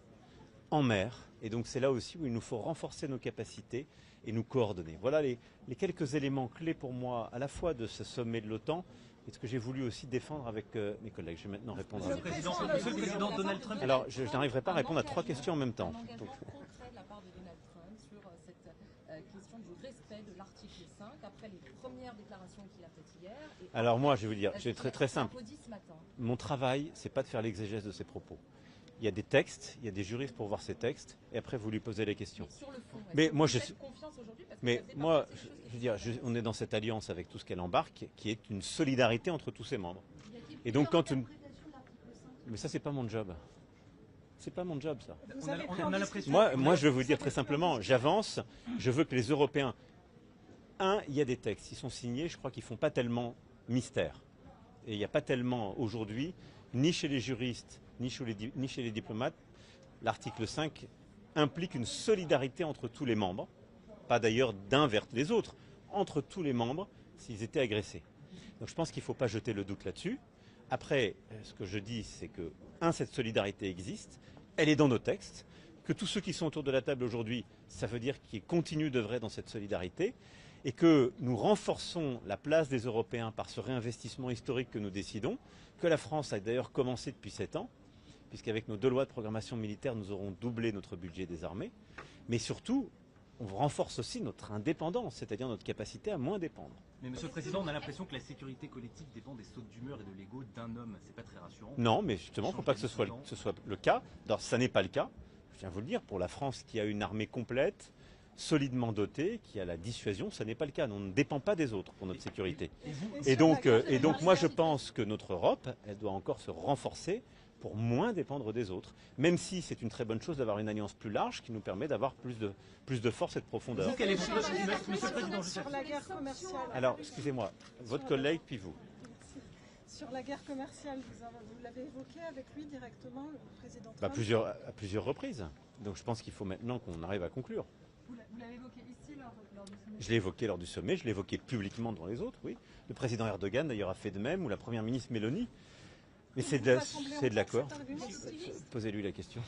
en mer. Et donc c'est là aussi où il nous faut renforcer nos capacités et nous coordonner. Voilà les quelques éléments clés pour moi, à la fois de ce sommet de l'OTAN et ce que j'ai voulu aussi défendre avec mes collègues. Je vais maintenant répondre à Monsieur le Président Donald Trump. Alors, je n'arriverai pas à répondre à 3 questions en même temps. Un engagement concret de la part de Donald Trump sur cette question du respect de l'article 5, après les premières déclarations qu'il a faites hier. Alors moi, je vais vous dire, c'est très simple. Ce matin. Mon travail, c'est pas de faire l'exégèse de ses propos. Il y a des textes, il y a des juristes pour voir ces textes, et après vous lui posez les questions. Mais sur le fond, mais moi, vous faites confiance aujourd'hui parce que mais ça faisait moi, partie des choses je veux dire, on est dans cette alliance avec tout ce qu'elle embarque, qui est une solidarité entre tous ses membres. Et donc quand une... Mais ça, c'est pas mon job. C'est pas mon job, ça. On a l'impression. Moi, je vais vous dire très simplement, j'avance, je veux que les Européens... il y a des textes, ils sont signés, je crois qu'ils font pas tellement mystère. Et il n'y a pas tellement aujourd'hui, ni chez les juristes, ni chez les diplomates, l'article 5 implique une solidarité entre tous les membres, pas d'ailleurs d'un vers les autres, entre tous les membres s'ils étaient agressés. Donc je pense qu'il ne faut pas jeter le doute là-dessus. Après, ce que je dis, c'est que, cette solidarité existe, elle est dans nos textes, que tous ceux qui sont autour de la table aujourd'hui, ça veut dire qu'ils continuent d'œuvrer dans cette solidarité, et que nous renforçons la place des Européens par ce réinvestissement historique que nous décidons, que la France a d'ailleurs commencé depuis 7 ans, puisqu'avec nos 2 lois de programmation militaire, nous aurons doublé notre budget des armées. Mais surtout, on renforce aussi notre indépendance, c'est-à-dire notre capacité à moins dépendre. Mais Monsieur le Président, on a l'impression que la sécurité collective dépend des sautes d'humeur et de l'ego d'un homme. C'est pas très rassurant. Non, mais justement, il ne faut pas que ce soit le cas. Alors, ça n'est pas le cas, je tiens à vous le dire, pour la France qui a une armée complète, solidement dotée, qui a la dissuasion, ça n'est pas le cas. On ne dépend pas des autres pour notre sécurité. Et donc moi, je pense que notre Europe, elle doit encore se renforcer pour moins dépendre des autres, même si c'est une très bonne chose d'avoir une alliance plus large qui nous permet d'avoir plus de force et de profondeur. Sur la guerre commerciale. Alors, excusez-moi, votre collègue puis vous. Sur la guerre commerciale, vous l'avez évoqué avec lui directement, le président Trump À plusieurs reprises. Donc je pense qu'il faut maintenant qu'on arrive à conclure. Vous l'avez évoqué ici lors du sommet. Je l'ai évoqué lors du sommet, je l'ai évoqué publiquement devant les autres, oui. Le président Erdogan d'ailleurs a fait de même, ou la première ministre Meloni. Mais c'est de l'accord. Posez-lui la question.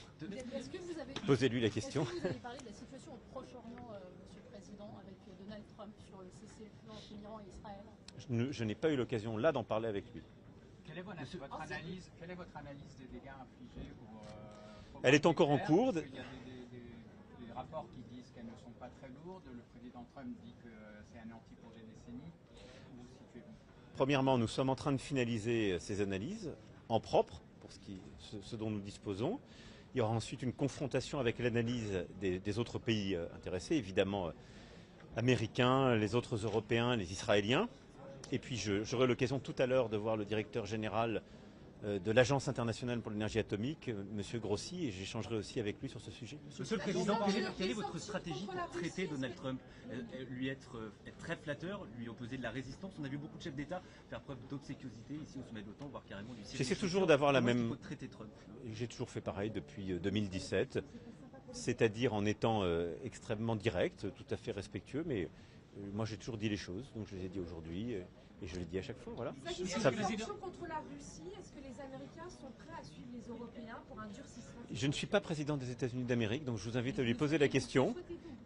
Posez-lui la question. Est-ce que vous avez parlé de la situation au Proche-Orient, Monsieur le Président, avec Donald Trump sur le cessez-le-feu entre l'Iran et Israël? Je n'ai pas eu l'occasion là d'en parler avec lui. Quelle est votre analyse des dégâts infligés aux Elle est encore en cours. Il y a des rapports qui disent qu'elles ne sont pas très lourdes. Le président Trump dit que c'est anéanti pour des décennies. Où vous situez-vous? Premièrement, nous sommes en train de finaliser ces analyses en propre, pour ce dont nous disposons. Il y aura ensuite une confrontation avec l'analyse des autres pays intéressés, évidemment américains, les autres Européens, les Israéliens. Et puis j'aurai l'occasion tout à l'heure de voir le directeur général de l'Agence internationale pour l'énergie atomique, M. Grossi, et j'échangerai aussi avec lui sur ce sujet. Monsieur le Président, quelle est votre stratégie pour traiter Donald Trump? Lui être très flatteur, lui opposer de la résistance? On a vu beaucoup de chefs d'État faire preuve d'obséquiosité ici au sommet de l'OTAN, voire carrément du siège. J'essaie toujours d'avoir la même... traiter Trump. J'ai toujours fait pareil depuis 2017, c'est-à-dire en étant extrêmement direct, tout à fait respectueux, mais moi j'ai toujours dit les choses, donc je les ai dit aujourd'hui. Et je le dis à chaque fois, voilà. S'agissant des sanctions contre la Russie, est-ce que les Américains sont prêts à suivre les Européens pour un durcissement? Je ne suis pas président des États-Unis d'Amérique, donc je vous invite à lui poser la question.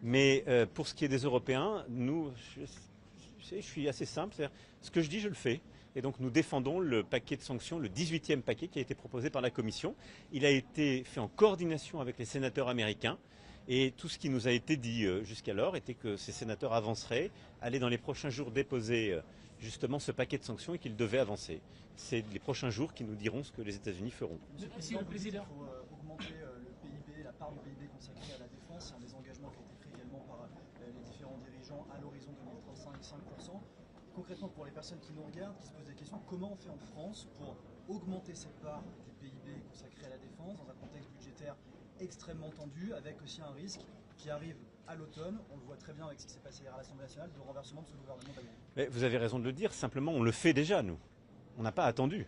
Mais pour ce qui est des Européens, nous, je suis assez simple, c'est-à-dire ce que je dis, je le fais. Et donc nous défendons le paquet de sanctions, le 18e paquet qui a été proposé par la Commission. Il a été fait en coordination avec les sénateurs américains. Et tout ce qui nous a été dit jusqu'alors était que ces sénateurs avanceraient, allaient dans les prochains jours déposer justement ce paquet de sanctions et qu'ils devaient avancer. C'est les prochains jours qui nous diront ce que les États-Unis feront. Monsieur le Président, il faut augmenter le PIB, la part du PIB consacrée à la défense. C'est un des engagements qui a été pris également par les différents dirigeants à l'horizon 2035, 5%. Concrètement, pour les personnes qui nous regardent, qui se posent des questions, comment on fait en France pour augmenter cette part du PIB consacrée à la défense dans un contexte budgétaire extrêmement tendu, avec aussi un risque qui arrive à l'automne, on le voit très bien avec ce qui s'est passé hier à l'Assemblée nationale, de renversement de ce gouvernement Biden. Mais vous avez raison de le dire, simplement on le fait déjà nous. On n'a pas attendu.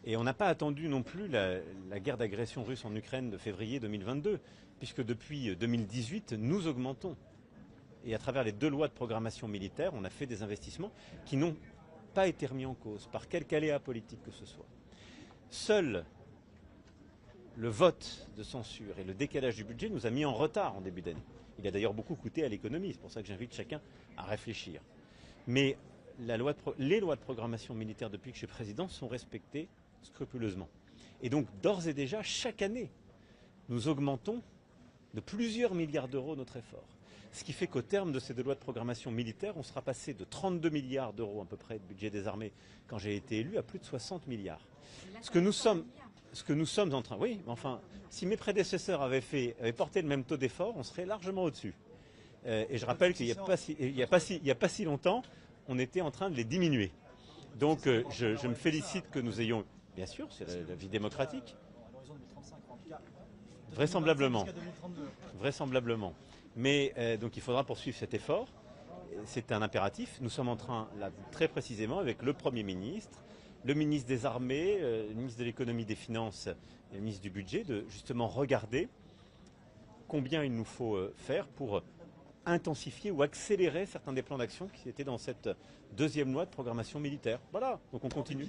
Et on n'a pas attendu non plus la guerre d'agression russe en Ukraine de février 2022, puisque depuis 2018, nous augmentons. Et à travers les 2 lois de programmation militaire, on a fait des investissements qui n'ont pas été remis en cause par quelque aléa politique que ce soit. Seul le vote de censure et le décalage du budget nous a mis en retard en début d'année. Il a d'ailleurs beaucoup coûté à l'économie, c'est pour ça que j'invite chacun à réfléchir. Mais les lois de programmation militaire depuis que je suis président sont respectées scrupuleusement. Et donc d'ores et déjà, chaque année, nous augmentons de plusieurs milliards d'euros notre effort. Ce qui fait qu'au terme de ces 2 lois de programmation militaire, on sera passé de 32 milliards d'euros à peu près de budget des armées quand j'ai été élu à plus de 60 milliards. Ce que nous sommes en train... Oui, mais enfin, si mes prédécesseurs avaient porté le même taux d'effort, on serait largement au-dessus. Et je rappelle qu'il n'y a pas si longtemps, on était en train de les diminuer. Donc je me félicite que nous ayons... Bien sûr, c'est la vie démocratique. Vraisemblablement. Vraisemblablement. Mais donc il faudra poursuivre cet effort. C'est un impératif. Nous sommes en train, là, très précisément, avec le Premier ministre, le ministre des Armées, le ministre de l'Économie, des Finances et le ministre du Budget, de justement regarder combien il nous faut faire pour intensifier ou accélérer certains des plans d'action qui étaient dans cette 2e loi de programmation militaire. Voilà, donc on continue.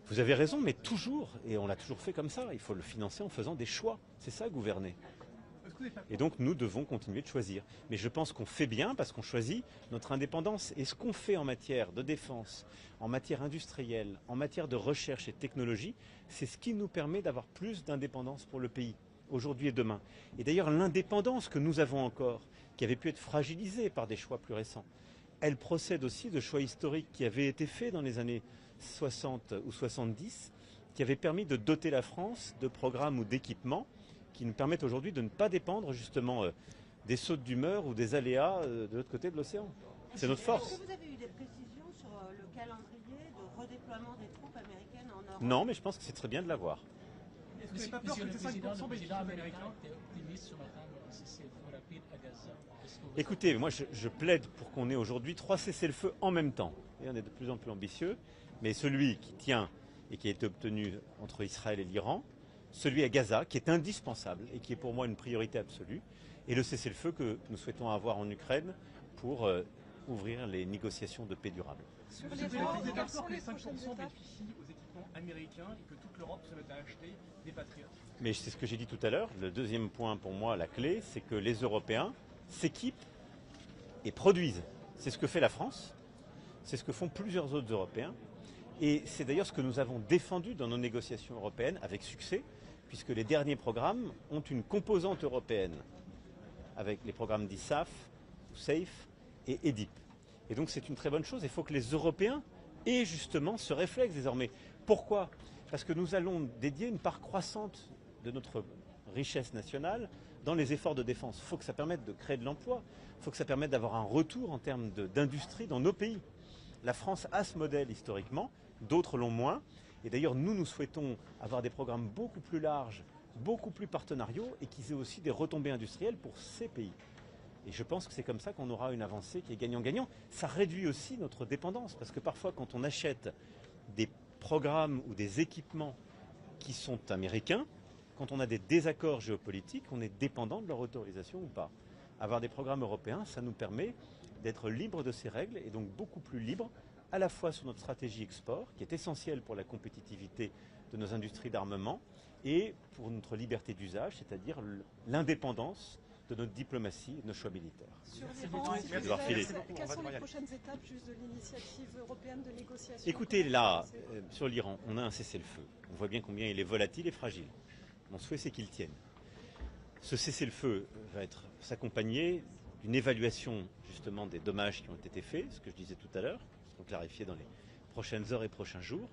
Vous avez raison, mais toujours, et on l'a toujours fait comme ça, il faut le financer en faisant des choix. C'est ça, gouverner. Et donc nous devons continuer de choisir. Mais je pense qu'on fait bien parce qu'on choisit notre indépendance. Et ce qu'on fait en matière de défense, en matière industrielle, en matière de recherche et de technologie, c'est ce qui nous permet d'avoir plus d'indépendance pour le pays, aujourd'hui et demain. Et d'ailleurs l'indépendance que nous avons encore, qui avait pu être fragilisée par des choix plus récents, elle procède aussi de choix historiques qui avaient été faits dans les années 60 ou 70, qui avaient permis de doter la France de programmes ou d'équipements qui nous permettent aujourd'hui de ne pas dépendre justement des sautes d'humeur ou des aléas de l'autre côté de l'océan. C'est notre force. Est-ce que vous avez eu des précisions sur le calendrier de redéploiement des troupes américaines en Europe? Non, mais je pense que c'est très bien de l'avoir. Est-ce que vous n'avez pas peur que ces 5% le président américain était optimiste sur l'attente d'un cessez-le-feu rapide à Gaza? Écoutez, moi je plaide pour qu'on ait aujourd'hui 3 cessez-le-feu en même temps. Et on est de plus en plus ambitieux. Mais celui qui tient et qui a été obtenu entre Israël et l'Iran, celui à Gaza, qui est indispensable et qui est pour moi une priorité absolue, et le cessez-le-feu que nous souhaitons avoir en Ukraine pour ouvrir les négociations de paix durable. Vous êtes d'accord que les 5% bénéficient aux équipements américains et que toute l'Europe se mette à acheter des patriotes? Mais c'est ce que j'ai dit tout à l'heure. Le 2e point pour moi, la clé, c'est que les Européens s'équipent et produisent. C'est ce que fait la France, c'est ce que font plusieurs autres Européens. Et c'est d'ailleurs ce que nous avons défendu dans nos négociations européennes avec succès, puisque les derniers programmes ont une composante européenne, avec les programmes d'ISAF, SAFE et EDIP. Et donc c'est une très bonne chose. Il faut que les Européens aient justement ce réflexe désormais. Pourquoi? Parce que nous allons dédier une part croissante de notre richesse nationale dans les efforts de défense. Il faut que ça permette de créer de l'emploi, il faut que ça permette d'avoir un retour en termes d'industrie dans nos pays. La France a ce modèle historiquement, d'autres l'ont moins. Et d'ailleurs, nous souhaitons avoir des programmes beaucoup plus larges, beaucoup plus partenariaux et qui aient aussi des retombées industrielles pour ces pays. Et je pense que c'est comme ça qu'on aura une avancée qui est gagnant-gagnant. Ça réduit aussi notre dépendance, parce que parfois, quand on achète des programmes ou des équipements qui sont américains, quand on a des désaccords géopolitiques, on est dépendant de leur autorisation ou pas. Avoir des programmes européens, ça nous permet d'être libre de ses règles et donc beaucoup plus libre à la fois sur notre stratégie export, qui est essentielle pour la compétitivité de nos industries d'armement, et pour notre liberté d'usage, c'est-à-dire l'indépendance de notre diplomatie et de nos choix militaires. Sur l'Iran, quelles sont les prochaines étapes juste de l'initiative européenne de négociation? Écoutez, là, sur l'Iran, on a un cessez-le-feu. On voit bien combien il est volatile et fragile. Mon souhait, c'est qu'il tienne. Ce cessez-le-feu va s'accompagner d'une évaluation justement des dommages qui ont été faits, ce que je disais tout à l'heure, qui seront clarifiés dans les prochaines heures et prochains jours.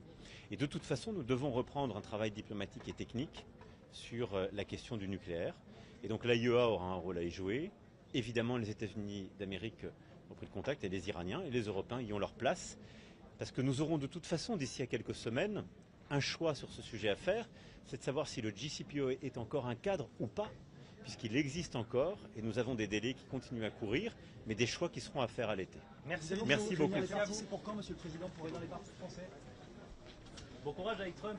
Et de toute façon, nous devons reprendre un travail diplomatique et technique sur la question du nucléaire. Et donc l'AIEA aura un rôle à y jouer. Évidemment, les États-Unis d'Amérique ont pris le contact, et les Iraniens et les Européens y ont leur place. Parce que nous aurons de toute façon, d'ici à quelques semaines, un choix sur ce sujet à faire, c'est de savoir si le JCPOA est encore un cadre ou pas, puisqu'il existe encore, et nous avons des délais qui continuent à courir, mais des choix qui seront à faire à l'été. Merci beaucoup. Merci à vous. C'est pour quand, Monsieur le Président, pour aider les partis français? Bon courage avec Trump.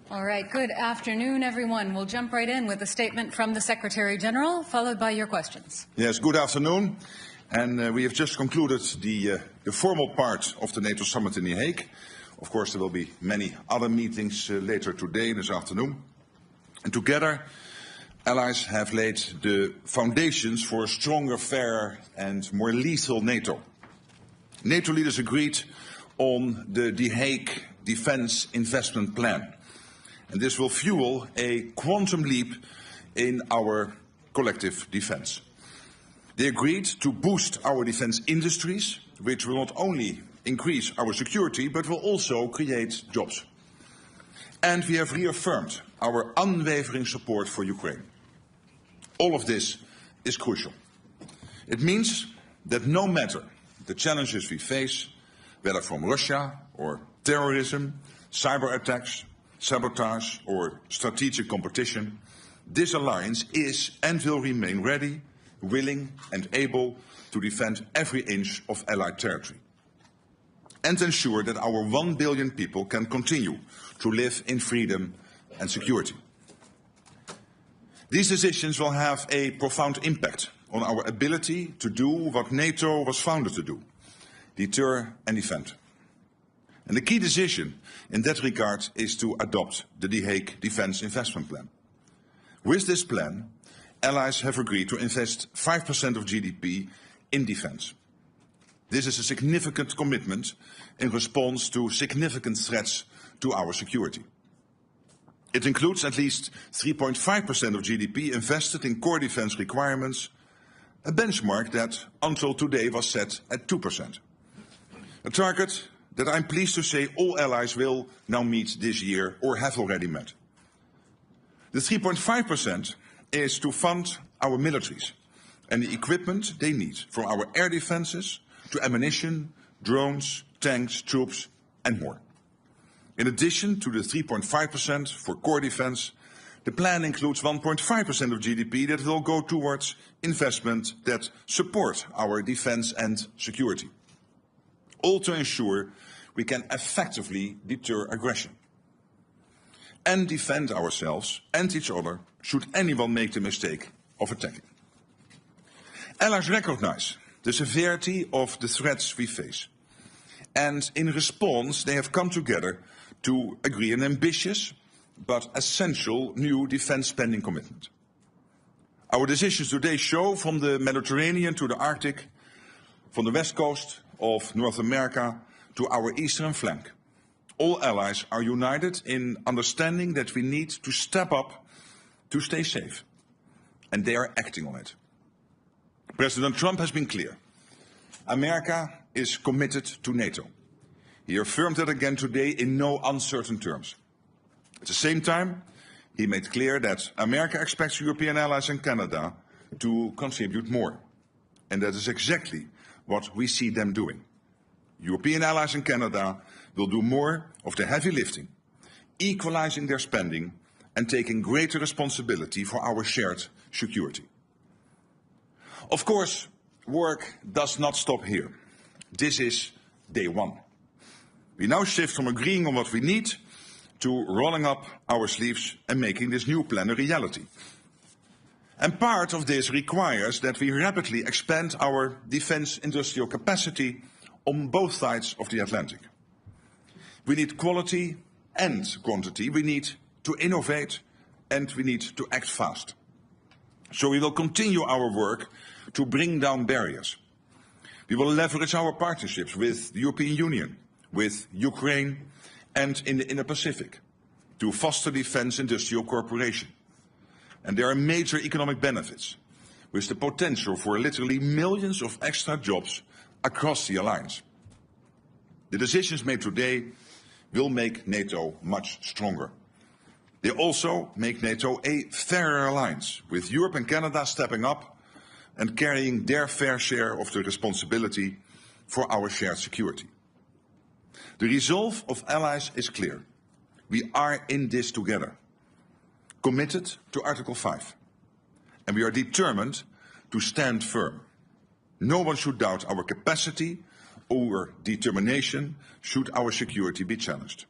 All right, good afternoon, everyone. We'll jump right in with a statement from the Secretary General, followed by your questions. Yes, good afternoon. And we have just concluded the formal part of the NATO summit in The Hague. Of course, there will be many other meetings later today, this afternoon. And together, allies have laid the foundations for a stronger, fairer and more lethal NATO. NATO leaders agreed on the The Hague Defence Investment Plan. And this will fuel a quantum leap in our collective defence. They agreed to boost our defence industries, which will not only increase our security, but will also create jobs. And we have reaffirmed our unwavering support for Ukraine. All of this is crucial. It means that no matter the challenges we face, whether from Russia or terrorism, cyber attacks, sabotage or strategic competition, this alliance is and will remain ready, willing and able to defend every inch of Allied territory and ensure that our 1 billion people can continue to live in freedom and security. These decisions will have a profound impact on our ability to do what NATO was founded to do: deter and defend. And the key decision in that regard is to adopt the The Hague Defence Investment Plan. With this plan, allies have agreed to invest 5% of GDP in defence. This is a significant commitment in response to significant threats to our security. It includes at least 3.5% of GDP invested in core defence requirements, a benchmark that until today was set at 2%. A target that I'm pleased to say all allies will now meet this year or have already met. The 3.5% is to fund our militaries and the equipment they need, from our air defences to ammunition, drones, tanks, troops and more. In addition to the 3.5% for core defence, the plan includes 1.5% of GDP that will go towards investment that support our defence and security, all to ensure we can effectively deter aggression and defend ourselves and each other should anyone make the mistake of attacking. Allies recognise the severity of the threats we face, and in response they have come together to agree an ambitious but essential new defence spending commitment. Our decisions today show, from the Mediterranean to the Arctic, from the west coast of North America to our eastern flank, all allies are united in understanding that we need to step up to stay safe, and they are acting on it. President Trump has been clear. America is committed to NATO. He affirmed that again today in no uncertain terms. At the same time, he made clear that America expects European allies and Canada to contribute more, and that is exactly what we see them doing. European allies in Canada will do more of the heavy lifting, equalising their spending and taking greater responsibility for our shared security. Of course, work does not stop here. This is day one. We now shift from agreeing on what we need to rolling up our sleeves and making this new plan a reality. And part of this requires that we rapidly expand our defence industrial capacity on both sides of the Atlantic. We need quality and quantity. We need to innovate and we need to act fast. So we will continue our work to bring down barriers. We will leverage our partnerships with the European Union, with Ukraine and in the Indo-Pacific to foster defence industrial cooperation. And there are major economic benefits, with the potential for literally millions of extra jobs across the alliance. The decisions made today will make NATO much stronger. They also make NATO a fairer alliance, with Europe and Canada stepping up and carrying their fair share of the responsibility for our shared security. The resolve of allies is clear. We are in this together, committed to Article 5, and we are determined to stand firm. No one should doubt our capacity or determination should our security be challenged.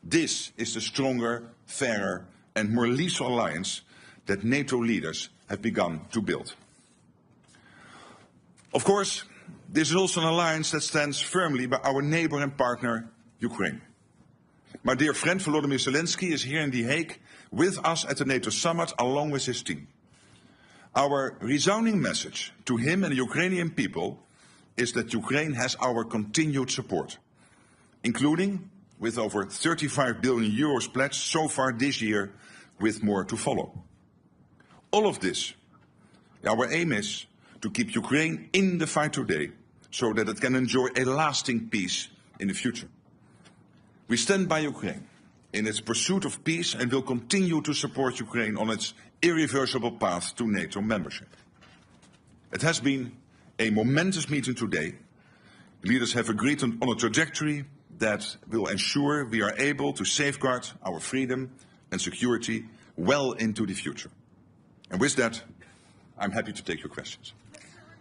This is the stronger, fairer and more lethal alliance that NATO leaders have begun to build. Of course, this is also an alliance that stands firmly by our neighbour and partner, Ukraine. My dear friend Volodymyr Zelensky is here in The Hague with us at the NATO summit along with his team. Our resounding message to him and the Ukrainian people is that Ukraine has our continued support, including with over 35 billion euros pledged so far this year, with more to follow. All of this, our aim is to keep Ukraine in the fight today so that it can enjoy a lasting peace in the future. We stand by Ukraine in its pursuit of peace and will continue to support Ukraine on its irreversible path to NATO membership. It has been a momentous meeting today. Leaders have agreed on a trajectory that will ensure we are able to safeguard our freedom and security well into the future. And with that, I'm happy to take your questions.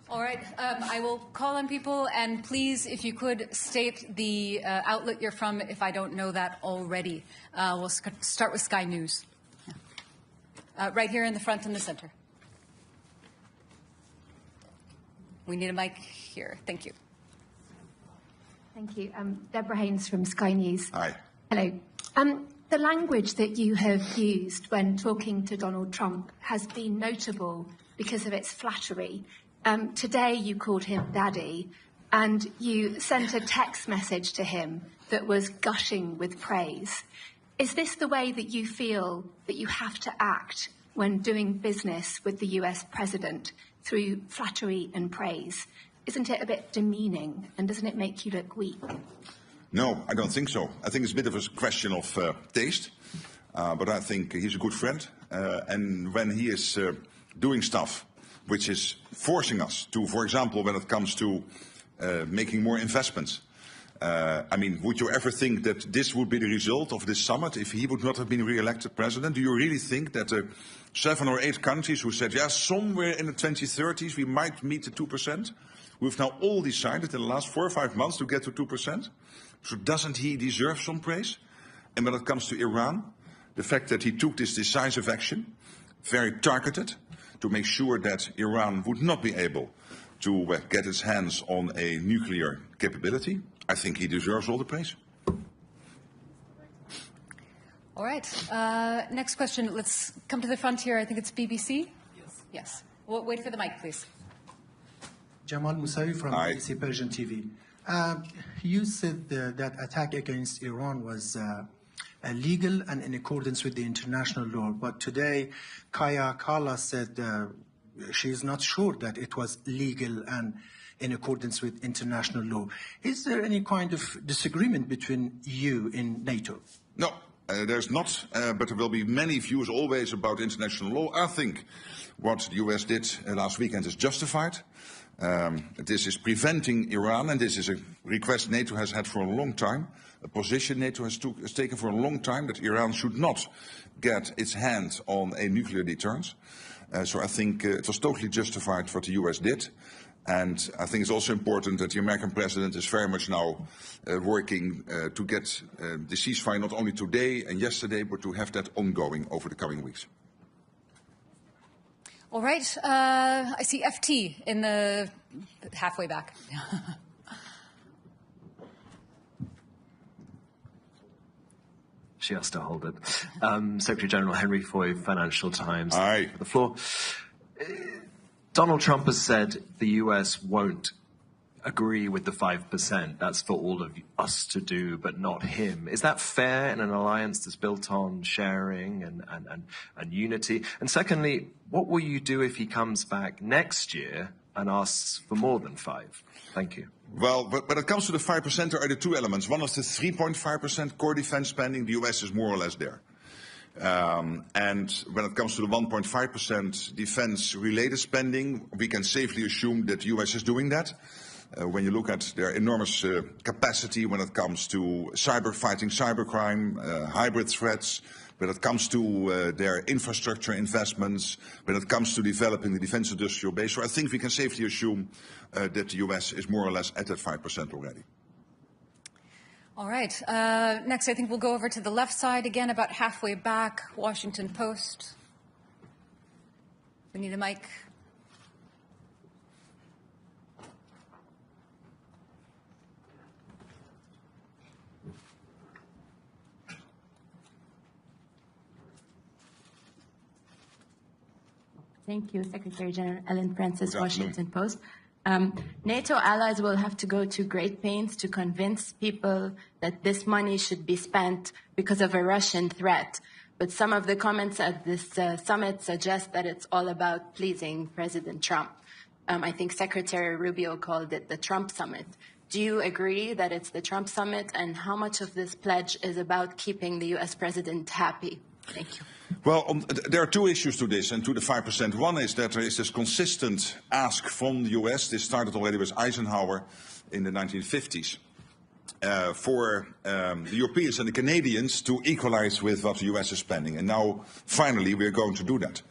All right, I will call on people, and please, if you could state the outlet you're from, if I don't know that already. We'll start with Sky News. Right here in the front and the center. We need a mic here. Thank you. Thank you. Deborah Haynes from Sky News. Hi. Hello. The language that you have used when talking to Donald Trump has been notable because of its flattery. Today you called him Daddy, and you sent a text message to him that was gushing with praise. Is this the way that you feel that you have to act when doing business with the US president, through flattery and praise? Isn't it a bit demeaning, and doesn't it make you look weak? No, I don't think so. I think it's a bit of a question of taste, but I think he's a good friend. And when he is doing stuff which is forcing us to, for example, when it comes to making more investments, I mean, would you ever think that this would be the result of this summit if he would not have been re-elected president? Do you really think that 7 or 8 countries who said, yeah, somewhere in the 2030s we might meet the 2%, we've now all decided in the last 4 or 5 months to get to 2%? So doesn't he deserve some praise? And when it comes to Iran, the fact that he took this decisive action, very targeted, to make sure that Iran would not be able to get its hands on a nuclear capability, I think he deserves all the praise. All right. Next question. Let's come to the front here. I think it's BBC. Yes. Yes. Well, wait for the mic, please. Jamal Musawi from BBC Persian TV. You said that attack against Iran was illegal and in accordance with the international law. But today, Kaya Kala said she is not sure that it was legal and in accordance with international law. Is there any kind of disagreement between you in NATO? No, there's not, but there will be many views always about international law. I think what the US did last weekend is justified. This is preventing Iran, and this is a request NATO has had for a long time, a position NATO has taken for a long time, that Iran should not get its hand on a nuclear deterrence. So I think it was totally justified what the US did. And I think it's also important that the American president is very much now working to get the ceasefire not only today and yesterday, but to have that ongoing over the coming weeks. All right. I see FT in the halfway back. She has to hold it. Secretary General Henry Foy, Financial Times. Aye. The floor. Donald Trump has said the US won't agree with the 5%. That's for all of us to do, but not him. Is that fair in an alliance that's built on sharing and unity? And secondly, what will you do if he comes back next year and asks for more than 5? Thank you. Well, when it comes to the 5%, there are the two elements. One is the 3.5% core defense spending. The US is more or less there. And when it comes to the 1.5% defense-related spending, we can safely assume that the US is doing that. When you look at their enormous capacity when it comes to fighting cybercrime, hybrid threats, when it comes to their infrastructure investments, when it comes to developing the defense industrial base. So I think we can safely assume that the US is more or less at that 5% already. All right. Next, I think we'll go over to the left side again, about halfway back, Washington Post. We need a mic. Thank you, Secretary General Ellen Francis, Washington Post. NATO allies will have to go to great pains to convince people that this money should be spent because of a Russian threat. But some of the comments at this summit suggest that it's all about pleasing President Trump. I think Secretary Rubio called it the Trump summit. Do you agree that it's the Trump summit? And how much of this pledge is about keeping the US president happy? Thank you. Well, there are two issues to this and to the 5%. One is that there is this consistent ask from the US. This started already with Eisenhower in the 1950s. For the Europeans and the Canadians to equalize with what the US is spending. And now, finally, we are going to do that.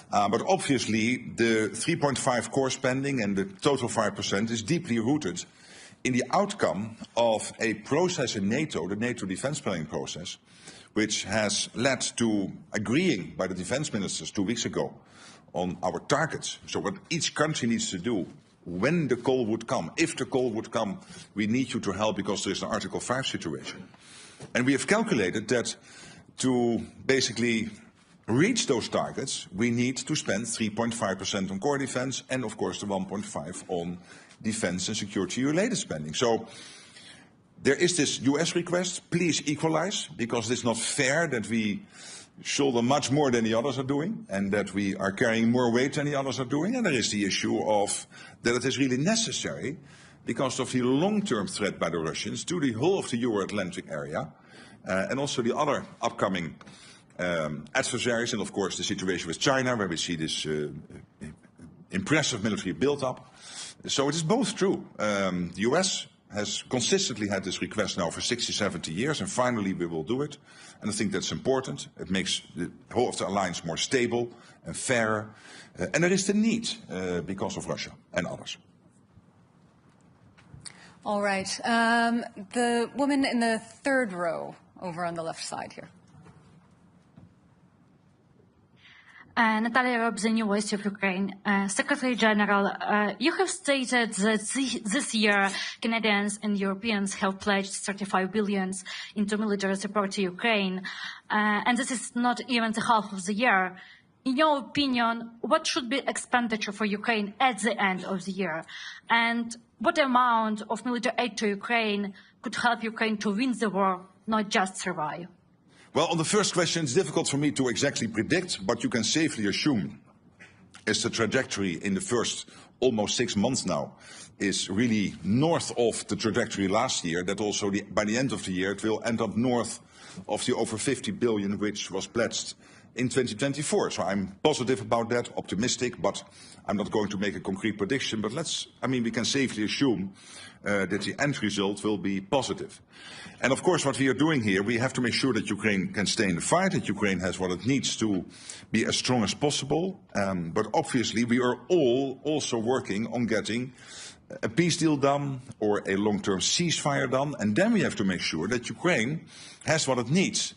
But obviously, the 3.5 core spending and the total 5% is deeply rooted in the outcome of a process in NATO, the NATO defense planning process, which has led to agreeing by the defense ministers 2 weeks ago on our targets. So what each country needs to do when the call would come. If the call would come, we need you to help because there is an Article 5 situation. And we have calculated that to basically reach those targets, we need to spend 3.5% on core defense and, of course, the 1.5% on defense and security-related spending. So there is this US request, please equalize, because it's not fair that we shoulder much more than the others are doing and that we are carrying more weight than the others are doing. And there is the issue of that it is really necessary because of the long-term threat by the Russians to the whole of the Euro-Atlantic area and also the other upcoming adversaries, and of course the situation with China, where we see this impressive military build-up. So it is both true. The US has consistently had this request now for 60, 70 years, and finally we will do it. And I think that's important. It makes the whole of the alliance more stable and fairer. And there is the need because of Russia and others. All right. The woman in the third row over on the left side here. Natalia Robzin, Voice of Ukraine. Secretary General, you have stated that this year Canadians and Europeans have pledged 35 billion into military support to Ukraine, and this is not even the half of the year. In your opinion, what should be expenditure for Ukraine at the end of the year? And what amount of military aid to Ukraine could help Ukraine to win the war, not just survive? Well, on the first question, it's difficult for me to exactly predict, but you can safely assume is the trajectory in the first almost 6 months now is really north of the trajectory last year, that also by the end of the year it will end up north of the over 50 billion which was pledged in 2024. So I'm positive about that, optimistic, but I'm not going to make a concrete prediction. But we can safely assume that the end result will be positive. And of course, what we are doing here, we have to make sure that Ukraine can stay in the fight, that Ukraine has what it needs to be as strong as possible. But obviously, we are all also working on getting a peace deal done or a long-term ceasefire done. And then we have to make sure that Ukraine has what it needs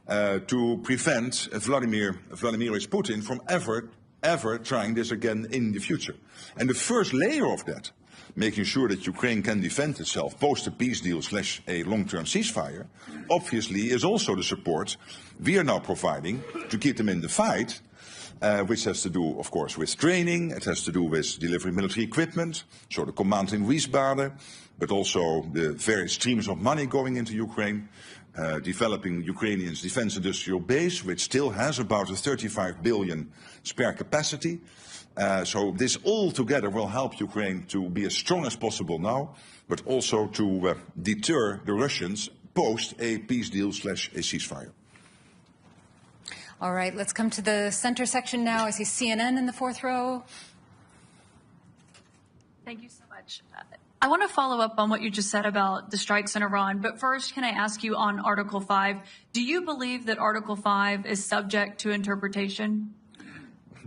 to prevent Vladimir Putin from ever trying this again in the future. And the first layer of that, making sure that Ukraine can defend itself post a peace deal / a long-term ceasefire, obviously is also the support we are now providing to keep them in the fight, which has to do, of course, with training, it has to do with delivering military equipment, so the command in Wiesbaden, but also the various streams of money going into Ukraine, developing Ukrainians' defense industrial base, which still has about a 35 billion spare capacity. So this all together will help Ukraine to be as strong as possible now, but also to deter the Russians post a peace deal / a ceasefire. All right, let's come to the center section now. I see CNN in the fourth row. Thank you so much. I want to follow up on what you just said about the strikes in Iran, but first, can I ask you on Article 5, do you believe that Article 5 is subject to interpretation?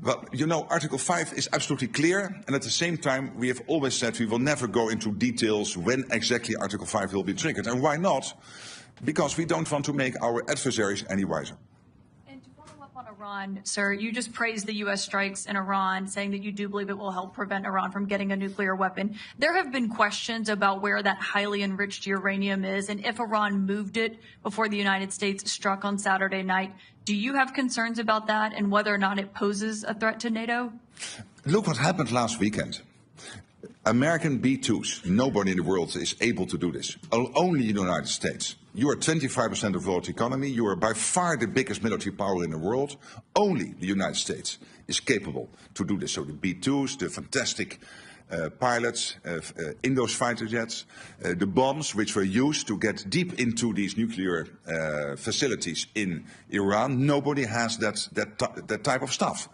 Well, you know, Article 5 is absolutely clear, and at the same time, we have always said we will never go into details when exactly Article 5 will be triggered. And why not? Because we don't want to make our adversaries any wiser. And to follow up on Iran, sir, you just praised the U.S. strikes in Iran, saying that you do believe it will help prevent Iran from getting a nuclear weapon. There have been questions about where that highly enriched uranium is, and if Iran moved it before the United States struck on Saturday night. Do you have concerns about that and whether or not it poses a threat to NATO? Look what happened last weekend. American B-2s, nobody in the world is able to do this. Only the United States. You are 25% of the world economy. You are by far the biggest military power in the world. Only the United States is capable to do this. So the B-2s, the fantastic pilots in those fighter jets, the bombs which were used to get deep into these nuclear facilities in Iran. Nobody has that type of stuff.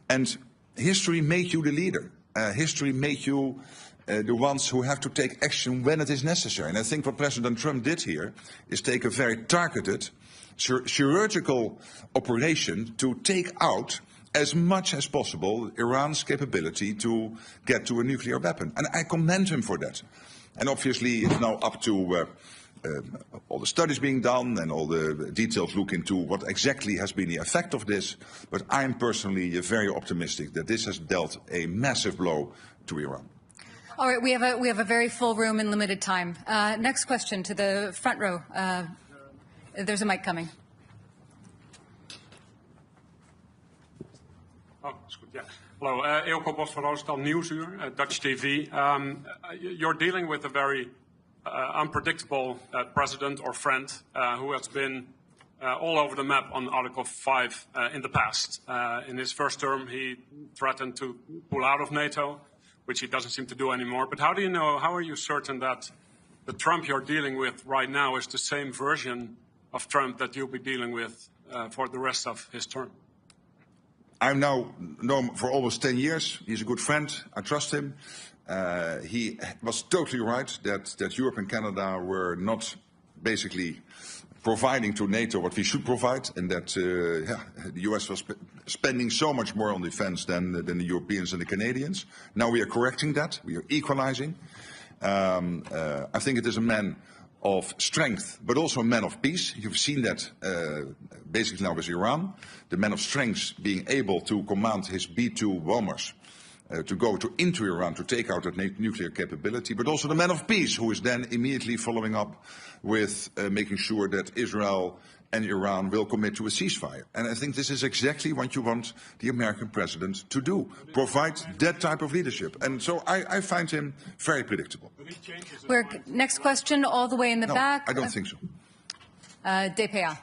And history made you the leader. History made you the ones who have to take action when it is necessary. And I think what President Trump did here is take a very targeted, chirurgical operation to take out as much as possible Iran's capability to get to a nuclear weapon. And I commend him for that. And obviously it's now up to all the studies being done and all the details look into what exactly has been the effect of this. But I'm personally very optimistic that this has dealt a massive blow to Iran. All right, we have a very full room and limited time. Next question to the front row. There's a mic coming. Oh, is goed, yeah. Hello, Eelco Bos van Roosendal Nieuwsuur, Dutch TV. You're dealing with a very unpredictable president or friend who has been all over the map on Article 5 in the past. In his first term, he threatened to pull out of NATO, which he doesn't seem to do anymore. But how are you certain that the Trump you're dealing with right now is the same version of Trump that you'll be dealing with for the rest of his term? I've now known him for almost 10 years. He's a good friend. I trust him. He was totally right that Europe and Canada were not basically providing to NATO what we should provide, and that the US was spending so much more on defense than the Europeans and the Canadians. Now we are correcting that. We are equalizing. I think it is a man of strength, but also a man of peace. You've seen that basically now with Iran. The man of strength being able to command his B-2 bombers to go into Iran to take out that nuclear capability, but also the man of peace who is then immediately following up with making sure that Israel and Iran will commit to a ceasefire. And I think this is exactly what you want the American president to do, provide that type of leadership. And so I find him very predictable. Next question, all the way in the back. I don't think so. DPA.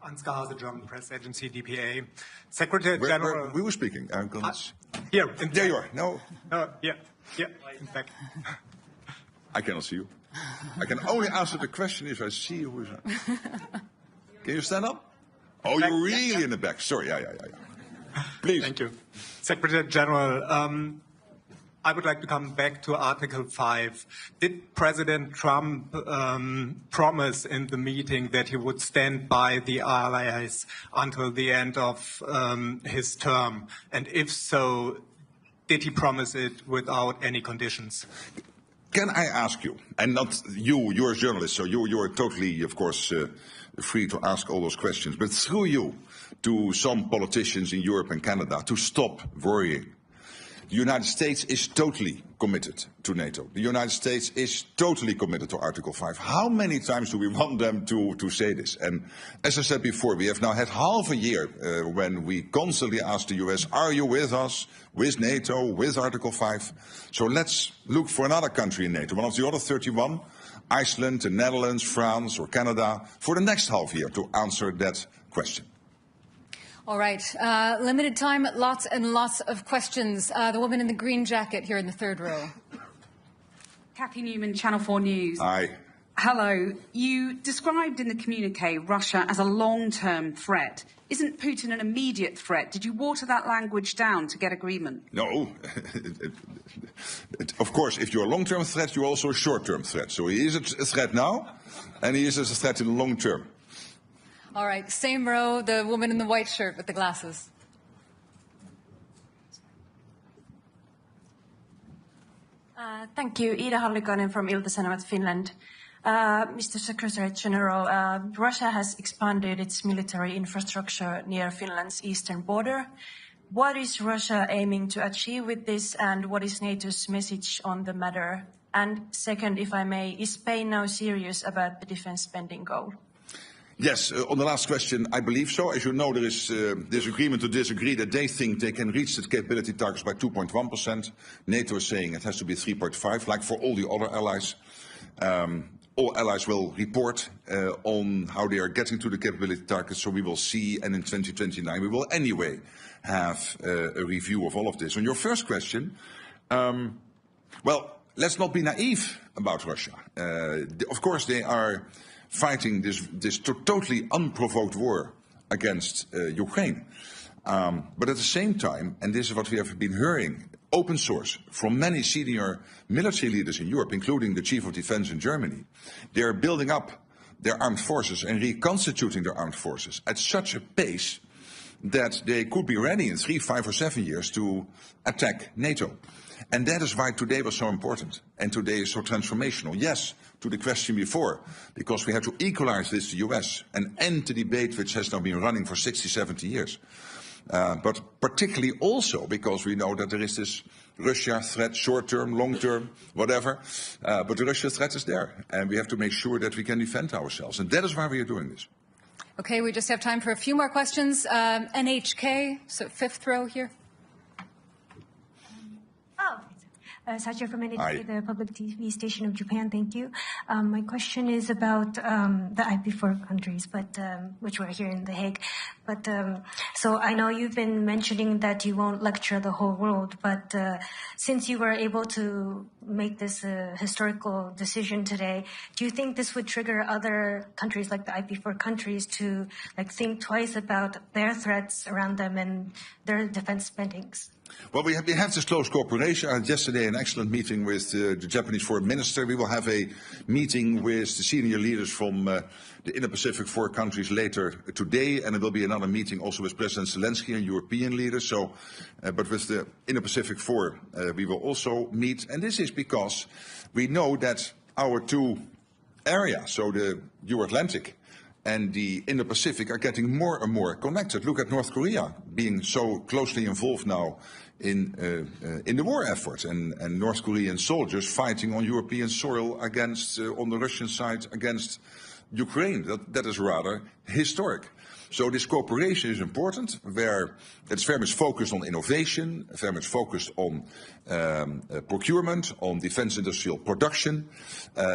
Ansgar Гаазі, German press agency, DPA. Secretary General... Where we were speaking? Here. There you are. No. Yeah, in fact. I cannot see you. I can only answer the question if I see who is. Can you stand up? Oh, you're really in the back. Sorry, yeah. Please. Thank you. Secretary General, I would like to come back to Article 5. Did President Trump promise in the meeting that he would stand by the allies until the end of his term? And if so, did he promise it without any conditions? Can I ask you, and not you, you're a journalist, so you're totally, of course, free to ask all those questions, but through you to some politicians in Europe and Canada to stop worrying. The United States is totally committed to NATO. The United States is totally committed to Article 5. How many times do we want them to say this? And as I said before, we have now had half a year when we constantly ask the US, are you with us, with NATO, with Article 5? So let's look for another country in NATO, one of the other 31, Iceland, the Netherlands, France or Canada, for the next half year to answer that question. All right. Limited time, lots and lots of questions. The woman in the green jacket here in the third row. Kathy Newman, Channel 4 News. Hi. Hello. You described in the communique Russia as a long-term threat. Isn't Putin an immediate threat? Did you water that language down to get agreement? No. Of course, if you're a long-term threat, you're also a short-term threat. So he is a threat now, and he is a threat in the long term. All right, same row, the woman in the white shirt with the glasses. Thank you. Ida Hallikainen from Ilta-Sanomat, Finland. Mr. Secretary General, Russia has expanded its military infrastructure near Finland's eastern border. What is Russia aiming to achieve with this, and what is NATO's message on the matter? And second, if I may, is Spain now serious about the defense spending goal? Yes, on the last question, I believe so. As you know, there is disagreement to disagree that they think they can reach the capability targets by 2.1%. NATO is saying it has to be 3.5%, like for all the other allies. All allies will report on how they are getting to the capability targets, so we will see, and in 2029 we will anyway have a review of all of this. On your first question, well, let's not be naive about Russia. Of course, they are fighting this totally unprovoked war against Ukraine. But at the same time, and this is what we have been hearing, open source from many senior military leaders in Europe, including the Chief of Defense in Germany, they are building up their armed forces and reconstituting their armed forces at such a pace that they could be ready in 3, 5 or 7 years to attack NATO. And that is why today was so important, and today is so transformational. Yes, to the question before, because we have to equalize with the US and end the debate which has now been running for 60, 70 years. but particularly also because we know that there is this Russia threat, short-term, long-term, whatever, but the Russia threat is there, and we have to make sure that we can defend ourselves, and that is why we are doing this. Okay, we just have time for a few more questions. NHK, so fifth row here. Sacha from NHK, the public TV station of Japan. Thank you. My question is about the IP4 countries, but which were here in The Hague. But so I know you've been mentioning that you won't lecture the whole world, but since you were able to make this historical decision today, do you think this would trigger other countries like the IP4 countries to think twice about their threats around them and their defense spendings? Well, we have this close cooperation. I had yesterday an excellent meeting with the Japanese foreign minister. We will have a meeting with the senior leaders from the Indo-Pacific 4 countries later today, and there will be another meeting also with President Zelensky and European leaders. So, but with the Indo-Pacific 4, we will also meet. And this is because we know that our two areas, so the Euro-Atlantic and the Indo-Pacific, are getting more and more connected. Look at North Korea being so closely involved now in the war effort, and North Korean soldiers fighting on European soil against, on the Russian side, against Ukraine. That is rather historic. So this cooperation is important, where it's very much focused on innovation, very much focused on procurement, on defense industrial production,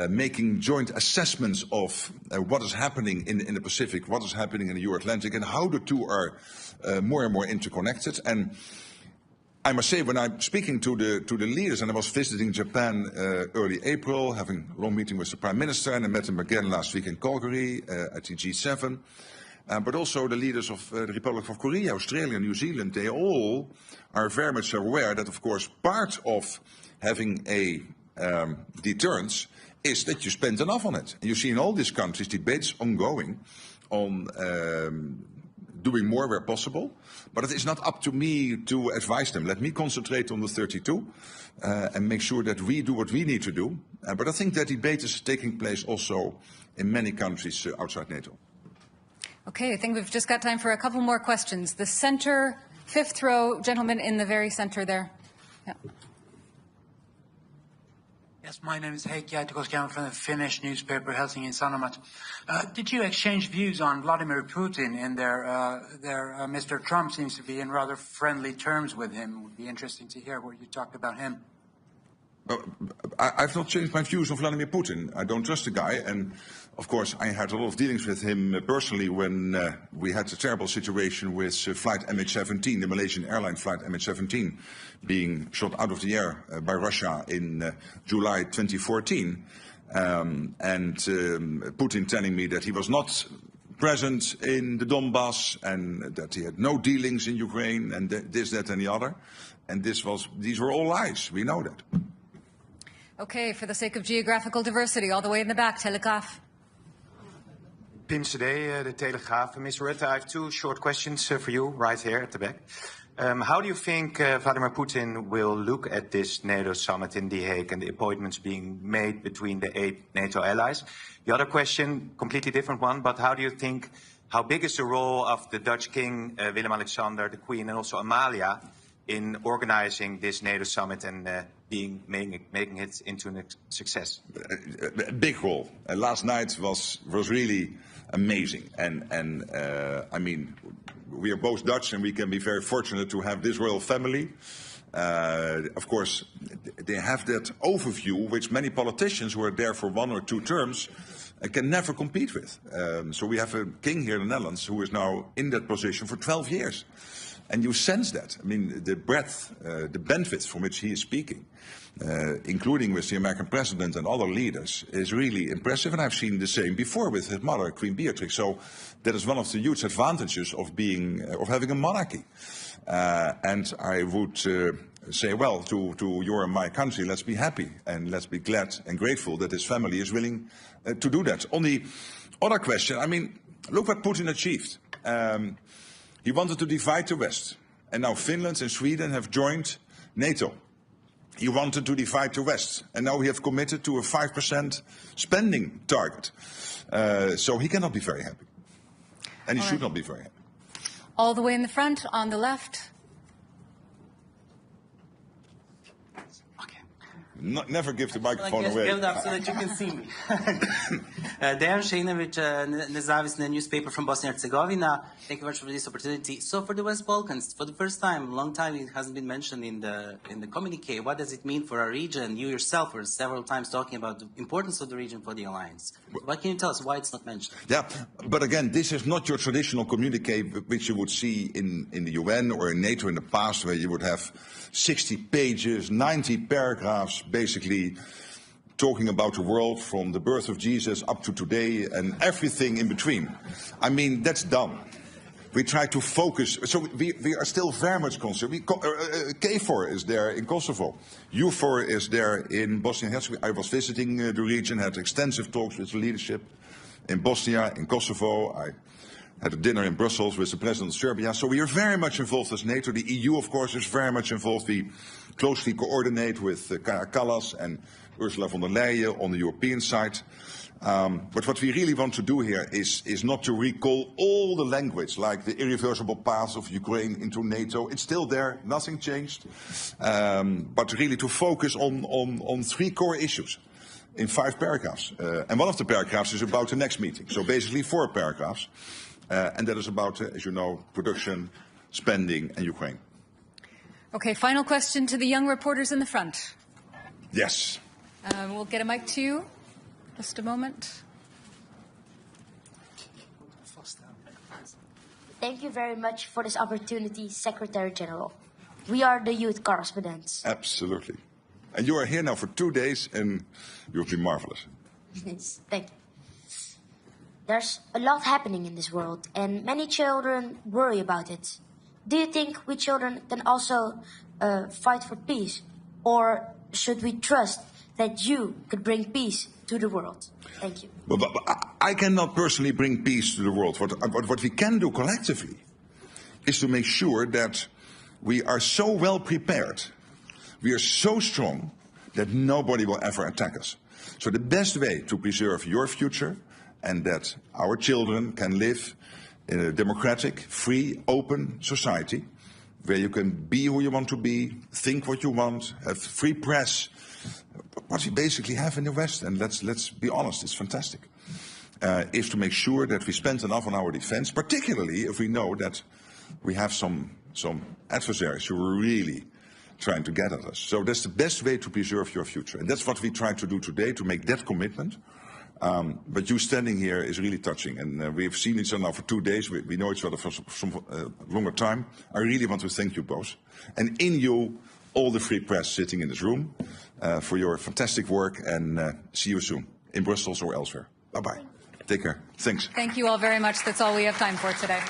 making joint assessments of what is happening in the Pacific, what is happening in the Euro-Atlantic, and how the two are more and more interconnected. And I must say, when I'm speaking to the leaders, and I was visiting Japan early April, having a long meeting with the Prime Minister, and I met him again last week in Calgary at the G7, but also the leaders of the Republic of Korea, Australia, New Zealand, they all are very much aware that, of course, part of having a deterrence is that you spend enough on it. And you see in all these countries debates ongoing on doing more where possible, but it is not up to me to advise them. Let me concentrate on the 32 and make sure that we do what we need to do. But I think that debate is taking place also in many countries outside NATO. Okay, I think we've just got time for a couple more questions. The center, fifth row, gentleman in the very center there. Yeah. Yes, my name is Heikki Aitikoski. I'm from the Finnish newspaper Helsingin Sanomat. Did you exchange views on Vladimir Putin and Mr. Trump seems to be in rather friendly terms with him? It would be interesting to hear what you talked about him. I've not changed my views on Vladimir Putin. I don't trust the guy, and of course I had a lot of dealings with him personally when we had a terrible situation with flight MH17, the Malaysian airline flight MH17, being shot out of the air by Russia in July 2014, and Putin telling me that he was not present in the Donbass and that he had no dealings in Ukraine and this, that and the other, and these were all lies. We know that. Okay, for the sake of geographical diversity, all the way in the back, Telegraaf. Pim Cedee, the Telegraaf. Mr. Rutte, I have two short questions for you right here at the back. How do you think Vladimir Putin will look at this NATO summit in The Hague and the appointments being made between the 8 NATO allies? The other question, completely different one, but how do you think, how big is the role of the Dutch King, Willem-Alexander, the Queen, and also Amalia in organizing this NATO summit and making it into a success? A big role. Last night was really amazing, and I mean, we are both Dutch, and we can be very fortunate to have this royal family. Of course, they have that overview which many politicians who are there for 1 or 2 terms can never compete with. So we have a king here in the Netherlands who is now in that position for 12 years. And you sense that. I mean, the breadth, the benefits from which he is speaking, including with the American president and other leaders, is really impressive. And I've seen the same before with his mother, Queen Beatrix. So that is one of the huge advantages of having a monarchy. And I would say, well, to your and my country, let's be happy and let's be glad and grateful that his family is willing to do that. On the other question, I mean, look what Putin achieved. He wanted to divide the West, and now Finland and Sweden have joined NATO. He wanted to divide the West, and now we have committed to a 5% spending target. So he cannot be very happy, and he should not be very happy. All the way in the front, on the left. Never give the microphone away. Give it up so that you can see me. Dejan Šejnović, nezavisny newspaper from Bosnia and Herzegovina. Thank you very much for this opportunity. So for the West Balkans, for the first time, long time, it hasn't been mentioned in the communique. What does it mean for our region? You yourself were several times talking about the importance of the region for the alliance. What can you tell us why it's not mentioned? Yeah, but again, this is not your traditional communique which you would see in the UN or in NATO in the past, where you would have 60 pages, 90 paragraphs, basically talking about the world from the birth of Jesus up to today and everything in between. I mean, that's done. We try to focus. So we are still very much concerned. KFOR is there in Kosovo. EUFOR is there in Bosnia and Herzegovina. I was visiting the region, had extensive talks with the leadership in Bosnia, in Kosovo. I had a dinner in Brussels with the president of Serbia. So we are very much involved as NATO. The EU, of course, is very much involved. We closely coordinate with Kaja Kallas and Ursula von der Leyen on the European side. But what we really want to do here is not to recall all the language, like the irreversible path of Ukraine into NATO. It's still there, nothing changed. But really to focus on three core issues in 5 paragraphs. And one of the paragraphs is about the next meeting. So basically 4 paragraphs. And that is about, as you know, production, spending, and Ukraine. Okay, final question to the young reporters in the front. Yes. We'll get a mic to you. Just a moment. Thank you very much for this opportunity, Secretary General. We are the youth correspondents. Absolutely. And you are here now for 2 days, and you'll be marvelous. Yes, thank you. There's a lot happening in this world, and many children worry about it. Do you think we children can also fight for peace? Or should we trust that you could bring peace to the world? Thank you. But I cannot personally bring peace to the world. What we can do collectively is to make sure that we are so well prepared, we are so strong, that nobody will ever attack us. So the best way to preserve your future and that our children can live in a democratic, free, open society where you can be who you want to be, think what you want, have free press, what we basically have in the West, and let's be honest, it's fantastic, is to make sure that we spend enough on our defense, particularly if we know that we have some adversaries who are really trying to get at us. So that's the best way to preserve your future. And that's what we try to do today, to make that commitment. But you standing here is really touching, and we've seen each other now for 2 days. We know each other for some longer time. I really want to thank you both, and in you, all the free press sitting in this room, for your fantastic work, and see you soon in Brussels or elsewhere. Bye-bye. Take care. Thanks. Thank you all very much. That's all we have time for today.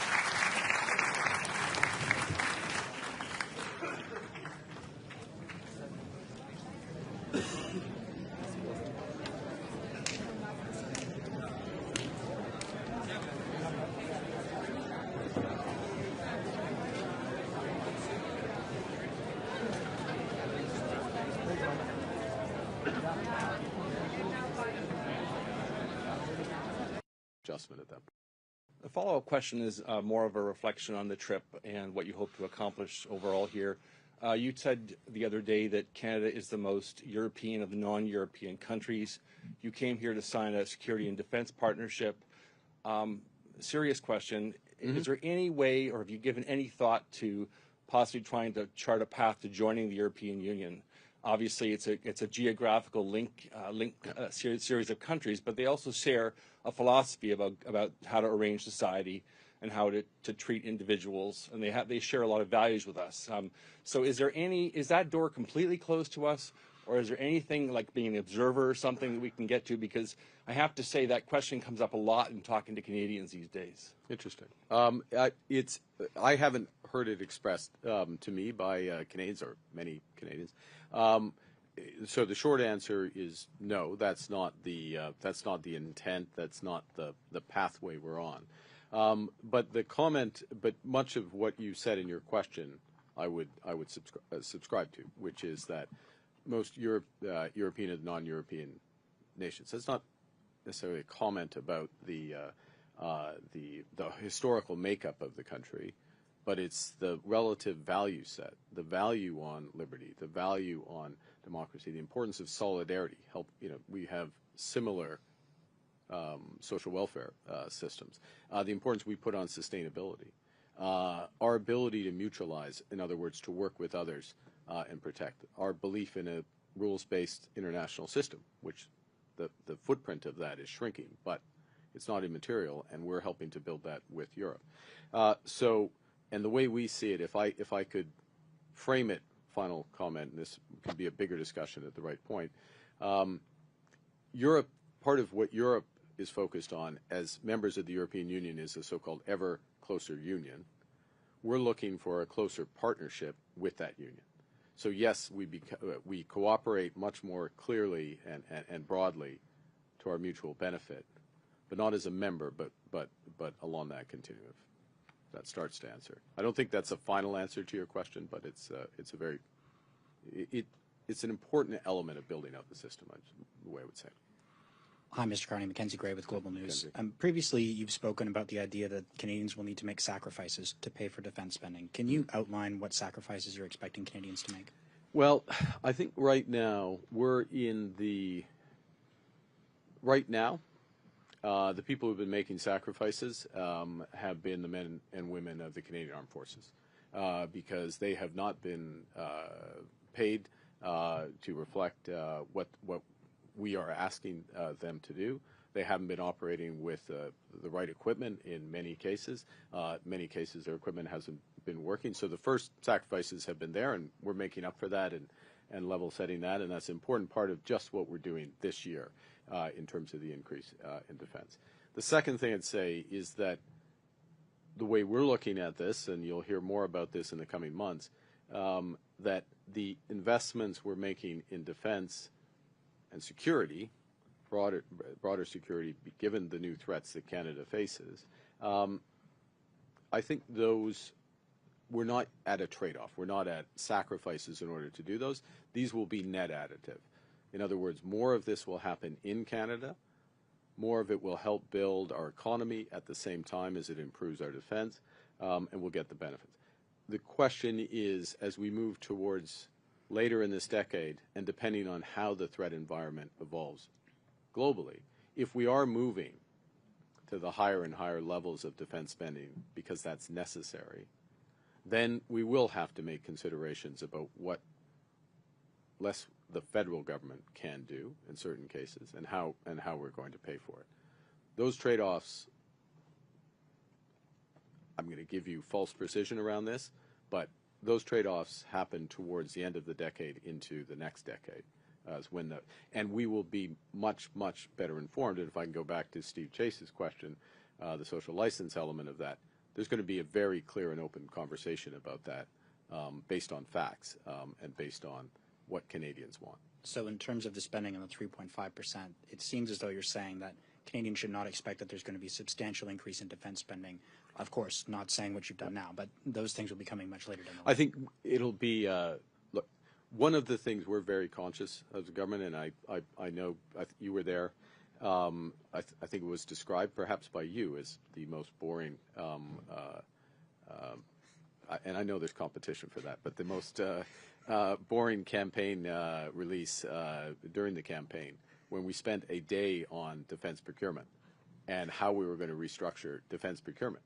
Adjustment at that point. The follow-up question is more of a reflection on the trip and what you hope to accomplish overall here. You said the other day that Canada is the most European of the non-European countries. You came here to sign a security and defense partnership. Serious question. Is there any way, or have you given any thought to possibly trying to chart a path to joining the European Union? Obviously, it's a geographical series of countries, but they also share a philosophy about how to arrange society and how to treat individuals, and they share a lot of values with us. So is that door completely closed to us, or is there anything like being an observer or something that we can get to? Because I have to say that question comes up a lot in talking to Canadians these days. Interesting. I haven't heard it expressed to me by Canadians, or many Canadians. So the short answer is no. That's not the intent. That's not the pathway we're on. But much of what you said in your question, I would subscribe to, which is that most European and non-European nations. That's not necessarily a comment about the historical makeup of the country. but it's the relative value set, the value on liberty, the value on democracy, the importance of solidarity. We have similar social welfare systems. The importance we put on sustainability. Our ability to mutualize, in other words, to work with others and protect. Our belief in a rules-based international system, which the footprint of that is shrinking, but it's not immaterial, and we're helping to build that with Europe. And the way we see it, if I could frame it, final comment, and this could be a bigger discussion at the right point, Europe, part of what Europe is focused on as members of the European Union is a so-called ever closer union. We're looking for a closer partnership with that union. So yes, we cooperate much more clearly and broadly to our mutual benefit, but not as a member, but along that continuum. That starts to answer. I don't think that's a final answer to your question, but it's an important element of building out the system, the way I would say. Hi, Mr. Carney. Mackenzie Gray with Global News. Previously, you've spoken about the idea that Canadians will need to make sacrifices to pay for defense spending. Can you outline what sacrifices you're expecting Canadians to make? Well, I think right now the people who've been making sacrifices have been the men and women of the Canadian Armed Forces because they have not been paid to reflect what we are asking them to do. They haven't been operating with the right equipment in many cases. Many cases their equipment hasn't been working. So the first sacrifices have been there, and we're making up for that and level setting that, and that's an important part of just what we're doing this year in terms of the increase in defense. The second thing I'd say is that the way we're looking at this, and you'll hear more about this in the coming months, that the investments we're making in defense and security, broader security, given the new threats that Canada faces, I think those, we're not at a trade-off. We're not at sacrifices in order to do those. These will be net additive. In other words, more of this will happen in Canada. More of it will help build our economy at the same time as it improves our defense, and we'll get the benefits. The question is, as we move towards later in this decade, and depending on how the threat environment evolves globally, if we are moving to the higher and higher levels of defense spending because that's necessary, then we will have to make considerations about what less the federal government can do in certain cases and how we're going to pay for it. Those trade-offs, I'm going to give you false precision around this, but those trade-offs happen towards the end of the decade into the next decade, and we will be much, much better informed. And if I can go back to Steve Chase's question, the social license element of that, there's going to be a very clear and open conversation about that based on facts and based on what Canadians want. So in terms of the spending on the 3.5%, it seems as though you're saying that Canadians should not expect that there's going to be a substantial increase in defense spending. Of course, not saying what you've done now, but those things will be coming much later down the line. I think it'll be, look, one of the things we're very conscious as a government, and I know you were there, I think it was described perhaps by you as the most boring, and I know there's competition for that, but the most boring campaign release during the campaign when we spent a day on defense procurement and how we were going to restructure defense procurement.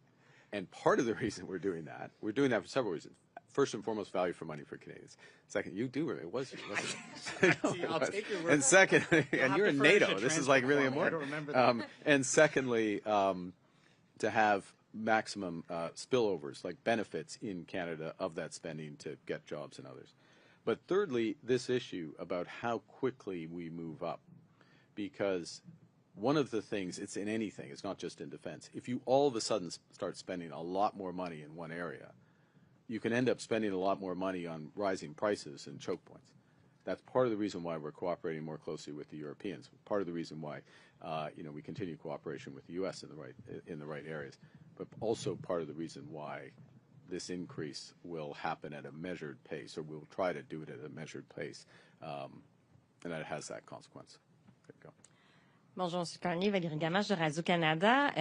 And part of the reason we're doing that for several reasons. First and foremost, value for money for Canadians. Second, you do, it was you, wasn't it? I'll take your word. And second, and you're in NATO. This is like really important. I don't remember that. And secondly, to have maximum spillovers, like benefits in Canada of that spending to get jobs and others. But thirdly, this issue about how quickly we move up, because one of the things, it's in anything, it's not just in defense. If you all of a sudden start spending a lot more money in one area, you can end up spending a lot more money on rising prices and choke points. That's part of the reason why we're cooperating more closely with the Europeans. Part of the reason why, we continue cooperation with the U.S. in the right areas, but also part of the reason why this increase will happen at a measured pace, or we'll try to do it at a measured pace, and that has that consequence. There you go. Bonjour, M. Carney, Valérie Gamache de Radio-Canada.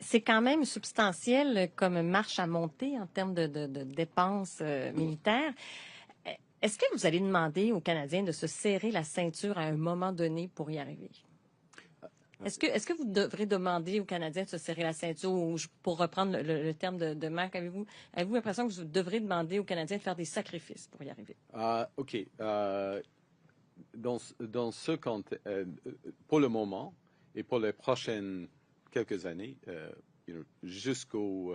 c'est quand même substantiel comme marche à monter en termes de dépenses militaires. Est-ce que vous allez demander aux Canadiens de se serrer la ceinture à un moment donné pour y arriver? Est-ce que vous devrez demander aux Canadiens de se serrer la ceinture, ou pour reprendre le terme de Marc, avez-vous l'impression que vous devrez demander aux Canadiens de faire des sacrifices pour y arriver? OK. Dans ce contexte, pour le moment et pour les prochaines quelques années, jusqu'au...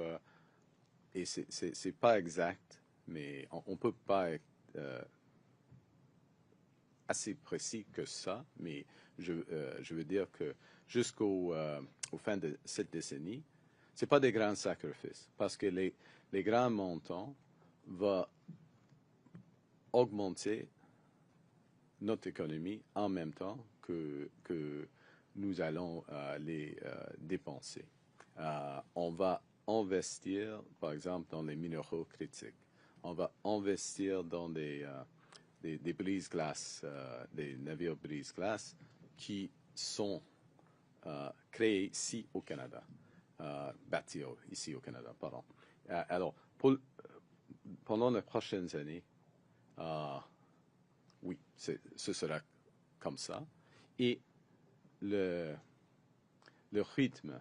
et c'est pas exact, mais on peut pas être assez précis que ça, mais je veux dire que jusqu'au fin de cette décennie, c'est pas des grands sacrifices, parce que les grands montants vont augmenter notre économie en même temps que nous allons les dépenser. On va investir, par exemple, dans les minéraux critiques. On va investir dans des brise-glaces, des navires brise-glaces qui sont créés ici au Canada, bâtis ici au Canada, pardon. Alors, pendant les prochaines années, oui, ce sera comme ça. Et le rythme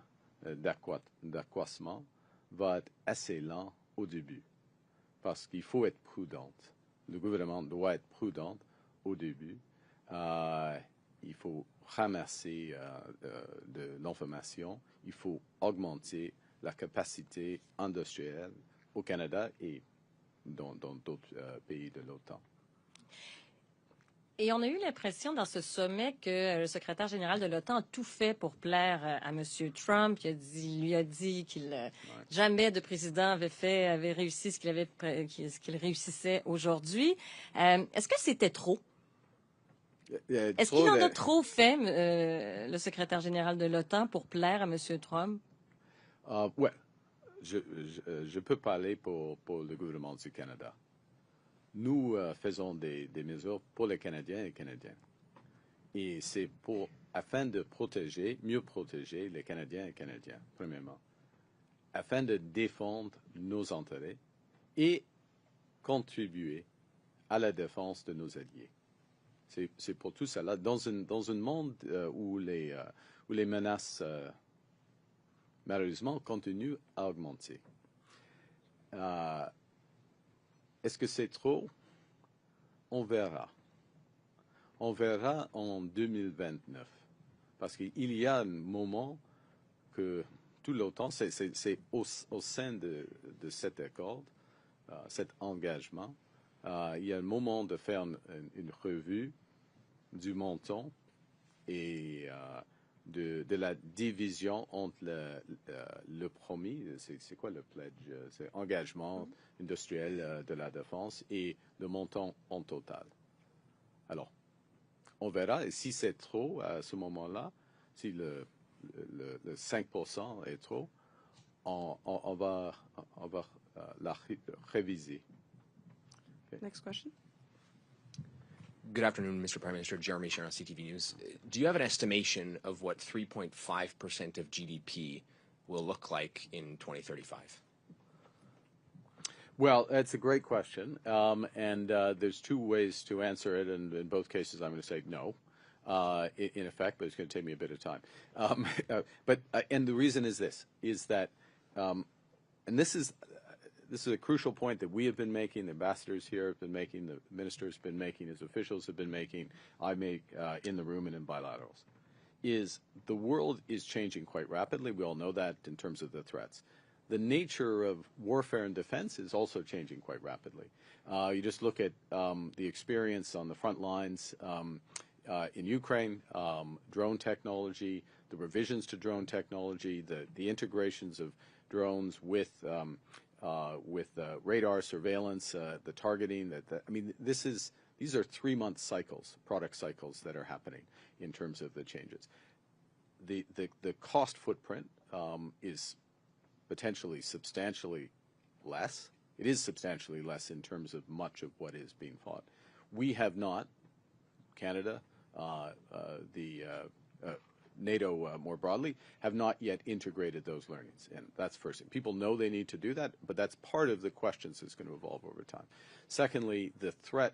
d'accroissement va être assez lent au début, parce qu'il faut être prudent. Le gouvernement doit être prudent au début. Il faut ramasser de l'information. Il faut augmenter la capacité industrielle au Canada et dans d'autres pays de l'OTAN. Et on a eu l'impression dans ce sommet que le secrétaire général de l'OTAN a tout fait pour plaire à M. Trump. Il lui a dit qu'il jamais de président avait réussi ce qu'il réussissait aujourd'hui. Est-ce que c'était trop? Est-ce qu'il en a trop fait, le secrétaire général de l'OTAN, pour plaire à M. Trump? Oui, je peux parler pour le gouvernement du Canada. Nous faisons des mesures pour les Canadiens et Canadiennes. Et c'est afin de mieux protéger les Canadiens et Canadiennes, premièrement. Afin de défendre nos intérêts et contribuer à la défense de nos alliés. C'est pour tout cela. Dans un monde où les menaces, malheureusement, continuent à augmenter. Est-ce que c'est trop? On verra. On verra en 2029. Parce qu'il y a un moment que tout l'OTAN, c'est au sein de cet accord, cet engagement, il y a un moment de faire une revue du montant et de la division entre le promis, c'est quoi le pledge? C'est engagement industriel de la défense et le montant en total. Alors, on verra, et si c'est trop à ce moment-là, si le 5% est trop, on va la réviser. Okay. Next question. Good afternoon, Mr. Prime Minister. Jeremy Sharon, CTV News. Do you have an estimation of what 3.5% of GDP will look like in 2035? Well, that's a great question, and there's two ways to answer it, and in both cases I'm going to say no, in effect, but it's going to take me a bit of time. And the reason is this, is that, and this is a crucial point that we have been making, the ambassadors here have been making, the ministers have been making, his officials have been making, I make in the room and in bilaterals, is the world is changing quite rapidly. We all know that in terms of the threats. The nature of warfare and defense is also changing quite rapidly. You just look at the experience on the front lines in Ukraine, drone technology, the revisions to drone technology, the integrations of drones with radar surveillance, the targeting. I mean, these are 3-month cycles, product cycles that are happening in terms of the changes. The cost footprint is potentially substantially less. It is substantially less in terms of much of what is being fought. We have not, Canada, NATO more broadly, have not yet integrated those learnings. And that's first thing. People know they need to do that, but that's part of the questions that's going to evolve over time. Secondly, the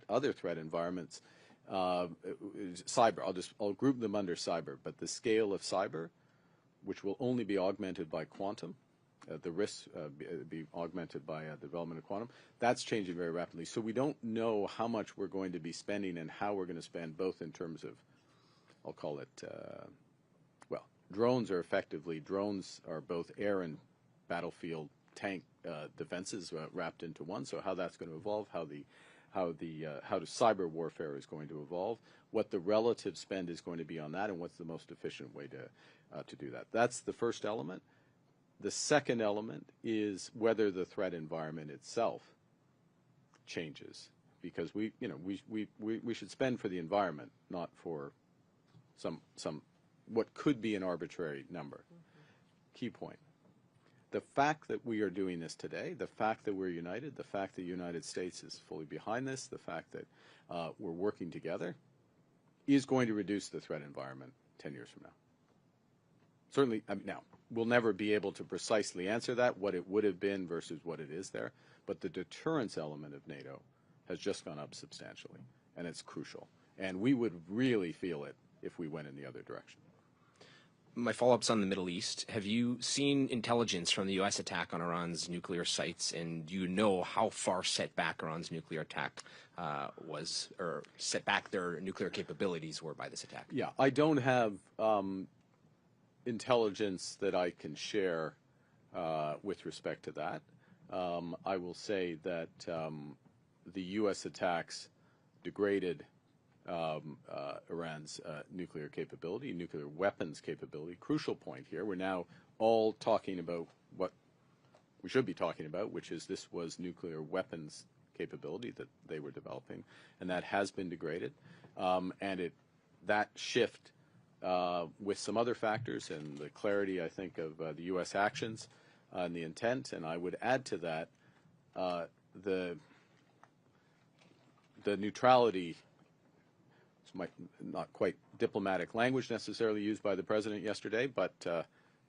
other threat environments, cyber, I'll group them under cyber, but the scale of cyber, which will only be augmented by quantum, the risks be augmented by the development of quantum, that's changing very rapidly. So we don't know how much we're going to be spending and how we're going to spend, both in terms of, I'll call it, drones are both air and battlefield tank defenses wrapped into one. So how that's going to evolve, how the cyber warfare is going to evolve, what the relative spend is going to be on that, and what's the most efficient way to do that. That's the first element. The second element is whether the threat environment itself changes, because we should spend for the environment, not for some what could be an arbitrary number. Key point. The fact that we are doing this today, the fact that we're united, the fact that the United States is fully behind this, the fact that we're working together, is going to reduce the threat environment 10 years from now. Certainly, now, we'll never be able to precisely answer that, what it would have been versus what it is there, but the deterrence element of NATO has just gone up substantially, and it's crucial. And we would really feel it if we went in the other direction. My follow-up's on the Middle East. Have you seen intelligence from the U.S. attack on Iran's nuclear sites, and do you know how far set back Iran's nuclear attack was, or set back their nuclear capabilities were by this attack? Yeah, I don't have intelligence that I can share with respect to that. I will say that the U.S. attacks degraded Iran's nuclear capability, nuclear weapons capability. Crucial point here. We're now all talking about what we should be talking about, which is this was nuclear weapons capability that they were developing, and that has been degraded. And that shift, with some other factors and the clarity, I think, of the U.S. actions and the intent, and I would add to that the neutrality. Not quite diplomatic language necessarily used by the president yesterday, but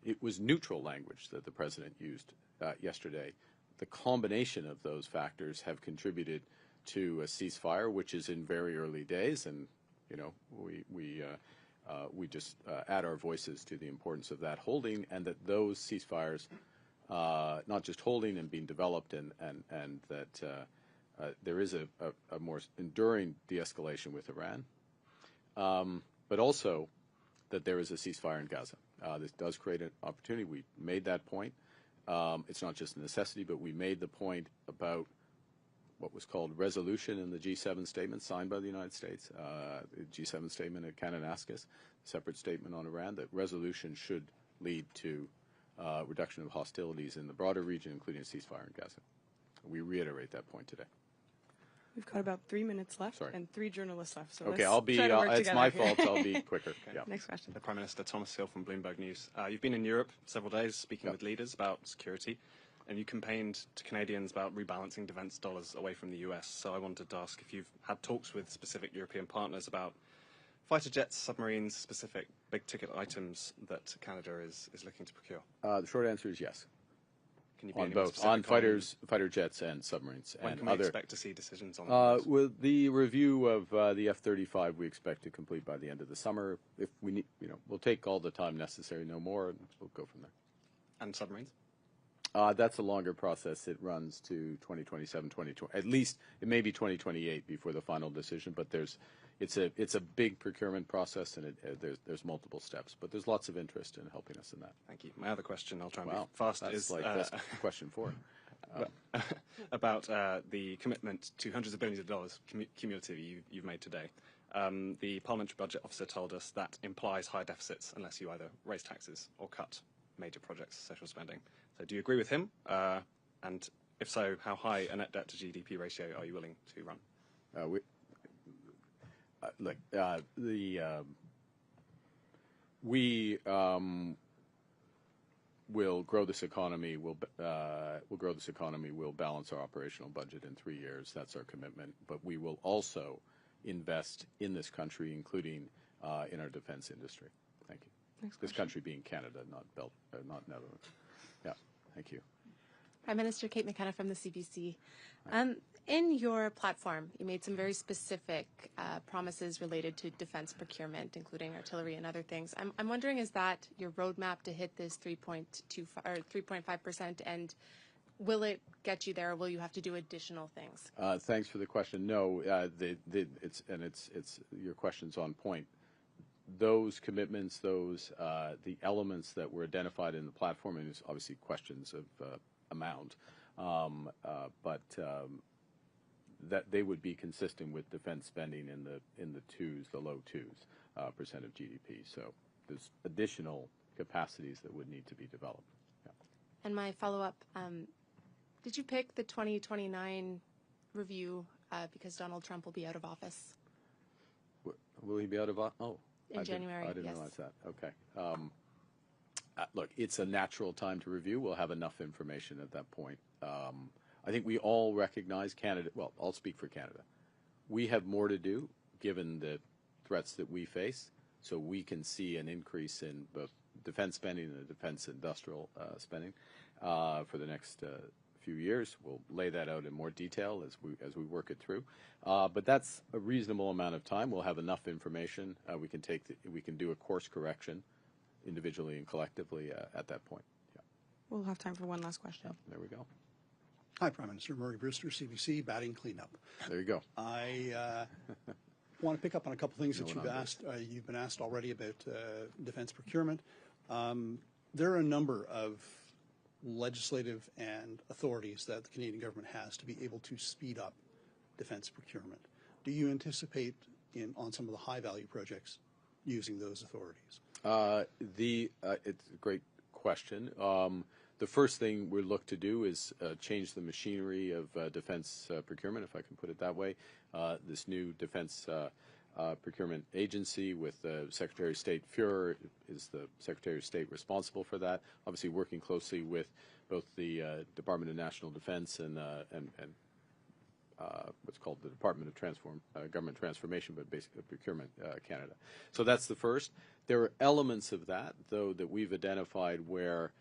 it was neutral language that the president used yesterday. The combination of those factors have contributed to a ceasefire, which is in very early days, and we just add our voices to the importance of that holding, and that those ceasefires, not just holding and being developed, and that there is a more enduring de-escalation with Iran. But also that there is a ceasefire in Gaza. This does create an opportunity. We made that point. It's not just a necessity, but we made the point about what was called resolution in the G7 statement signed by the United States, the G7 statement at Kananaskis, separate statement on Iran, that resolution should lead to reduction of hostilities in the broader region, including a ceasefire in Gaza. We reiterate that point today. We've got about 3 minutes left and 3 journalists left. So okay, let's try to work it's together my here. fault. I'll be quicker. Yeah. Next question. The Prime Minister, Thomas Hill from Bloomberg News. You've been in Europe several days speaking with leaders about security, and you campaigned to Canadians about rebalancing defence dollars away from the US. So I wanted to ask if you've had talks with specific European partners about fighter jets, submarines, specific big-ticket items that Canada is looking to procure. The short answer is yes. Can you be on both, on fighter jets and submarines. When and can we other, expect to see decisions on that? With the review of the F-35, we expect to complete by the end of the summer. If we need, we'll take all the time necessary, no more, and we'll go from there. And submarines? That's a longer process. It runs to 2027, 2020. At least it may be 2028 before the final decision, but it's a big procurement process, and there's multiple steps. But there's lots of interest in helping us in that. Thank you. My other question, I'll try and be fast, that's is that's question 4. About the commitment to hundreds of billions of dollars cumulatively you've made today. The Parliamentary Budget Officer told us that implies high deficits unless you either raise taxes or cut major projects, social spending. So do you agree with him? And if so, how high a net debt to GDP ratio are you willing to run? We will grow this economy. We'll grow this economy. We'll balance our operational budget in 3 years. That's our commitment. But we will also invest in this country, including in our defense industry. Thank you. This country being Canada, not Netherlands. Yeah, thank you. Prime Minister Kate McKenna from the CBC. In your platform, you made some very specific promises related to defense procurement, including artillery and other things. I'm wondering, is that your roadmap to hit this 3.5%, and will it get you there, or will you have to do additional things? Thanks for the question. No, it's your question's on point. Those commitments, the elements that were identified in the platform, and it's obviously questions of amount, but that they would be consistent with defense spending in the low twos percent of GDP. So there's additional capacities that would need to be developed. Yeah. And my follow-up, did you pick the 2029 review because Donald Trump will be out of office? Will he be out of office? Oh, in January. I didn't realize that. Okay. Look, it's a natural time to review. We'll have enough information at that point. I think we all recognize Canada. Well, I'll speak for Canada. We have more to do given the threats that we face, so we can see an increase in both defense spending and the defense industrial spending for the next few years. We'll lay that out in more detail as we work it through. But that's a reasonable amount of time. We'll have enough information. We can do a course correction individually and collectively at that point. Yeah. We'll have time for one last question. Yeah, there we go. Hi, Prime Minister. Murray Brewster, CBC, batting cleanup. There you go. I want to pick up on a couple things that you've been asked already about defense procurement. There are a number of legislative and authorities that the Canadian government has to be able to speed up defense procurement. Do you anticipate on some of the high-value projects using those authorities? It's a great question. The first thing we look to do is change the machinery of defense procurement, if I can put it that way. This new defense procurement agency with Secretary of State Fuhrer is the Secretary of State responsible for that, obviously working closely with both the Department of National Defense and what's called the Department of Government Transformation, but basically Procurement Canada. So that's the first. There are elements of that, though, that we've identified where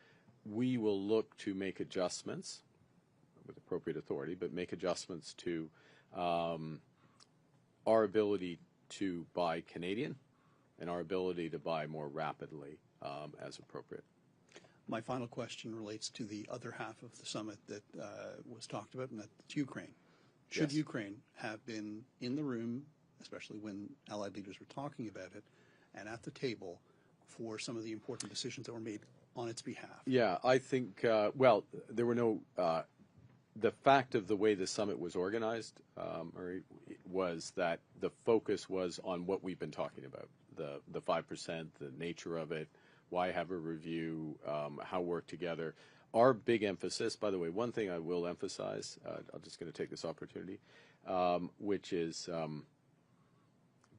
we will look to make adjustments with appropriate authority, but make adjustments to our ability to buy Canadian and our ability to buy more rapidly as appropriate. My final question relates to the other half of the summit that was talked about, and that's Ukraine. Should Ukraine have been in the room, especially when allied leaders were talking about it, and at the table for some of the important decisions that were made on its behalf? Yeah, I think, well, there were no, the fact of the way the summit was organized, Murray, was that the focus was on what we've been talking about, the 5%, the nature of it, why have a review, how work together. Our big emphasis, by the way, one thing I will emphasize, I'm just going to take this opportunity, which is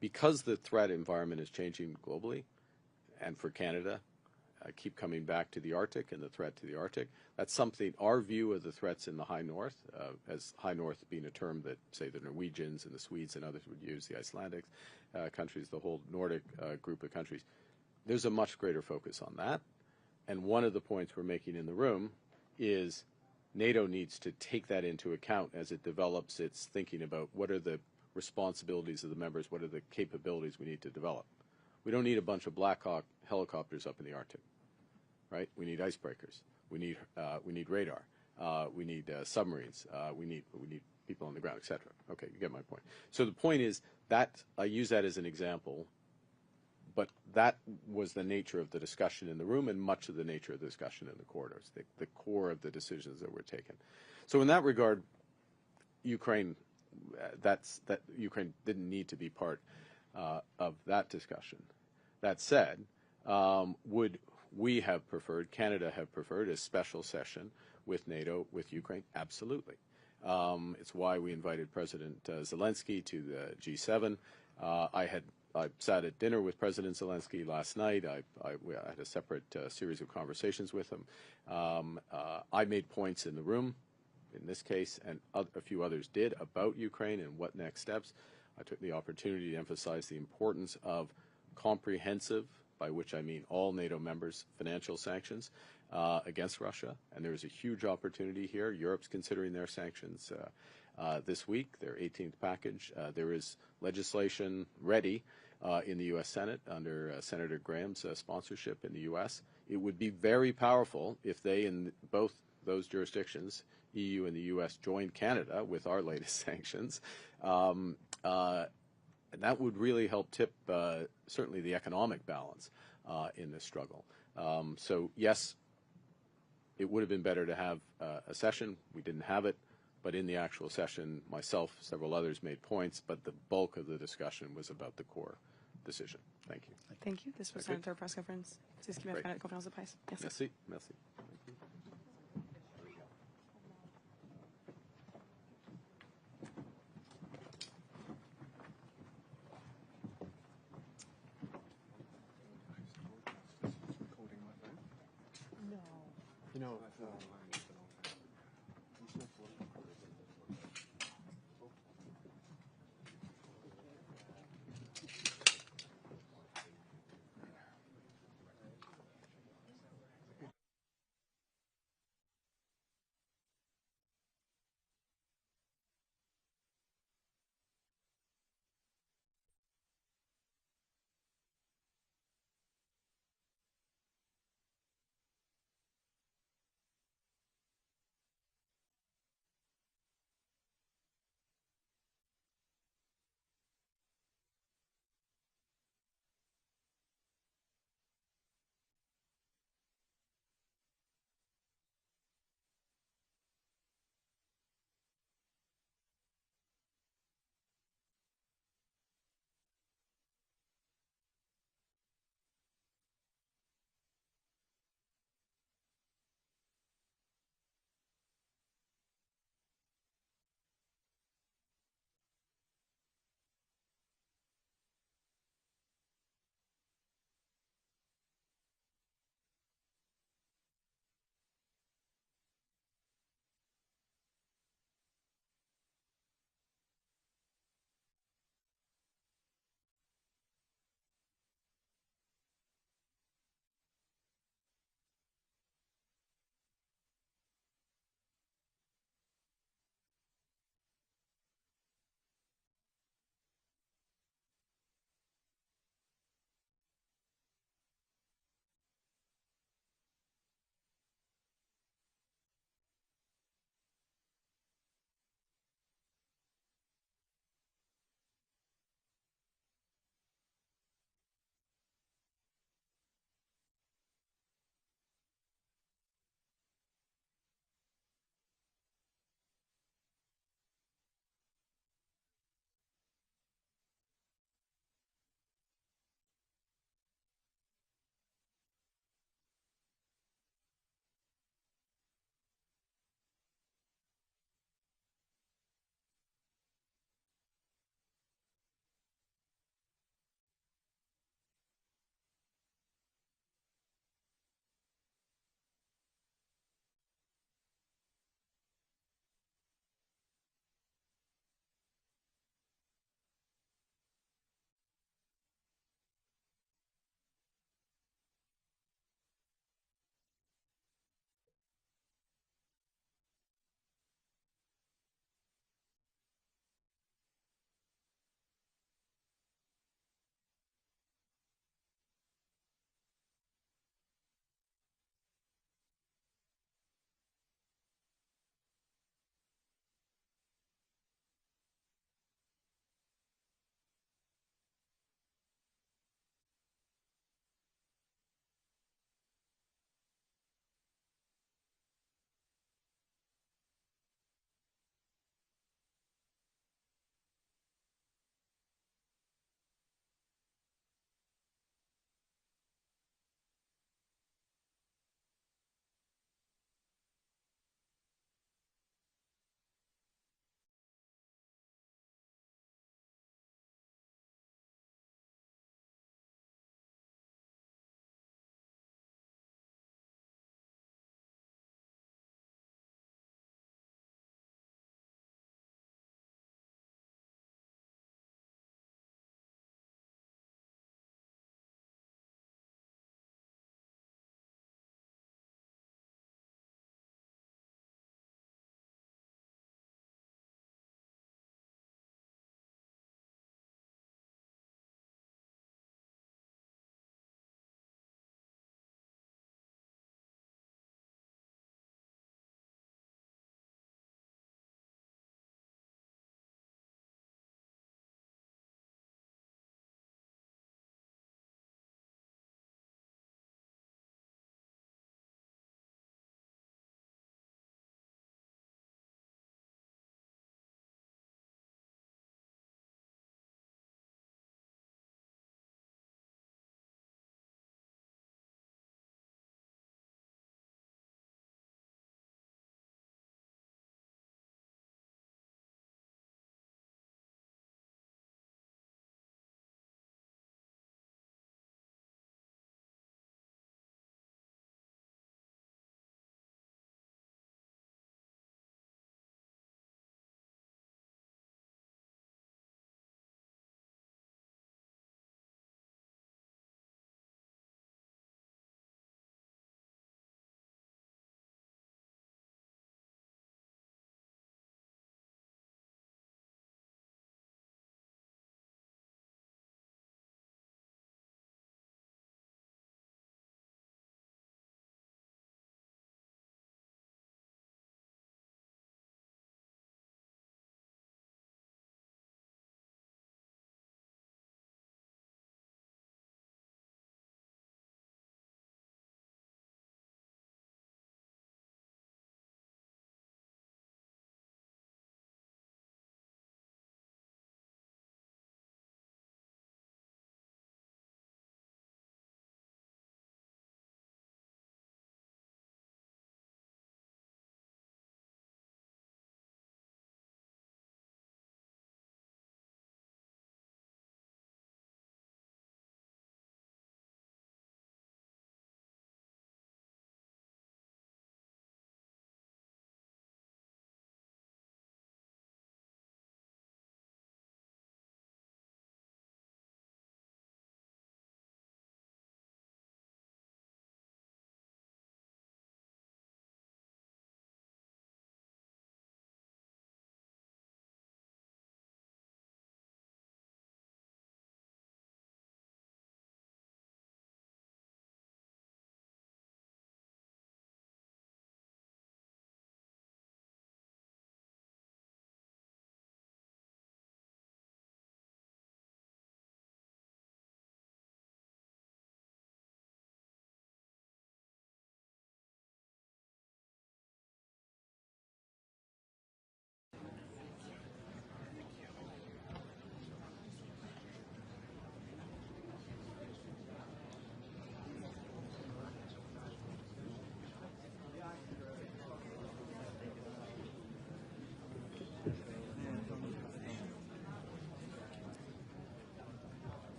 because the threat environment is changing globally, and for Canada, I keep coming back to the Arctic and the threat to the Arctic. That's something, our view of the threats in the High North, as High North being a term that, say, the Norwegians and the Swedes and others would use, the Icelandic countries, the whole Nordic group of countries. There's a much greater focus on that. And one of the points we're making in the room is NATO needs to take that into account as it develops its thinking about what are the responsibilities of the members, what are the capabilities we need to develop. We don't need a bunch of Black Hawk helicopters up in the Arctic, right? We need icebreakers. We need radar. We need submarines. We need people on the ground, etc. Okay, you get my point. So the point is that I use that as an example, but that was the nature of the discussion in the room and much of the nature of the discussion in the corridors, the core of the decisions that were taken. So in that regard, Ukraine, Ukraine didn't need to be part of that discussion. That said, would we have preferred, Canada have preferred, a special session with NATO, with Ukraine? Absolutely. It's why we invited President Zelensky to the G7. I sat at dinner with President Zelensky last night. I had a separate series of conversations with him. I made points in the room, in this case, and a few others did, about Ukraine and what next steps. I took the opportunity to emphasize the importance of comprehensive by which I mean all NATO members, financial sanctions against Russia. And there is a huge opportunity here. Europe's considering their sanctions this week, their 18th package. There is legislation ready in the U.S. Senate under Senator Graham's sponsorship in the U.S. It would be very powerful if they, in both those jurisdictions, EU and the U.S., joined Canada with our latest sanctions. And that would really help tip certainly the economic balance in this struggle. So yes, it would have been better to have a session. We didn't have it. But in the actual session, myself, several others made points, but the bulk of the discussion was about the core decision. Thank you. Thank you. This was our third press conference. C'est ce qui va faire la conférence de presse. Merci. Merci. Merci. You know,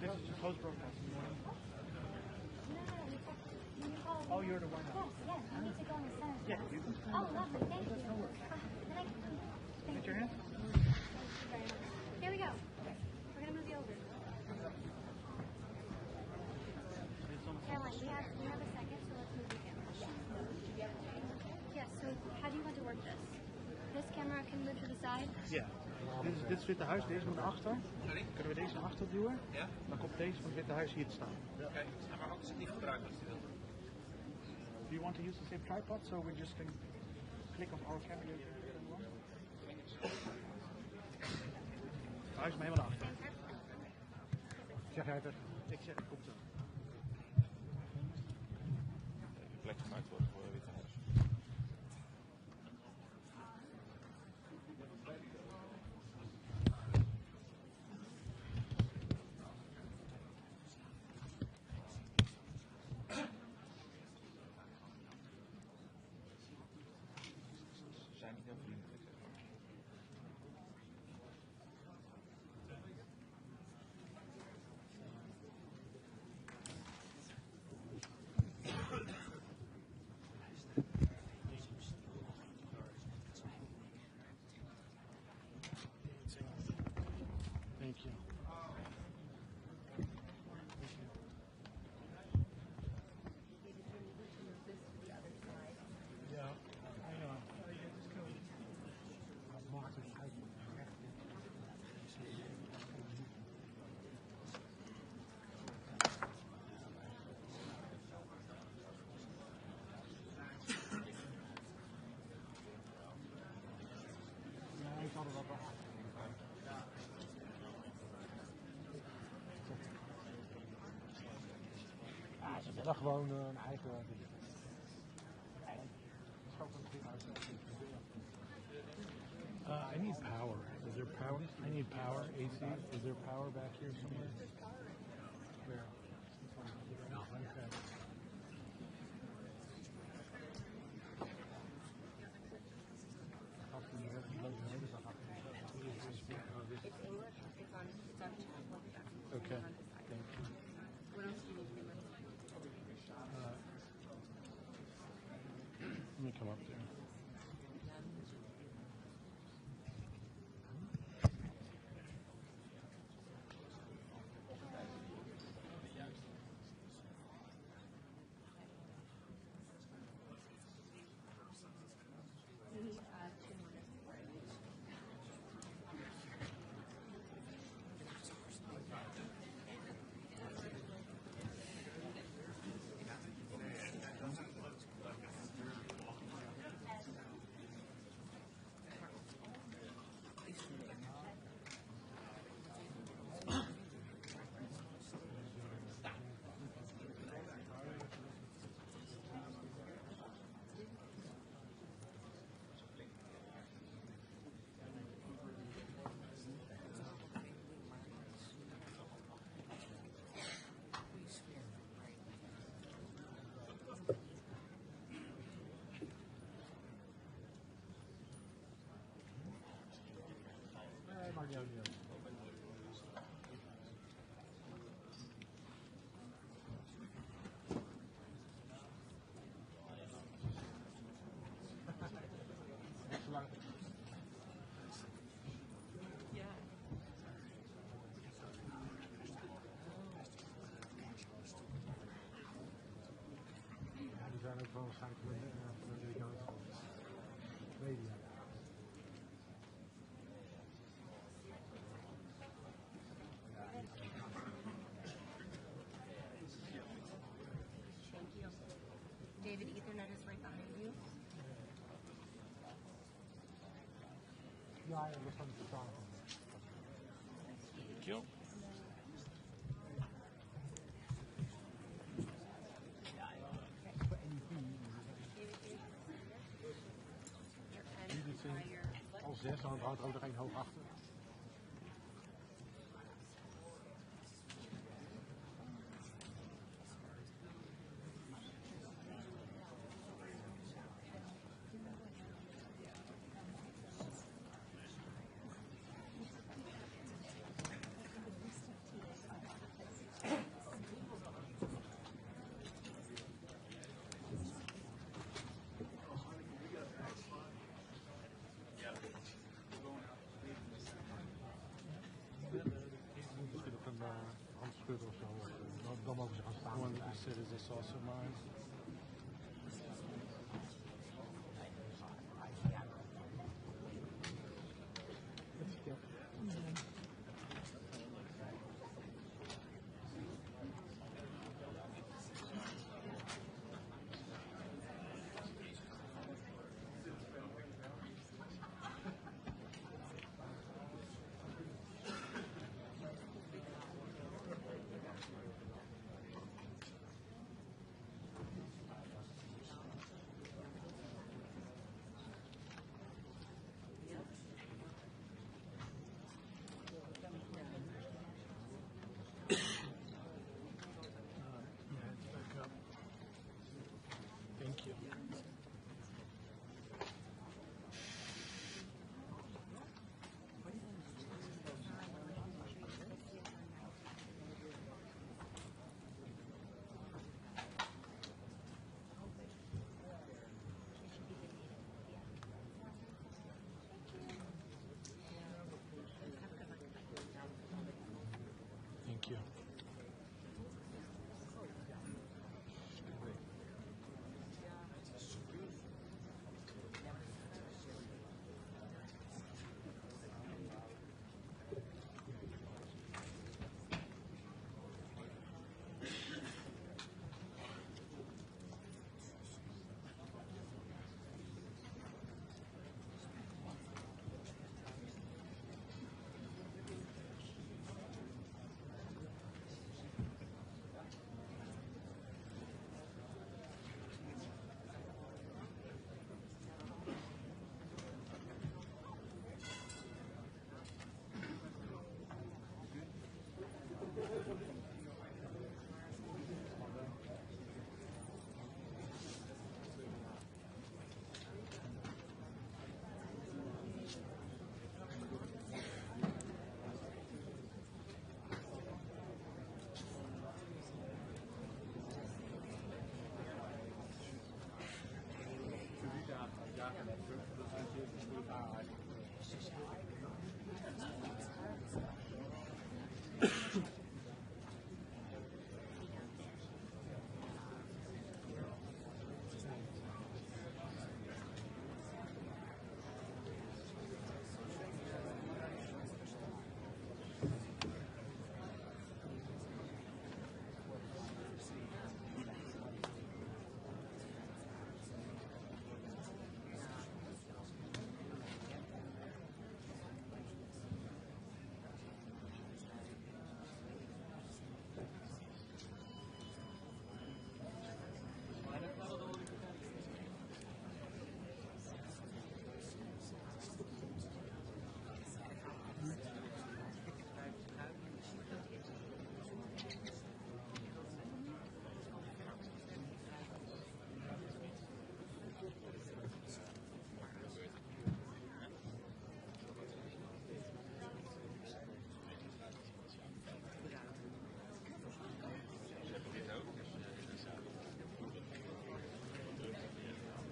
This is a closed broadcast. Oh, you're the one. Yes, I need to go in the Senate. Yeah, you can stand. Oh, lovely. Thank you. No worries. Get your hand. Here we go. We're going to move you over. Caroline, we have a second, so let's move you down. Yeah, so how do you want to work this? This camera can move to the side? Ja. Dit is het Witte Huis, deze moet naar achter. Kunnen we deze naar achter duwen? Ja. Dan komt deze van het Witte Huis hier te staan. Oké, maar ook als het niet gebruikt als je wilt. Do you want to use the same tripod so we just can click on our camera? Huis maar helemaal naar achter. Zeg jij het even? Ik zeg het, komt zo. Plek gemaakt wordt voor het Witte Huis. dan gewoon een eigen... I need power. Is there power? I need power. AC. Is there power back here somewhere? Where? Okay. Okay. Thank you. What else do you need to be with? Let me come up there. zijn ook wel waarschijnlijk van de Amerikaanse media. David, Ethernet is right behind you. Ja, we gaan het verstaan. Thank you. Al 6, dan houdt er ook nog één hoog achter. Dan mogen ze gaan staan. One of the cities is also mine.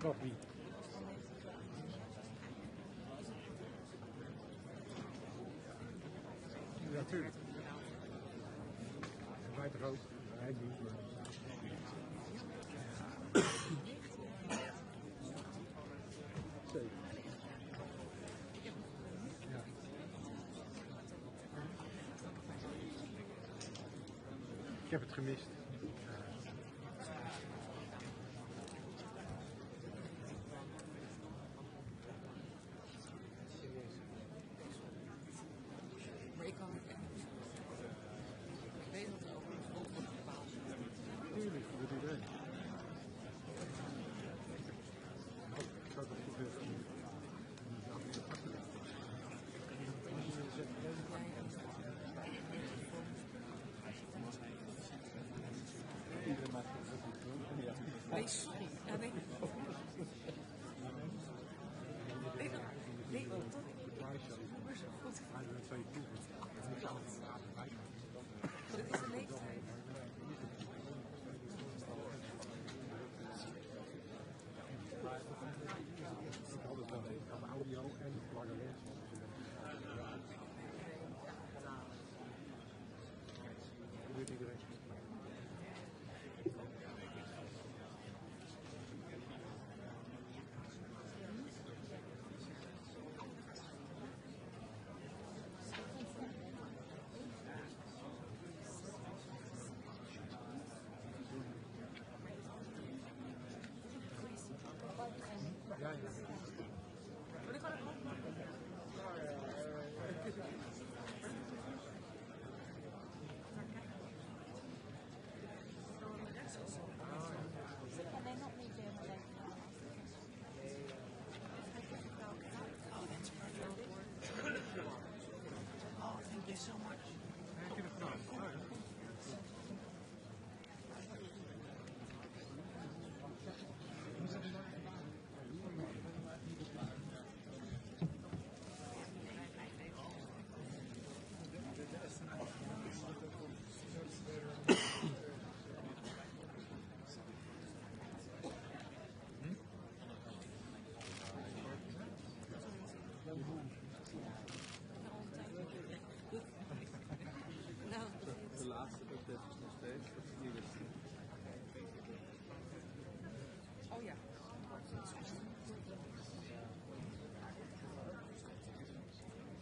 Copy. Natuurlijk. Wijd rood. Hij niet. Zeker. Ja. Ik heb het gemist.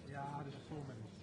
Ja, dus vol mensen.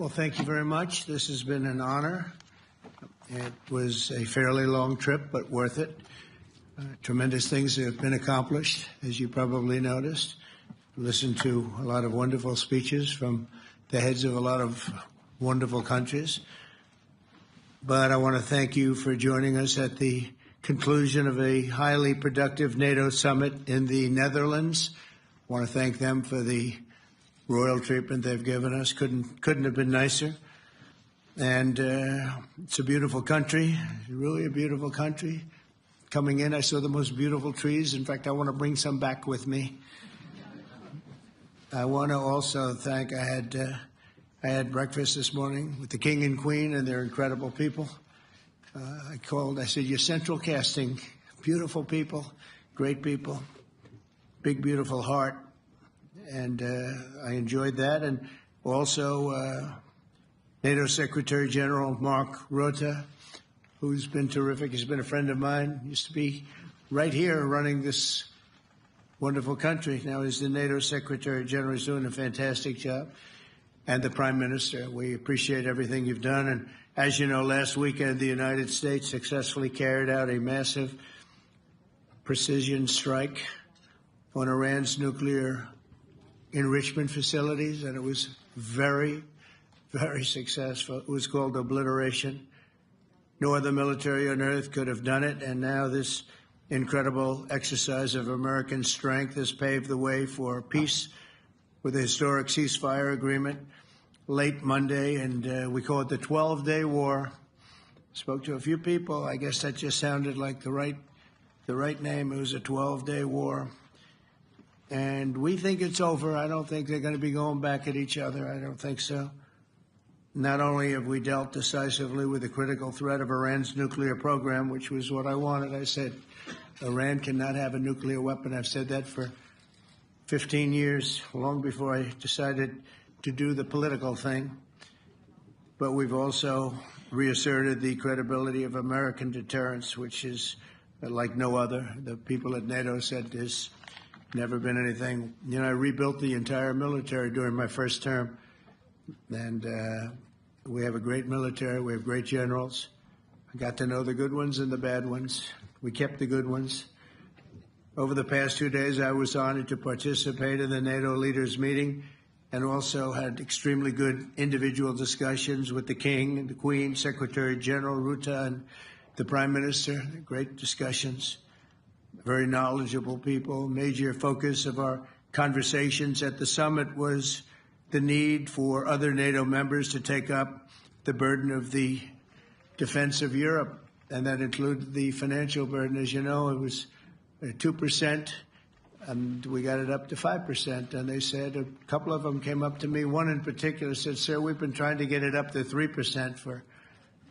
Well, thank you very much. This has been an honor. It was a fairly long trip, but worth it. Tremendous things have been accomplished, as you probably noticed. Listened to a lot of wonderful speeches from the heads of a lot of wonderful countries. But I want to thank you for joining us at the conclusion of a highly productive NATO summit in the Netherlands. I want to thank them for the royal treatment they've given us. Couldn't have been nicer. And it's a beautiful country, really a beautiful country. Coming in, I saw the most beautiful trees. In fact, I want to bring some back with me. I want to also thank, I had breakfast this morning with the King and Queen, and they're incredible people. I said, you're central casting, beautiful people, great people, big, beautiful heart. And I enjoyed that. And also NATO Secretary General Mark Rutте, who's been terrific. He's been a friend of mine, used to be right here running this wonderful country. Now he's the NATO Secretary General. He's doing a fantastic job. And the Prime Minister, we appreciate everything you've done. And as you know, last weekend, the United States successfully carried out a massive precision strike on Iran's nuclear enrichment facilities, and it was very, very successful. It was called obliteration. No other military on earth could have done it, and now this incredible exercise of American strength has paved the way for peace with a historic ceasefire agreement late Monday, and we call it the 12-day war. Spoke to a few people. I guess that just sounded like the right name. It was a 12-day war. And we think it's over. I don't think they're going to be going back at each other. I don't think so. Not only have we dealt decisively with the critical threat of Iran's nuclear program, which was what I wanted. I said, Iran cannot have a nuclear weapon. I've said that for 15 years, long before I decided to do the political thing. But we've also reasserted the credibility of American deterrence, which is like no other. The people at NATO said there's never been anything. You know, I rebuilt the entire military during my first term. And we have a great military. We have great generals. I got to know the good ones and the bad ones. We kept the good ones. Over the past 2 days, I was honored to participate in the NATO leaders meeting and also had extremely good individual discussions with the King and the Queen, Secretary General Rutте, and the Prime Minister. Great discussions. Very knowledgeable people. Major focus of our conversations at the summit was the need for other NATO members to take up the burden of the defense of Europe, and that included the financial burden. As you know, it was 2%, and we got it up to 5%. And they said, a couple of them came up to me. One in particular said, sir, we've been trying to get it up to 3% for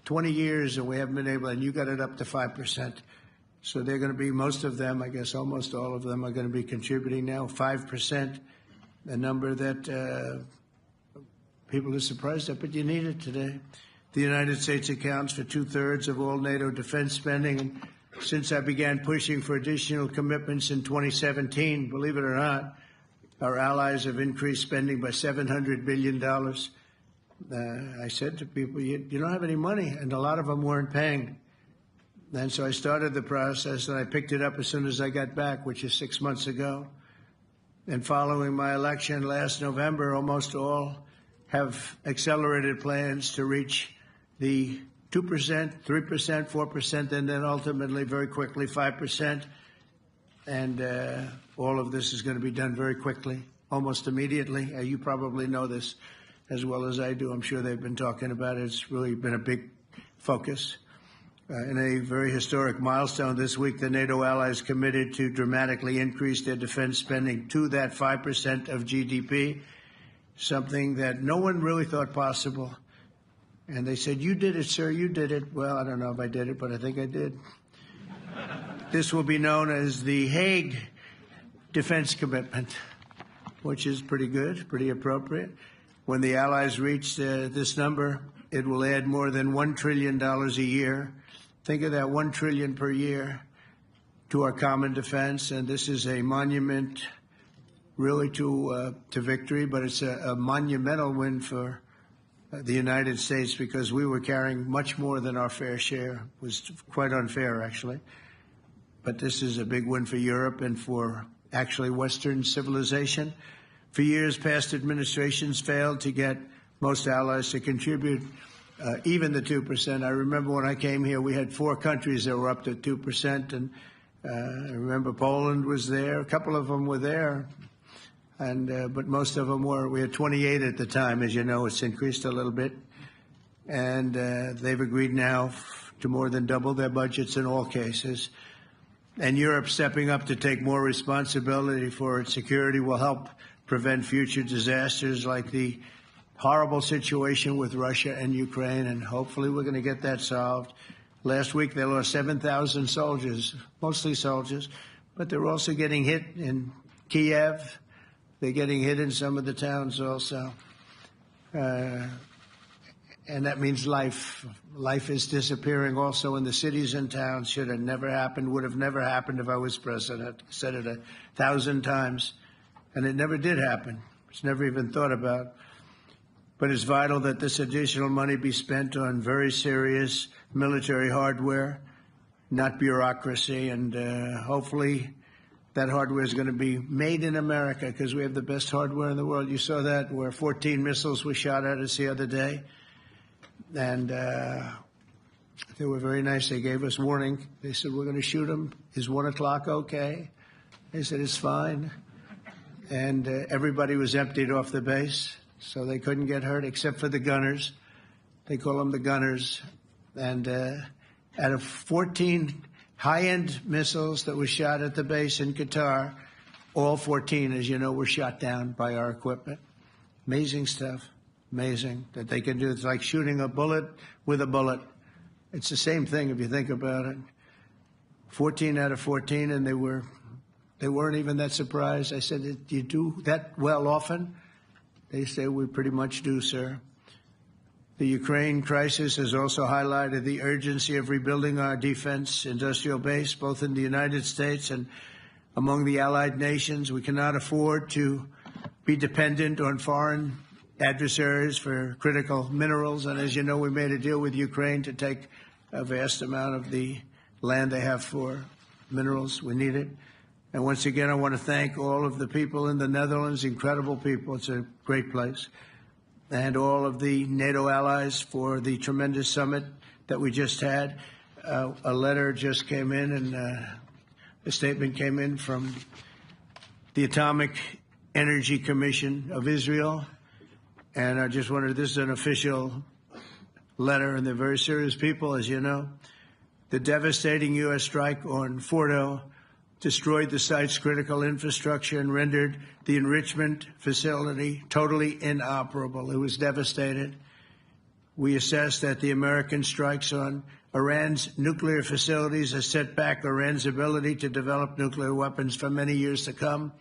20 years, and we haven't been able, and you got it up to 5%. So they're going to be, most of them, I guess almost all of them, are going to be contributing now, 5%, a number that people are surprised at, but you need it today. The United States accounts for 2/3 of all NATO defense spending. And since I began pushing for additional commitments in 2017, believe it or not, our allies have increased spending by $700 billion. I said to people, you don't have any money, and a lot of them weren't paying. And so I started the process, and I picked it up as soon as I got back, which is 6 months ago. And following my election last November, almost all have accelerated plans to reach the 2%, 3%, 4%, and then ultimately, very quickly, 5%. And all of this is going to be done very quickly, almost immediately. You probably know this as well as I do. I'm sure they've been talking about it. It's really been a big focus. In a very historic milestone this week, the NATO allies committed to dramatically increase their defense spending to that 5% of GDP, something that no one really thought possible. And they said, you did it, sir, you did it. Well, I don't know if I did it, but I think I did. This will be known as the Hague Defense Commitment, which is pretty good, pretty appropriate. When the allies reach this number, it will add more than $1 trillion a year. Think of that, $1 trillion per year to our common defense. And this is a monument really to victory, but it's a monumental win for the United States, because we were carrying much more than our fair share. It was quite unfair, actually. But this is a big win for Europe and for actually Western civilization. For years, past administrations failed to get most allies to contribute even the 2%. I remember when I came here, we had 4 countries that were up to 2%, and I remember Poland was there. A couple of them were there, and but most of them were. We had 28 at the time. As you know, it's increased a little bit, and they've agreed now to more than double their budgets in all cases. And Europe stepping up to take more responsibility for its security will help prevent future disasters like the horrible situation with Russia and Ukraine, and hopefully we're going to get that solved. Last week they lost 7,000 soldiers, mostly soldiers, but they're also getting hit in Kiev. They're getting hit in some of the towns also. And that means life. Life is disappearing also in the cities and towns. Should have never happened, would have never happened if I was president. I said it 1,000 times. And it never did happen. It's never even thought about. But it's vital that this additional money be spent on very serious military hardware, not bureaucracy. And hopefully that hardware is going to be made in America, because we have the best hardware in the world. You saw that, where 14 missiles were shot at us the other day. And they were very nice. They gave us warning. They said, we're going to shoot them. Is 1 o'clock okay? They said, it's fine. And everybody was emptied off the base, so they couldn't get hurt except for the gunners. They call them the gunners. And out of 14 high-end missiles that were shot at the base in Qatar, all 14, as you know, were shot down by our equipment. Amazing stuff. Amazing that they can do. It's like shooting a bullet with a bullet. It's the same thing if you think about it. 14 out of 14, and they weren't even that surprised. I said, do you do that well often? They say, we pretty much do, sir. The Ukraine crisis has also highlighted the urgency of rebuilding our defense industrial base, both in the United States and among the allied nations. We cannot afford to be dependent on foreign adversaries for critical minerals. And as you know, we made a deal with Ukraine to take a vast amount of the land they have for minerals. We need it. And once again, I want to thank all of the people in the Netherlands, incredible people. It's a great place. And all of the NATO allies for the tremendous summit that we just had. A letter just came in, and a statement came in from the Atomic Energy Commission of Israel. And I just wondered, this is an official letter, and they're very serious people, as you know. The devastating U.S. strike on Fordo destroyed the site's critical infrastructure and rendered the enrichment facility totally inoperable. It was devastated. We assess that the American strikes on Iran's nuclear facilities has set back Iran's ability to develop nuclear weapons for many years to come.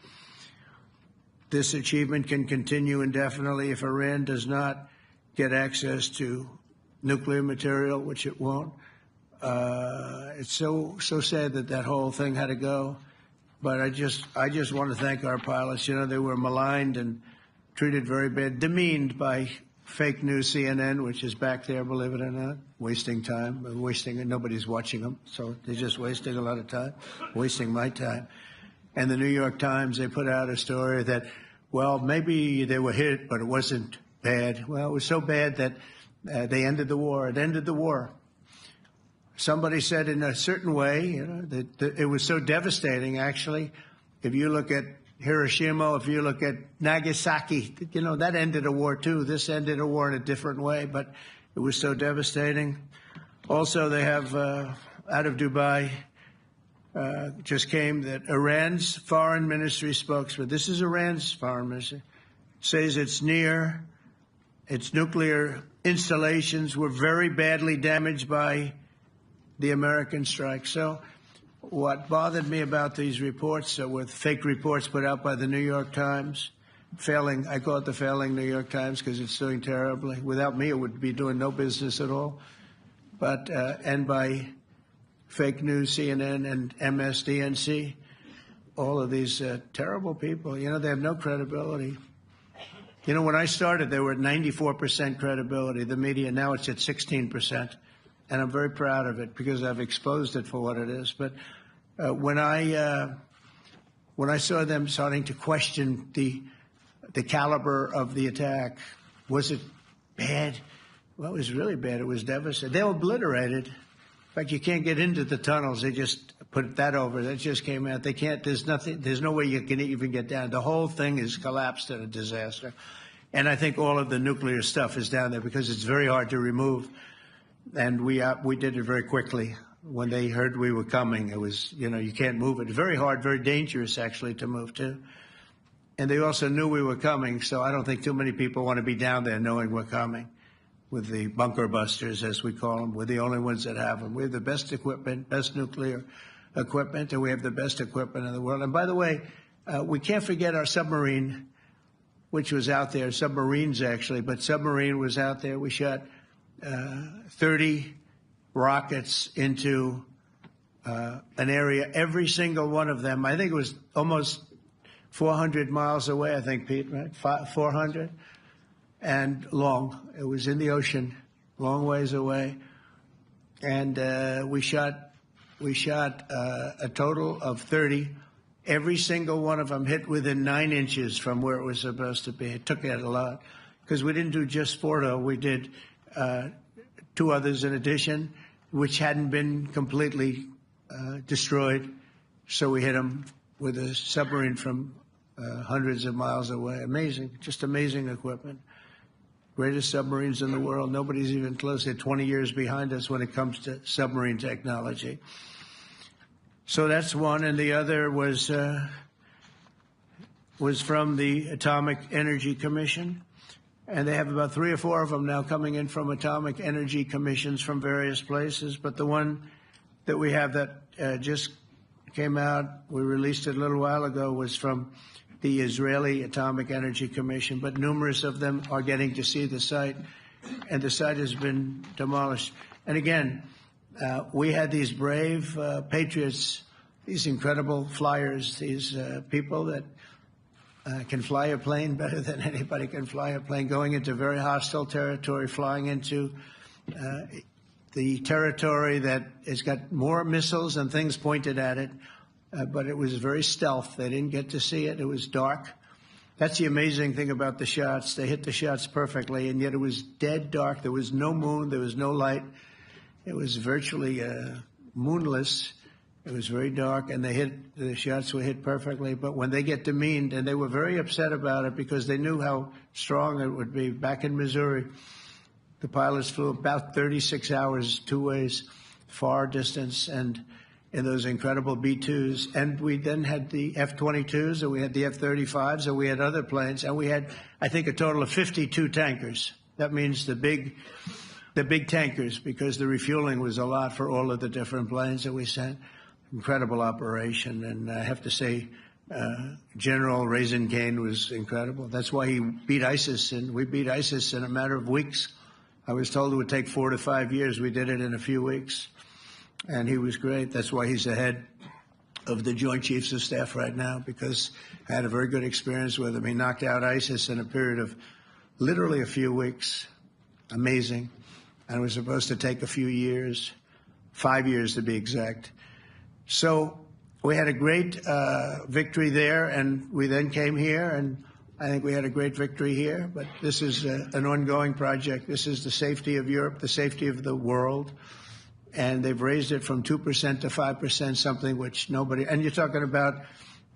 This achievement can continue indefinitely if Iran does not get access to nuclear material, which it won't. It's so sad that that whole thing had to go. But I just want to thank our pilots. You know, they were maligned and treated very bad, demeaned by fake news CNN, which is back there, believe it or not, wasting time, nobody's watching them, so they're just wasting a lot of time, wasting my time. And the New York Times, they put out a story that, well, maybe they were hit, but it wasn't bad. Well, it was so bad that they ended the war. It ended the war. Somebody said in a certain way, you know, that it was so devastating, actually. If you look at Hiroshima, if you look at Nagasaki, you know, that ended a war too. This ended a war in a different way, but it was so devastating. Also, they have, out of Dubai, just came that Iran's foreign ministry spokesman, this is Iran's foreign ministry, says its nuclear installations were very badly damaged by the American strike. So what bothered me about these reports with fake reports put out by the New York Times, failing, I call it the failing New York Times because it's doing terribly. Without me, it would be doing no business at all. But, and by fake news, CNN and MSDNC, all of these terrible people, you know, they have no credibility. You know, when I started, they were at 94% credibility, the media. Now it's at 16%. And I'm very proud of it because I've exposed it for what it is. But when I saw them starting to question the caliber of the attack, was it bad? Well, it was really bad. It was devastating. They obliterated. In fact, you can't get into the tunnels. They just put that over. That just came out. They can't. There's nothing. There's no way you can even get down. The whole thing is collapsed in a disaster. And I think all of the nuclear stuff is down there because it's very hard to remove. And we did it very quickly. When they heard we were coming, it was, you know, you can't move it. Very hard, very dangerous, actually, to move to. And they also knew we were coming, so I don't think too many people want to be down there knowing we're coming. With the bunker busters, as we call them, we're the only ones that have them. We have the best equipment, best nuclear equipment, and we have the best equipment in the world. And by the way, we can't forget our submarine, which was out there, submarines actually, but submarine was out there. We shot 30 rockets into an area, every single one of them. I think it was almost 400 miles away, I think, Pete, right? 400? And long. It was in the ocean, long ways away. And we shot a total of 30. Every single one of them hit within 9 inches from where it was supposed to be. It took that a lot because we didn't do just 4, though. We did 2 others in addition, which hadn't been completely destroyed. So we hit them with a submarine from hundreds of miles away. Amazing, just amazing equipment. Greatest submarines in the world. Nobody's even close. They're 20 years behind us when it comes to submarine technology. So that's one, and the other was from the Atomic Energy Commission, and they have about 3 or 4 of them now coming in from Atomic Energy Commissions from various places. But the one that we have that just came out, we released it a little while ago, was from the Israeli Atomic Energy Commission, but numerous of them are getting to see the site, and the site has been demolished. And again, we had these brave patriots, these incredible flyers, these people that can fly a plane better than anybody can fly a plane, going into very hostile territory, flying into the territory that has got more missiles and things pointed at it. But it was very stealth. They didn't get to see it. It was dark. That's the amazing thing about the shots. They hit the shots perfectly, and yet it was dead dark. There was no moon. There was no light. It was virtually moonless. It was very dark, and the shots were hit perfectly. But when they get demeaned, and they were very upset about it because they knew how strong it would be. Back in Missouri, the pilots flew about 36 hours, 2 ways, far distance, and in those incredible B-2s. And we then had the F-22s, and we had the F-35s, and we had other planes, and we had, I think, a total of 52 tankers. That means the big tankers, because the refueling was a lot for all of the different planes that we sent. Incredible operation, and I have to say, General Raisin Kane was incredible. That's why he beat ISIS, and we beat ISIS in a matter of weeks. I was told it would take 4 to 5 years. We did it in a few weeks. And he was great. That's why he's the head of the Joint Chiefs of Staff right now, because I had a very good experience with him. He knocked out ISIS in a period of literally a few weeks. Amazing. And it was supposed to take a few years, 5 years to be exact. So we had a great victory there, and we then came here, and I think we had a great victory here. But this is an ongoing project. This is the safety of Europe, the safety of the world. And they've raised it from 2% to 5%, something which nobody, and you're talking about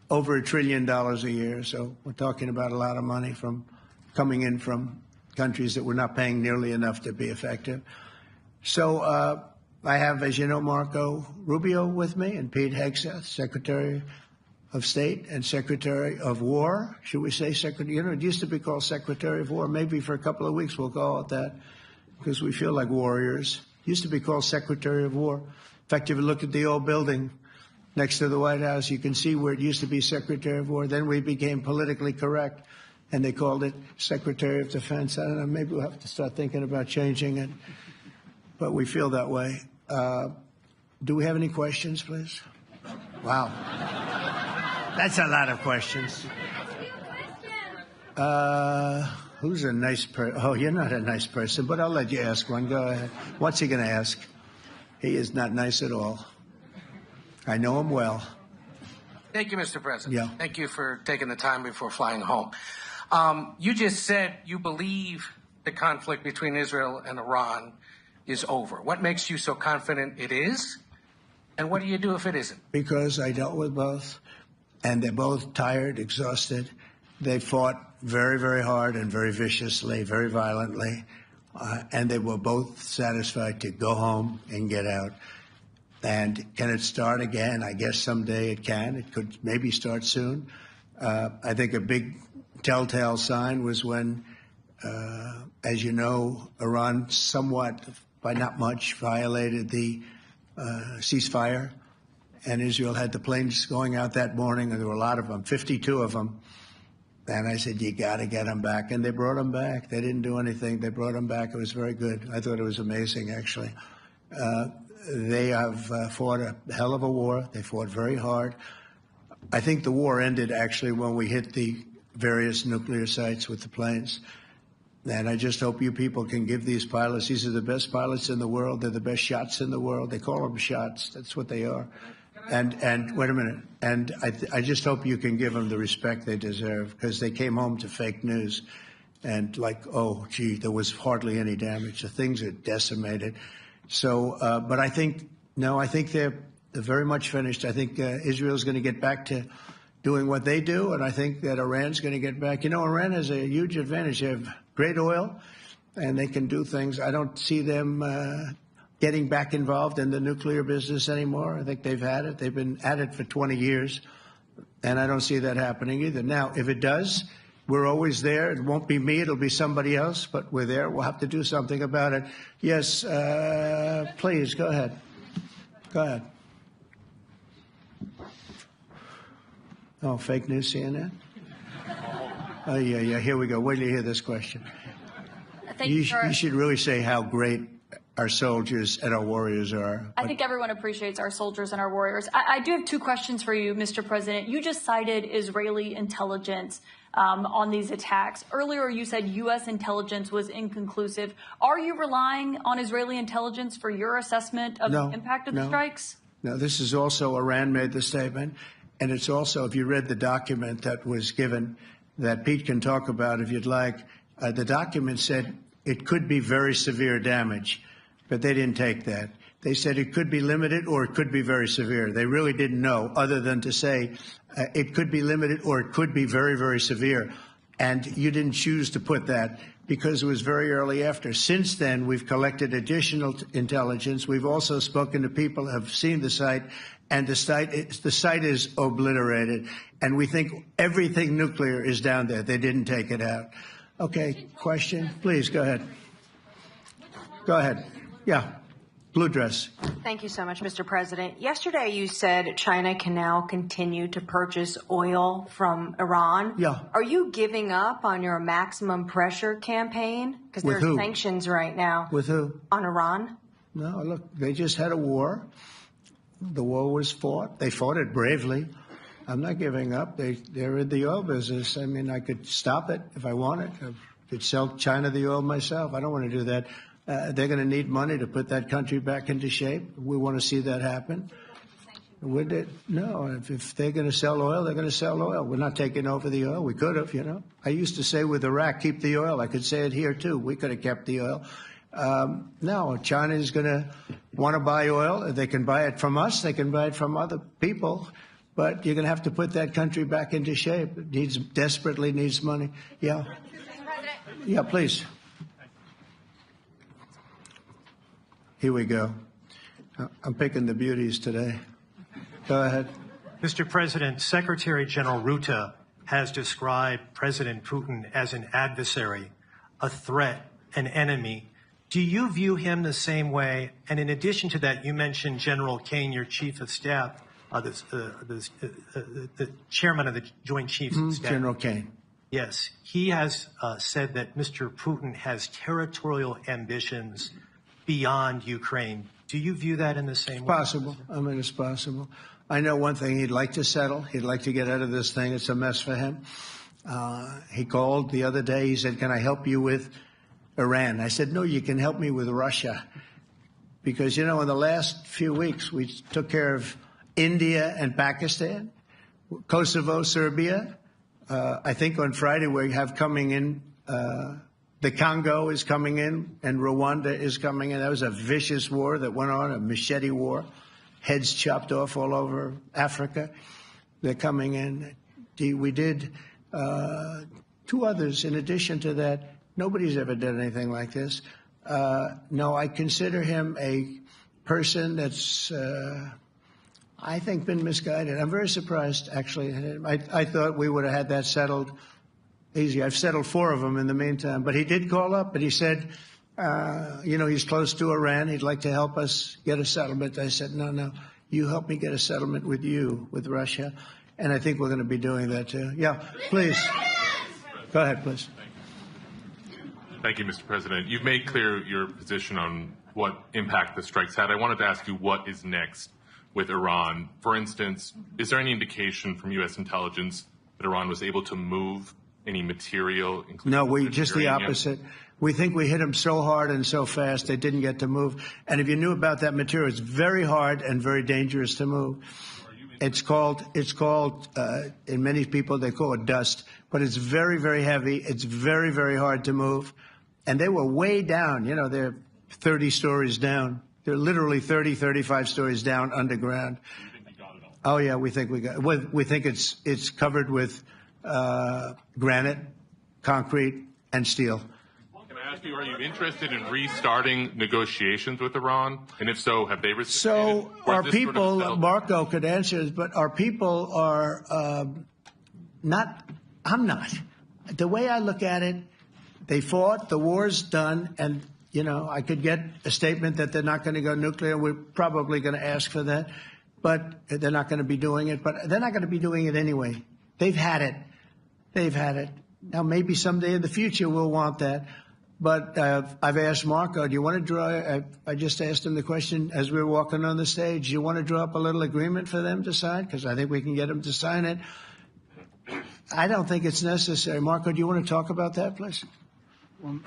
over $1 trillion a year. So we're talking about a lot of money from coming in from countries that were not paying nearly enough to be effective. So I have, as you know, Marco Rubio with me, and Pete Hegseth, Secretary of State and Secretary of War. Should we say Secretary? You know, it used to be called Secretary of War. Maybe for a couple of weeks we'll call it that because we feel like warriors. Used to be called Secretary of War. In fact, if you look at the old building next to the White House, you can see where it used to be Secretary of War. Then we became politically correct, and they called it Secretary of Defense. I don't know, maybe we'll have to start thinking about changing it, but we feel that way. Do we have any questions, please? Wow. That's a lot of questions. Who's a nice person? Oh, you're not a nice person, but I'll let you ask one. Go ahead. What's he going to ask? He is not nice at all. I know him well. Thank you, Mr. President. Yeah. Thank you for taking the time before flying home. You just said you believe the conflict between Israel and Iran is over. What makes you so confident it is? And what do you do if it isn't? Because I dealt with both, and they're both tired, exhausted. They fought very, very hard and very viciously, very violently, and they were both satisfied to go home and get out. And can it start again? I guess someday it can. It could maybe start soon. I think a big telltale sign was when, as you know, Iran somewhat, by not much, violated the ceasefire, and Israel had the planes going out that morning, and there were a lot of them, 52 of them. And I said, you got to get them back. And they brought them back. They didn't do anything. They brought them back. It was very good. I thought it was amazing, actually. They have fought a hell of a war. They fought very hard. I think the war ended, actually, when we hit the various nuclear sites with the planes. And I just hope you people can give these pilots, these are the best pilots in the world. They're the best shots in the world. They call them shots. That's what they are. And wait a minute. And I just hope you can give them the respect they deserve, because they came home to fake news. And like, oh, gee, there was hardly any damage. The things are decimated. So, but I think, no, I think they're very much finished. I think Israel's going to get back to doing what they do. And I think that Iran's going to get back. You know, Iran has a huge advantage. They have great oil, and they can do things. I don't see them getting back involved in the nuclear business anymore. I think they've had it. They've been at it for 20 years, and I don't see that happening either. Now, if it does, we're always there. It won't be me. It'll be somebody else, but we're there. We'll have to do something about it. Yes, please, go ahead. Go ahead. Oh, fake news, CNN? Oh, yeah, here we go. Wait till you hear this question. You should really say how great our soldiers and our warriors are. I think everyone appreciates our soldiers and our warriors. I do have two questions for you, Mr. President. You just cited Israeli intelligence on these attacks. Earlier, you said U.S. intelligence was inconclusive. Are you relying on Israeli intelligence for your assessment of the impact of the strikes? No, this is also Iran made the statement. And it's also, if you read the document that was given, that Pete can talk about if you'd like, the document said it could be very severe damage, but they didn't take that. They said it could be limited or it could be very severe. They really didn't know, other than to say it could be limited or it could be very, very severe. And you didn't choose to put that because it was very early after. Since then, we've collected additional intelligence. We've also spoken to people who have seen the site, and the site is obliterated. And we think everything nuclear is down there. They didn't take it out. Okay, question? Please, go ahead. Go ahead. Yeah, blue dress. Thank you so much, Mr. President. Yesterday you said China can now continue to purchase oil from Iran. Yeah. Are you giving up on your maximum pressure campaign? Because there are sanctions right now. With who? On Iran. No, look, they just had a war. The war was fought. They fought it bravely. I'm not giving up. They're in the oil business. I mean, I could stop it if I wanted. I could sell China the oil myself. I don't want to do that. They're going to need money to put that country back into shape. We want to see that happen. Would it? No. If they're going to sell oil, they're going to sell oil. We're not taking over the oil. We could have, you know. I used to say with Iraq, keep the oil. I could say it here, too. We could have kept the oil. No, China is going to want to buy oil. They can buy it from us. They can buy it from other people. But you're going to have to put that country back into shape. It desperately needs money. Yeah. Yeah, please. Here we go. I'm picking the beauties today. Go ahead. Mr. President, Secretary General Rutте has described President Putin as an adversary, a threat, an enemy. Do you view him the same way? And in addition to that, you mentioned General Kane, your chief of staff, the chairman of the Joint Chiefs of Staff. General Kane. Yes. He has said that Mr. Putin has territorial ambitions beyond Ukraine. Do you view that in the same way? Possible. I mean, it's possible. I know one thing. He'd like to settle. He'd like to get out of this thing. It's a mess for him. He called the other day. He said, "Can I help you with Iran?" I said, "No, you can help me with Russia." Because, in the last few weeks, we took care of India and Pakistan, Kosovo, Serbia. I think on Friday we have coming in, the Congo is coming in, and Rwanda is coming in. That was a vicious war that went on, a machete war, heads chopped off all over Africa. They're coming in. We did 2 others in addition to that. Nobody's ever done anything like this. No, I consider him a person that's, I think, been misguided. I'm very surprised, actually. I thought we would have had that settled easy. I've settled 4 of them in the meantime. But he did call up, and he said, he's close to Iran. He'd like to help us get a settlement. I said, no, you help me get a settlement with Russia. And I think we're going to be doing that, too. Yeah, please. Go ahead, please. Thank you, Mr. President. You've made clear your position on what impact the strikes had. I wanted to ask you what is next with Iran. For instance, is there any indication from U.S. intelligence that Iran was able to move any material? No, just the opposite. We think we hit them so hard and so fast they didn't get to move. And if you knew about that material, it's very hard and very dangerous to move. It's called, in many people, they call it dust, but it's very, very heavy. It's very, very hard to move. And they were way down. They're 30 stories down. They're literally 30, 35 stories down underground. Do you think you got it all? Oh, yeah, we think we got it. We think it's covered with granite, concrete, and steel. Can I ask you, are you interested in restarting negotiations with Iran? And if so, have they reciprocated? So our people, Marco could answer this, but our people are not, I'm not. The way I look at it, they fought, the war's done, and, I could get a statement that they're not going to go nuclear. We're probably going to ask for that, but they're not going to be doing it. But they're not going to be doing it anyway. They've had it. They've had it. Now, maybe someday in the future we'll want that. But I've asked Marco, do you want to draw, I just asked him the question as we were walking on the stage, do you want to draw up a little agreement for them to sign? Because I think we can get them to sign it. I don't think it's necessary. Marco, do you want to talk about that, please? Well,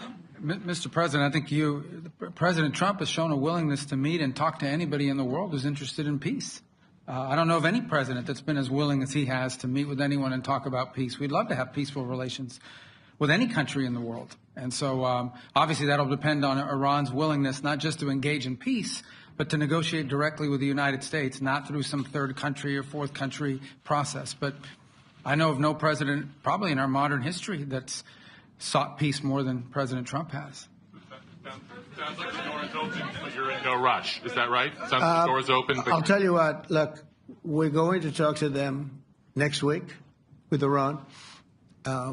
Mr. President, I think President Trump has shown a willingness to meet and talk to anybody in the world who's interested in peace. I don't know of any president that's been as willing as he has to meet with anyone and talk about peace. We'd love to have peaceful relations with any country in the world. And so obviously that'll depend on Iran's willingness not just to engage in peace, but to negotiate directly with the United States, not through some third country or fourth country process. But I know of no president, probably in our modern history, that's sought peace more than President Trump has. Sounds like the door is open, but you're in no rush. Is that right? Sounds like the door is open. I'll tell you what, look, we're going to talk to them next week with Iran.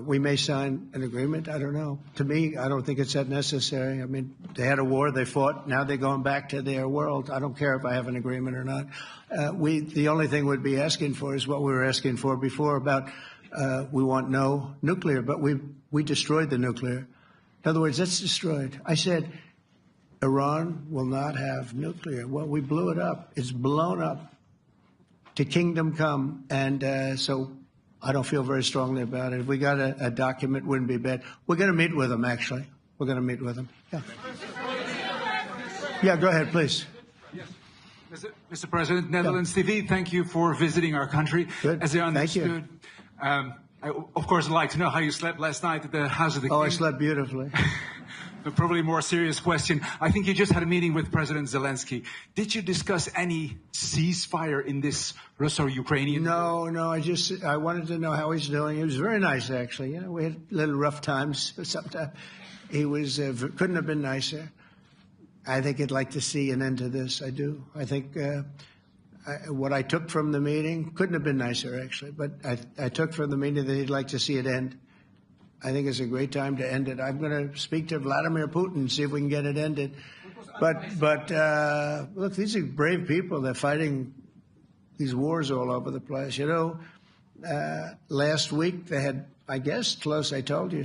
We may sign an agreement. I don't know. To me, I don't think it's that necessary. I mean, they had a war, they fought. Now they're going back to their world. I don't care if I have an agreement or not. The only thing we'd be asking for is what we were asking for before about we want no nuclear, but we destroyed the nuclear. In other words, that's destroyed. I said Iran will not have nuclear. Well, we blew it up. It's blown up to kingdom come. And so I don't feel very strongly about it. If we got a document, wouldn't be bad. We're going to meet with them, actually. We're going to meet with them. Yeah. Yeah, go ahead, please. Yes. Mr. President, Netherlands TV, thank you for visiting our country. Good. As I understood. Thank you. I, of course, would like to know how you slept last night at the House of the King. Oh, I slept beautifully. A probably more serious question. I think you just had a meeting with President Zelensky. Did you discuss any ceasefire in this Russo-Ukrainian? No. I wanted to know how he's doing. He was very nice, actually. You know, we had little rough times sometimes. He was couldn't have been nicer. I think he'd like to see an end to this. I do. I think what I took from the meeting couldn't have been nicer, actually. But I took from the meeting that he'd like to see it end. I think it's a great time to end it. I'm going to speak to Vladimir Putin and see if we can get it ended. But look, these are brave people. They're fighting these wars all over the place. You know, last week they had, I guess, I told you,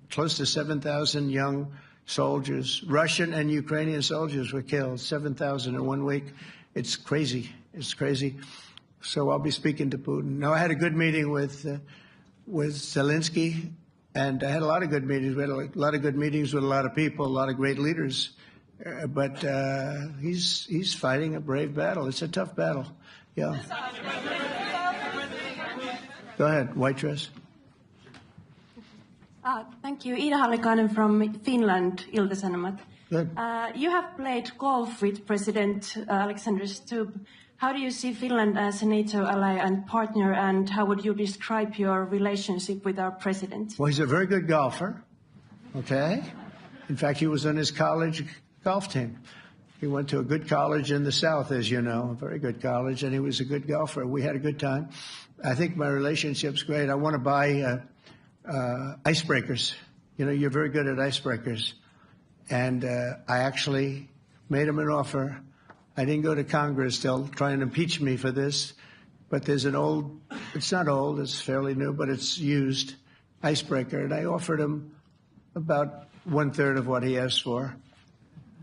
close to 7,000 young soldiers, Russian and Ukrainian soldiers were killed, 7,000 in 1 week. It's crazy. It's crazy. So I'll be speaking to Putin. No, I had a good meeting with with Zeleński, and I had a lot of good meetings. We had a lot of good meetings with a lot of people, a lot of great leaders. But he's fighting a brave battle. It's a tough battle. Yeah. Go ahead, white dress. Thank you. Ida Hallikainen from Finland, Ilta-Sanomat. Good. You have played golf with President Alexander Stubb. How do you see Finland as a NATO ally and partner, and how would you describe your relationship with our president? Well, he's a very good golfer, okay? In fact, he was on his college golf team. He went to a good college in the South, as you know, a very good college, and he was a good golfer. We had a good time. I think my relationship's great. I want to buy icebreakers. You know, you're very good at icebreakers. And I actually made him an offer. I didn't go to Congress. They'll try and impeach me for this. But there's an old, it's not old, it's fairly new, but it's used icebreaker. And I offered him about 1/3 of what he asked for.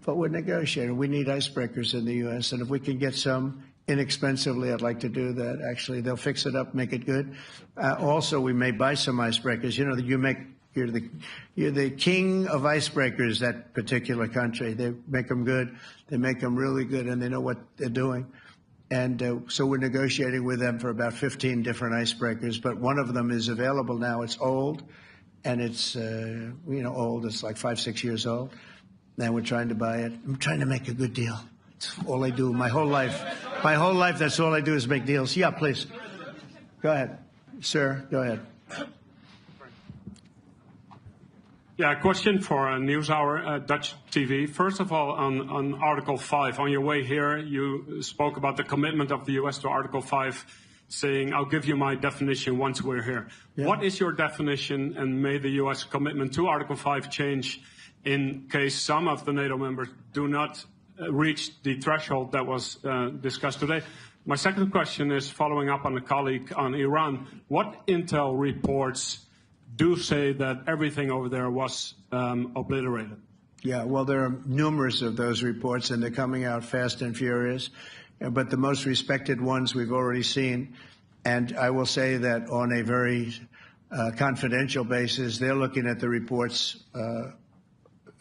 But we're negotiating. We need icebreakers in the U.S. And if we can get some inexpensively, I'd like to do that. Actually, they'll fix it up, make it good. Also, we may buy some icebreakers. You know, you're the king of icebreakers, that particular country. They make them good. They make them really good, and they know what they're doing. And so we're negotiating with them for about 15 different icebreakers. But one of them is available now. It's old, and it's, old. It's like 5-6 years old. And we're trying to buy it. I'm trying to make a good deal. It's all I do my whole life. My whole life, that's all I do is make deals. Yeah, please. Go ahead. Sir, go ahead. Yeah, a question for NewsHour, Dutch TV. First of all, on Article 5, on your way here, you spoke about the commitment of the U.S. to Article 5, saying, I'll give you my definition once we're here. Yeah. What is your definition, and may the U.S. commitment to Article 5 change in case some of the NATO members do not reach the threshold that was discussed today? My second question is following up on a colleague on Iran. What intel reports do say that everything over there was obliterated? Yeah, well, there are numerous of those reports, and they're coming out fast and furious. But the most respected ones we've already seen. And I will say that on a very confidential basis, they're looking at the reports,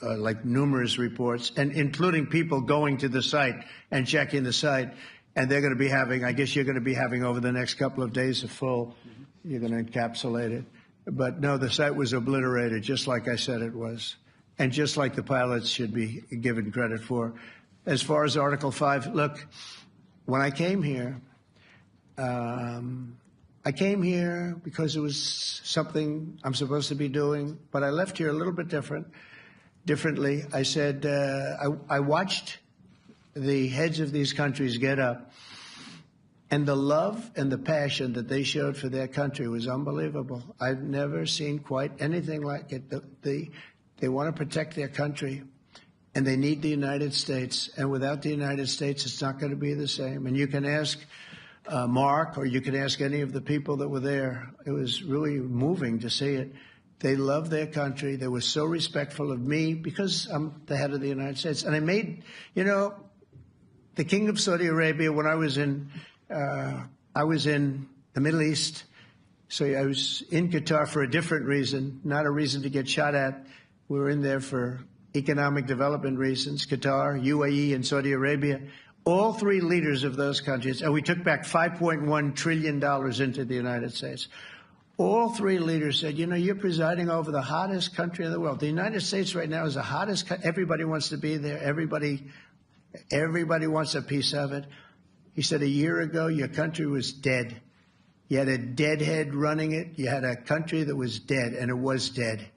like numerous reports, and including people going to the site and checking the site. And they're going to be having, I guess you're going to be having over the next couple of days a full, you're going to encapsulate it. But no, the site was obliterated, just like I said it was, and just like the pilots should be given credit for. As far as Article 5, look, when I came here because it was something I'm supposed to be doing, but I left here a little bit differently. I said, I watched the heads of these countries get up, and the love and the passion that they showed for their country was unbelievable. I've never seen quite anything like it. They want to protect their country, and they need the United States. And without the United States, it's not going to be the same. And you can ask Mark, or you can ask any of the people that were there. It was really moving to see it. They love their country. They were so respectful of me because I'm the head of the United States. And I made, the King of Saudi Arabia, when I was in the Middle East, so I was in Qatar for a different reason, not a reason to get shot at. We were in there for economic development reasons, Qatar, UAE, and Saudi Arabia. All three leaders of those countries, and we took back $5.1 trillion into the United States. All three leaders said, you're presiding over the hottest country in the world. The United States right now is the hottest country. Everybody wants to be there. Everybody wants a piece of it. He said, a year ago, your country was dead. You had a deadhead running it. You had a country that was dead, and it was dead.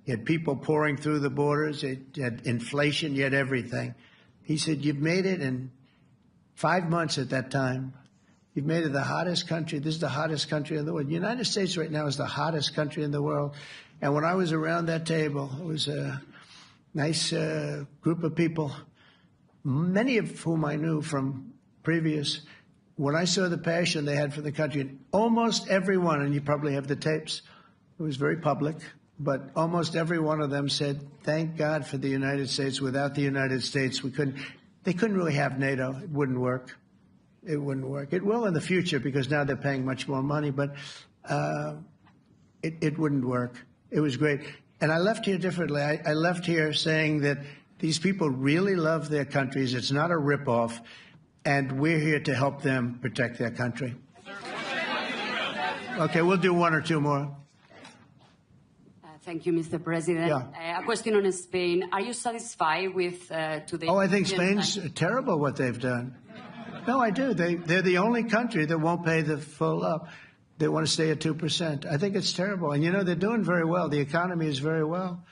You had people pouring through the borders. You had inflation. You had everything. He said, you've made it in 5 months at that time. You've made it the hottest country. This is the hottest country in the world. The United States right now is the hottest country in the world. And when I was around that table, it was a nice group of people, many of whom I knew from previous. When I saw the passion they had for the country, almost everyone, and you probably have the tapes, it was very public, but almost every one of them said, thank God for the United States. Without the United States, they couldn't really have NATO. It wouldn't work. It wouldn't work. It will in the future because now they're paying much more money. But it wouldn't work. It was great. And I left here differently. I left here saying that these people really love their countries. It's not a ripoff. And we're here to help them protect their country. Okay, we'll do one or two more. Thank you, Mr. President. Yeah. A question on Spain. Are you satisfied with today? Oh, I think Spain's terrible what they've done. No, I do. They're the only country that won't pay the full up. They want to stay at 2%. I think it's terrible. And, you know, they're doing very well. The economy is very well.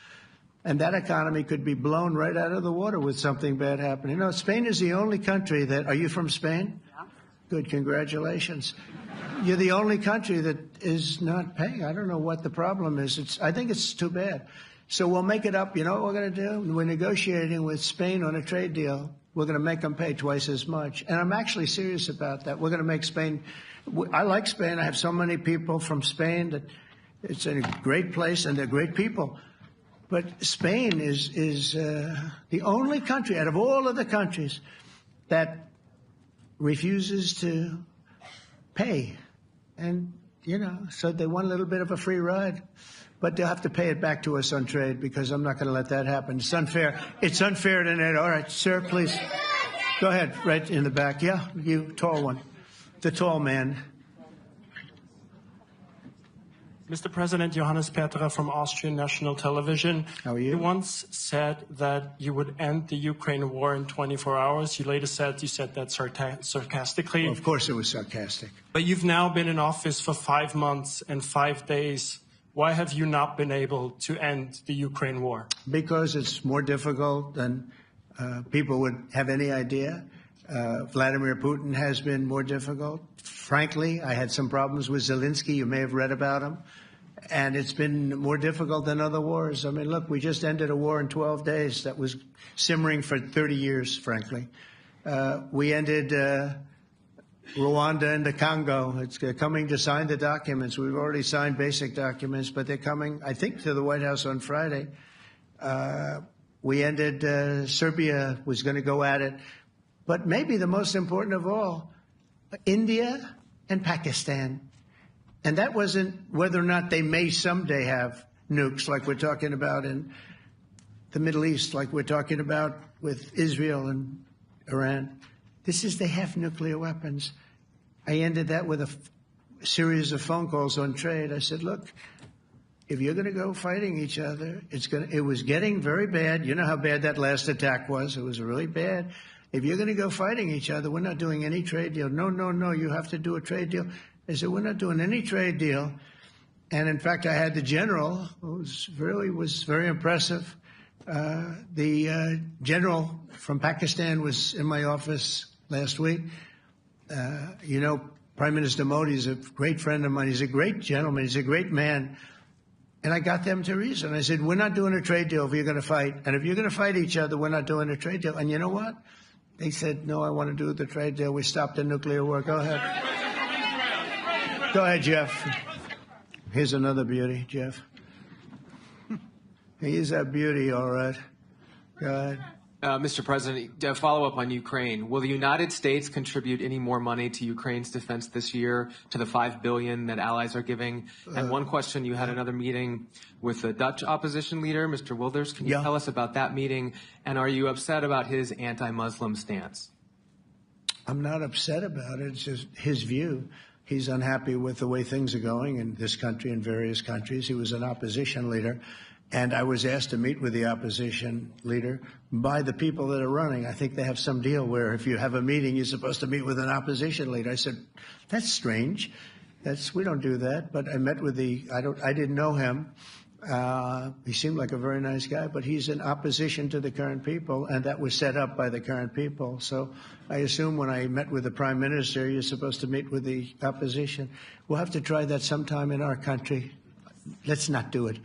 And that economy could be blown right out of the water with something bad happening. You know, Spain is the only country that... Are you from Spain? Yeah. Good, congratulations. You're the only country that is not paying. I don't know what the problem is. I think it's too bad. So we'll make it up. You know what we're going to do? We're negotiating with Spain on a trade deal. We're going to make them pay twice as much. And I'm actually serious about that. We're going to make Spain... I like Spain. I have so many people from Spain that it's a great place and they're great people. But Spain is the only country out of all of the countries that refuses to pay. And, you know, so they want a little bit of a free ride. But they'll have to pay it back to us on trade because I'm not going to let that happen. It's unfair. It's unfair to NATO. All right, sir, please. Go ahead, right in the back. Yeah, you, tall one. The tall man. Mr. President, Johannes Petra from Austrian National Television. How are you? You once said that you would end the Ukraine war in 24 hours. You later said you said that sarcastically. Well, of course it was sarcastic. But you've now been in office for 5 months and 5 days. Why have you not been able to end the Ukraine war? Because it's more difficult than people would have any idea. Vladimir Putin has been more difficult. Frankly, I had some problems with Zeleński. You may have read about him. And it's been more difficult than other wars. I mean, look, we just ended a war in 12 days that was simmering for 30 years, frankly. We ended Rwanda and the Congo. It's coming to sign the documents. We've already signed basic documents, but they're coming, I think, to the White House on Friday. We ended Serbia was going to go at it. But maybe the most important of all, India and Pakistan. And that wasn't whether or not they may someday have nukes like we're talking about in the Middle East, like we're talking about with Israel and Iran. This is they have nuclear weapons. I ended that with a series of phone calls on trade. I said, look, if you're going to go fighting each other, it was getting very bad. You know how bad that last attack was. It was really bad. If you're going to go fighting each other, we're not doing any trade deal. No, no, no, you have to do a trade deal. I said, we're not doing any trade deal. And in fact, I had the general, who was very impressive. The general from Pakistan was in my office last week. You know, Prime Minister Modi is a great friend of mine. He's a great gentleman. He's a great man. And I got them to reason. I said, we're not doing a trade deal if you're going to fight. And if you're going to fight each other, we're not doing a trade deal. And you know what? They said, no, I want to do the trade deal. We stopped the nuclear war. Go ahead. Go ahead, Jeff. Here's another beauty, Jeff. He's a beauty, all right. Go ahead. Mr. President, to follow up on Ukraine, will the United States contribute any more money to Ukraine's defense this year to the $5 billion that allies are giving? And one question, you had another meeting with the Dutch opposition leader, Mr. Wilders. Can you tell us about that meeting? And are you upset about his anti-Muslim stance? I'm not upset about it. It's just his view. He's unhappy with the way things are going in this country and various countries. He was an opposition leader. And I was asked to meet with the opposition leader by the people that are running. I think they have some deal where if you have a meeting, you're supposed to meet with an opposition leader. I said, that's strange. We don't do that. But I met with I didn't know him. He seemed like a very nice guy, but he's in opposition to the current people, and that was set up by the current people. So I assume when I met with the Prime Minister, you're supposed to meet with the opposition. We'll have to try that sometime in our country. Let's not do it.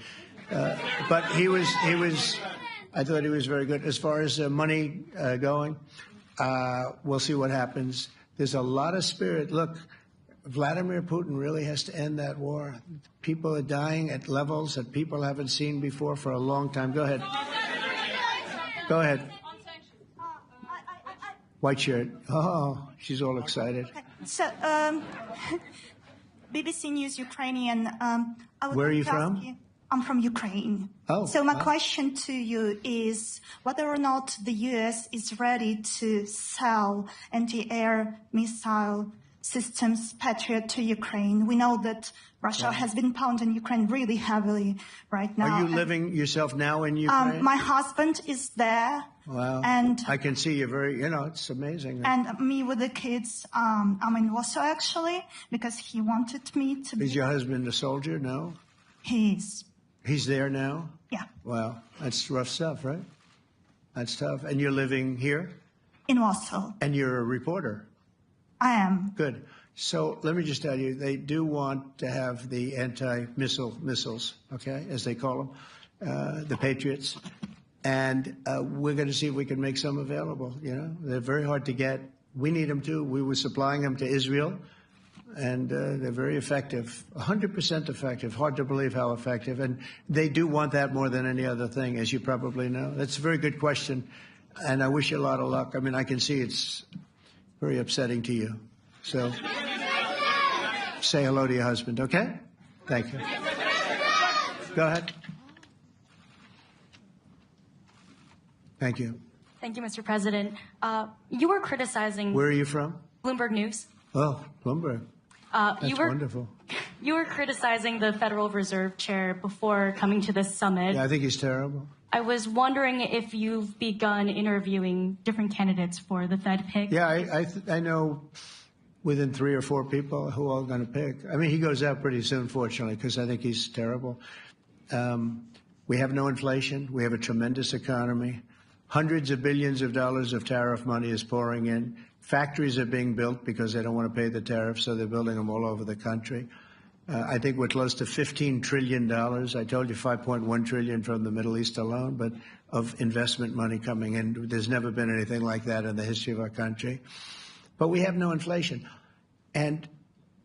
But I thought he was very good. As far as money going, we'll see what happens. There's a lot of spirit. Look, Vladimir Putin really has to end that war. People are dying at levels that people haven't seen before for a long time. Go ahead. Go ahead. White shirt. Oh, she's all excited. So, BBC News Ukrainian. Where are you from? I'm from Ukraine. Oh. So my question to you is whether or not the U.S. is ready to sell anti-air missile systems Patriot to Ukraine. We know that Russia has been pounding Ukraine really heavily right now. Are you living yourself now in Ukraine? My husband is there. Wow. And I can see you're very, it's amazing. And me with the kids, I'm in Warsaw actually, because he wanted me to be. Is your husband a soldier? No? He is. He's there now? Yeah. Wow. That's rough stuff, right? That's tough. And you're living here? In Warsaw. And you're a reporter? I am. Good. So let me just tell you, they do want to have the missiles, okay, as they call them, the Patriots. And we're going to see if we can make some available, They're very hard to get. We need them too. We were supplying them to Israel, and they're very effective, 100% effective. Hard to believe how effective. And they do want that more than any other thing, as you probably know. That's a very good question, and I wish you a lot of luck. I mean, I can see it's very upsetting to you. So say hello to your husband, okay? Thank you. Go ahead. Thank you. Thank you, Mr. President. You were criticizing... Where are you from? Bloomberg News. Oh, Bloomberg. That's wonderful. You were criticizing the Federal Reserve Chair before coming to this summit. Yeah, I think he's terrible. I was wondering if you've begun interviewing different candidates for the Fed pick. Yeah, I know within 3 or 4 people who are going to pick. I mean, he goes out pretty soon, fortunately, because I think he's terrible. We have no inflation. We have a tremendous economy. Hundreds of billions of dollars of tariff money is pouring in. Factories are being built because they don't want to pay the tariffs, so they're building them all over the country. I think we're close to $15 trillion. I told you $5.1 trillion from the Middle East alone, but of investment money coming in. There's never been anything like that in the history of our country. But we have no inflation. And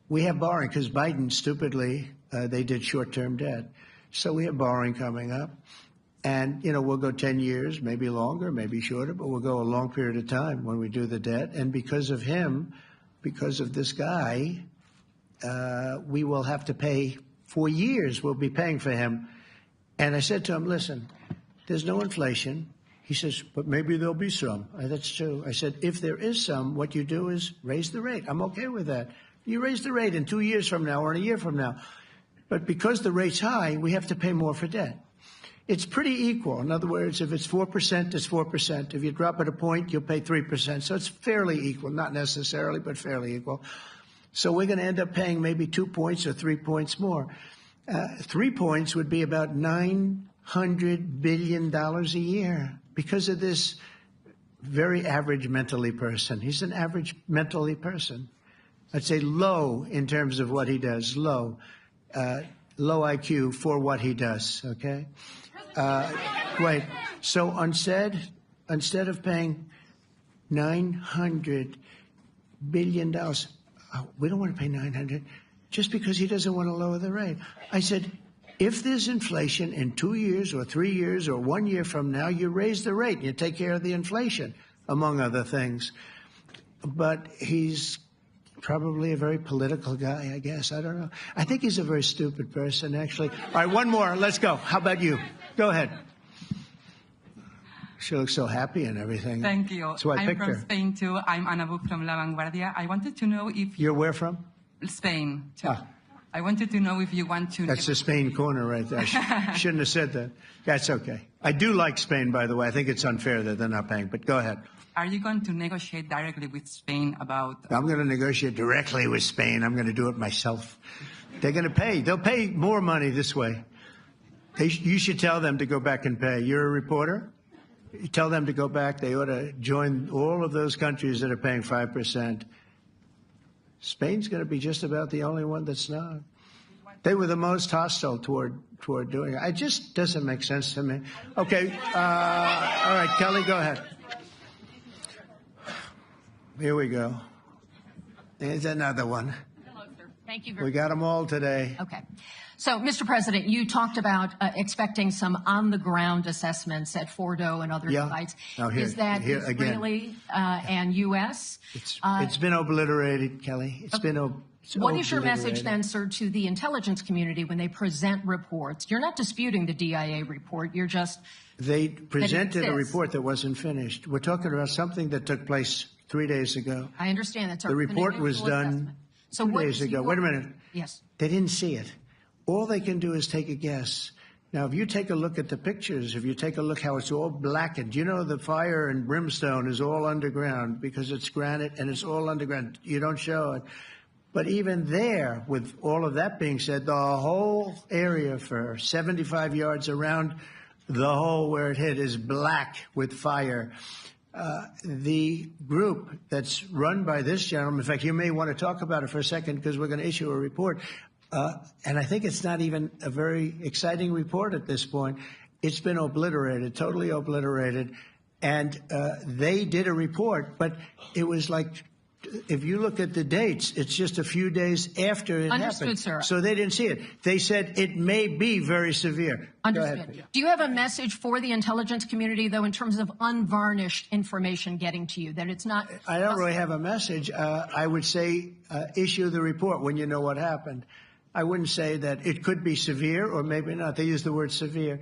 we have borrowing because Biden, stupidly, they did short-term debt. So we have borrowing coming up. And, we'll go 10 years, maybe longer, maybe shorter, but we'll go a long period of time when we do the debt. And because of him, because of this guy, we will have to pay for years. We'll be paying for him. And I said to him, listen, there's no inflation. He says, but maybe there'll be some. That's true. I said, if there is some, what you do is raise the rate. I'm okay with that. You raise the rate in 2 years from now or in a year from now. But because the rate's high, we have to pay more for debt. It's pretty equal. In other words, if it's 4%, it's 4%. If you drop it a point, you'll pay 3%. So it's fairly equal, not necessarily, but fairly equal. So we're going to end up paying maybe 2 points or 3 points more. 3 points would be about $900 billion a year because of this very average mentally person. He's an average mentally person. I'd say low in terms of what he does, low IQ for what he does, okay? Wait, so instead of paying $900 billion, we don't want to pay 900 just because he doesn't want to lower the rate. I said, if there's inflation in 2 years or 3 years or 1 year from now, you raise the rate and you take care of the inflation, among other things. But he's probably a very political guy, I guess. I don't know. I think he's a very stupid person, actually. All right, one more. Let's go. How about you? Go ahead. She looks so happy and everything. Thank you. That's why I picked her. I'm from Spain, too. I'm Ana Buc from La Vanguardia. I wanted to know if... You're where from? Spain, too. I wanted to know if you want to... That's the Spain corner right there. Shouldn't have said that. That's okay. I do like Spain, by the way. I think it's unfair that they're not paying, but go ahead. Are you going to negotiate directly with Spain about... I'm going to negotiate directly with Spain. I'm going to do it myself. They're going to pay. They'll pay more money this way. You should tell them to go back and pay. You're a reporter? You tell them to go back. They ought to join all of those countries that are paying 5%. Spain's going to be just about the only one that's not. They were the most hostile toward doing it. It just doesn't make sense to me. Okay. All right, Kelly, go ahead. Here we go. There's another one. Hello, sir. Thank you We got them all today. Okay. So, Mr. President, you talked about expecting some on-the-ground assessments at Fordo and other sites. Now Is that Israeli and U.S.? It's been obliterated, Kelly. It's been What is your message then, sir, to the intelligence community when they present reports? You're not disputing the DIA report. You're just... They presented a report that wasn't finished. We're talking about something that took place 3 days ago. I understand that, sir. The report was done 2 days ago. Wait a minute. Yes. They didn't see it. All they can do is take a guess. Now, if you take a look at the pictures, if you take a look how it's all blackened, you know the fire and brimstone is all underground because it's granite and it's all underground. You don't show it. But even there, with all of that being said, the whole area for 75 yards around the hole where it hit is black with fire. The group that's run by this gentleman, in fact, you may want to talk about it for a second because we're going to issue a report. And I think it's not even a very exciting report at this point. It's been obliterated, totally obliterated. And they did a report, but it was like, if you look at the dates, it's just a few days after it happened. Sir. So they didn't see it. They said it may be very severe. Understood. Do you have a message for the intelligence community, though, in terms of unvarnished information getting to you, that it's not... I don't really have a message. I would say issue the report when you know what happened. I wouldn't say that it could be severe or maybe not. They use the word severe.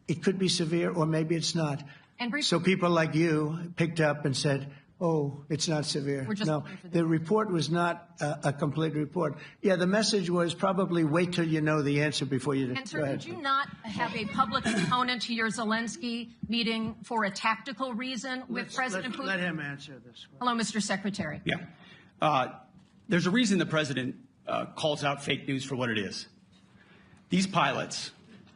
It could be severe or maybe it's not. And so people like you picked up and said, oh, it's not severe. No, the report was not a complete report. Yeah, the message was probably wait till you know the answer before you... And, sir, did you not have a public component to your Zelensky meeting for a tactical reason with President Putin? Let him answer this one. Hello, Mr. Secretary. Yeah. There's a reason the president calls out fake news for what it is. These pilots,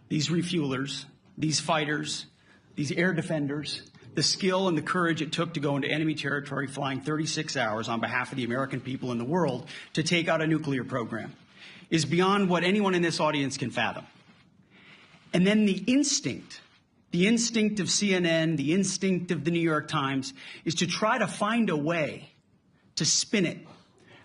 these refuelers, these fighters, these air defenders, the skill and the courage it took to go into enemy territory flying 36 hours on behalf of the American people and the world to take out a nuclear program is beyond what anyone in this audience can fathom. And then the instinct of CNN, the instinct of the New York Times is to try to find a way to spin it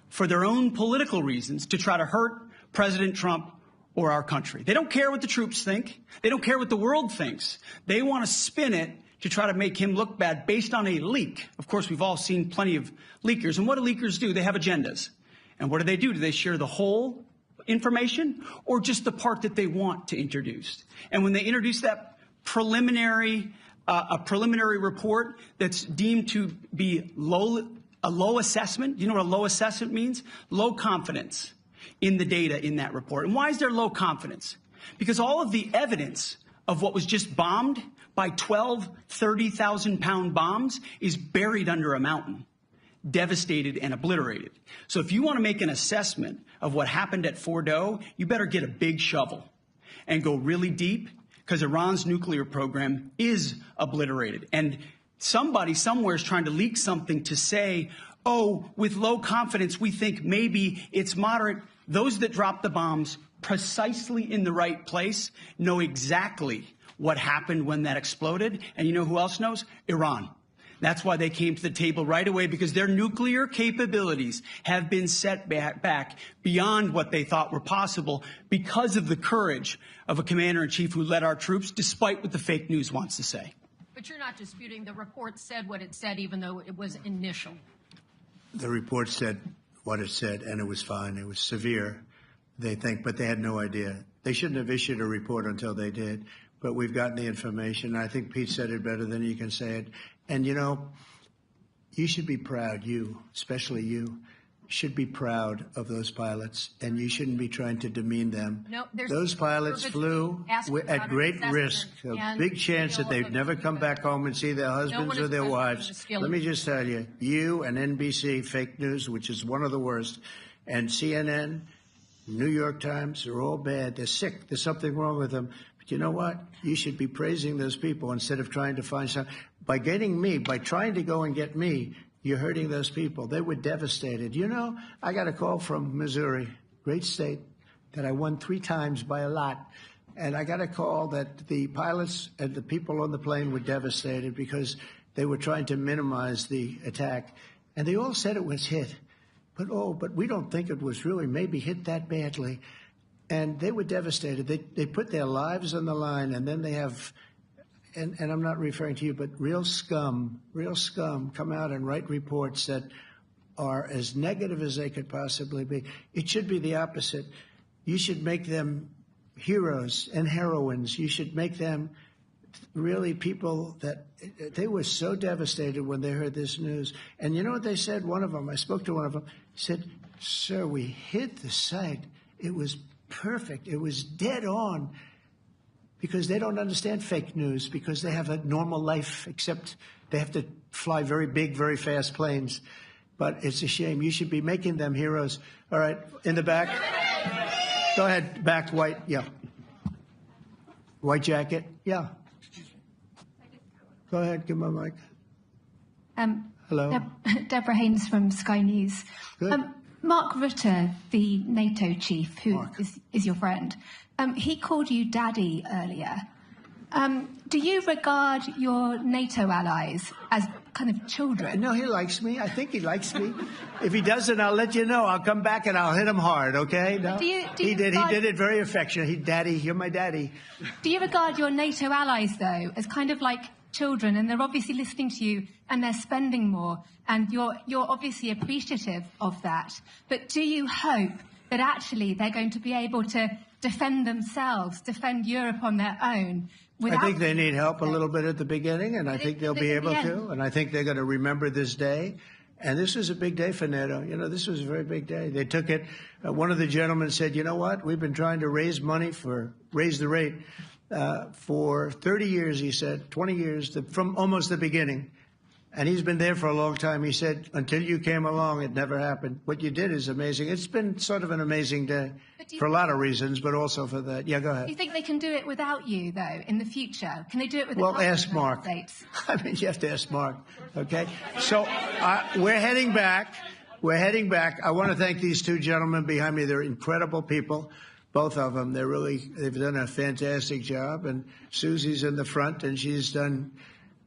for their own political reasons to try to hurt President Trump or our country. They don't care what the troops think. They don't care what the world thinks. They want to spin it to try to make him look bad based on a leak. Of course, we've all seen plenty of leakers. And what do leakers do? They have agendas. And what do? Do they share the whole information or just the part that they want to introduce? And when they introduce that preliminary report that's deemed to be a low assessment, you know what a low assessment means? Low confidence in the data in that report. And why is there low confidence? Because all of the evidence of what was just bombed by 12 30,000-pound bombs is buried under a mountain, devastated and obliterated. So if you want to make an assessment of what happened at Fordo, you better get a big shovel and go really deep because Iran's nuclear program is obliterated. And somebody somewhere is trying to leak something to say, oh, with low confidence, we think maybe it's moderate. Those that dropped the bombs precisely in the right place know exactly what happened when that exploded. And you know who else knows? Iran. That's why they came to the table right away, because their nuclear capabilities have been set back beyond what they thought were possible because of the courage of a commander-in-chief who led our troops, despite what the fake news wants to say. But you're not disputing the report said what it said, even though it was initial. The report said what it said, and it was fine. It was severe, they think, but they had no idea. They shouldn't have issued a report until they did. But we've gotten the information. I think Pete said it better than you can say it. And, you know, you should be proud, especially you, should be proud of those pilots, and you shouldn't be trying to demean them. No, those pilots flew at great risk, a big chance that they'd never come back home and see their husbands or their wives. Let me just tell you, you and NBC, fake news, which is one of the worst, and CNN, New York Times, are all bad. They're sick. There's something wrong with them. But you know what? You should be praising those people instead of trying to find some. By trying to go and get me, you're hurting those people. They were devastated. You know, I got a call from Missouri, great state, that I won 3 times by a lot. And I got a call that the pilots and the people on the plane were devastated because they were trying to minimize the attack. And they all said it was hit. But we don't think it was really maybe hit that badly. And they were devastated. They put their lives on the line, and then they have, and I'm not referring to you, but real scum come out and write reports that are as negative as they could possibly be. It should be the opposite. You should make them heroes and heroines. You should make them really people that they were so devastated when they heard this news. And you know what they said? One of them, I spoke to one of them, said, "Sir, we hit the site. It was perfect. It was dead on," because they don't understand fake news, because they have a normal life, except they have to fly very big, very fast planes. But it's a shame. You should be making them heroes. All right, in the back. Go ahead, back, white, yeah. White jacket, yeah. Go ahead, give my mic. Hello. Deborah Haynes from Sky News. Mark Rutте, the NATO chief, who is your friend, he called you daddy earlier. Do you regard your NATO allies as kind of children? No, he likes me. I think he likes me. If he doesn't, I'll let you know. I'll come back and I'll hit him hard, okay? No? He did it very affectionate. Daddy, you're my daddy. Do you regard your NATO allies, though, as kind of like children, and they're obviously listening to you and they're spending more, and you're obviously appreciative of that, but do you hope that actually they're going to be able to defend themselves, defend Europe on their own? I think they need help a little bit at the beginning, and I think they'll be able to, and I think they're going to remember this day. And this was a big day for NATO. You know, this was a very big day. They took it. One of the gentlemen said, "You know what? We've been trying to raise money raise the rate for 30 years," he said, 20 years, from almost the beginning. And he's been there for a long time. He said, "Until you came along, it never happened. What you did is amazing." It's been sort of an amazing day for a lot of reasons, but also for that. Yeah, go ahead. Do you think they can do it without you, though, in the future? Can they do it without Well, ask Mark. I mean, you have to ask Mark, okay? So we're heading back. I want to thank these two gentlemen behind me. They're incredible people, both of them. They've done a fantastic job. And Susie's in the front, and she's done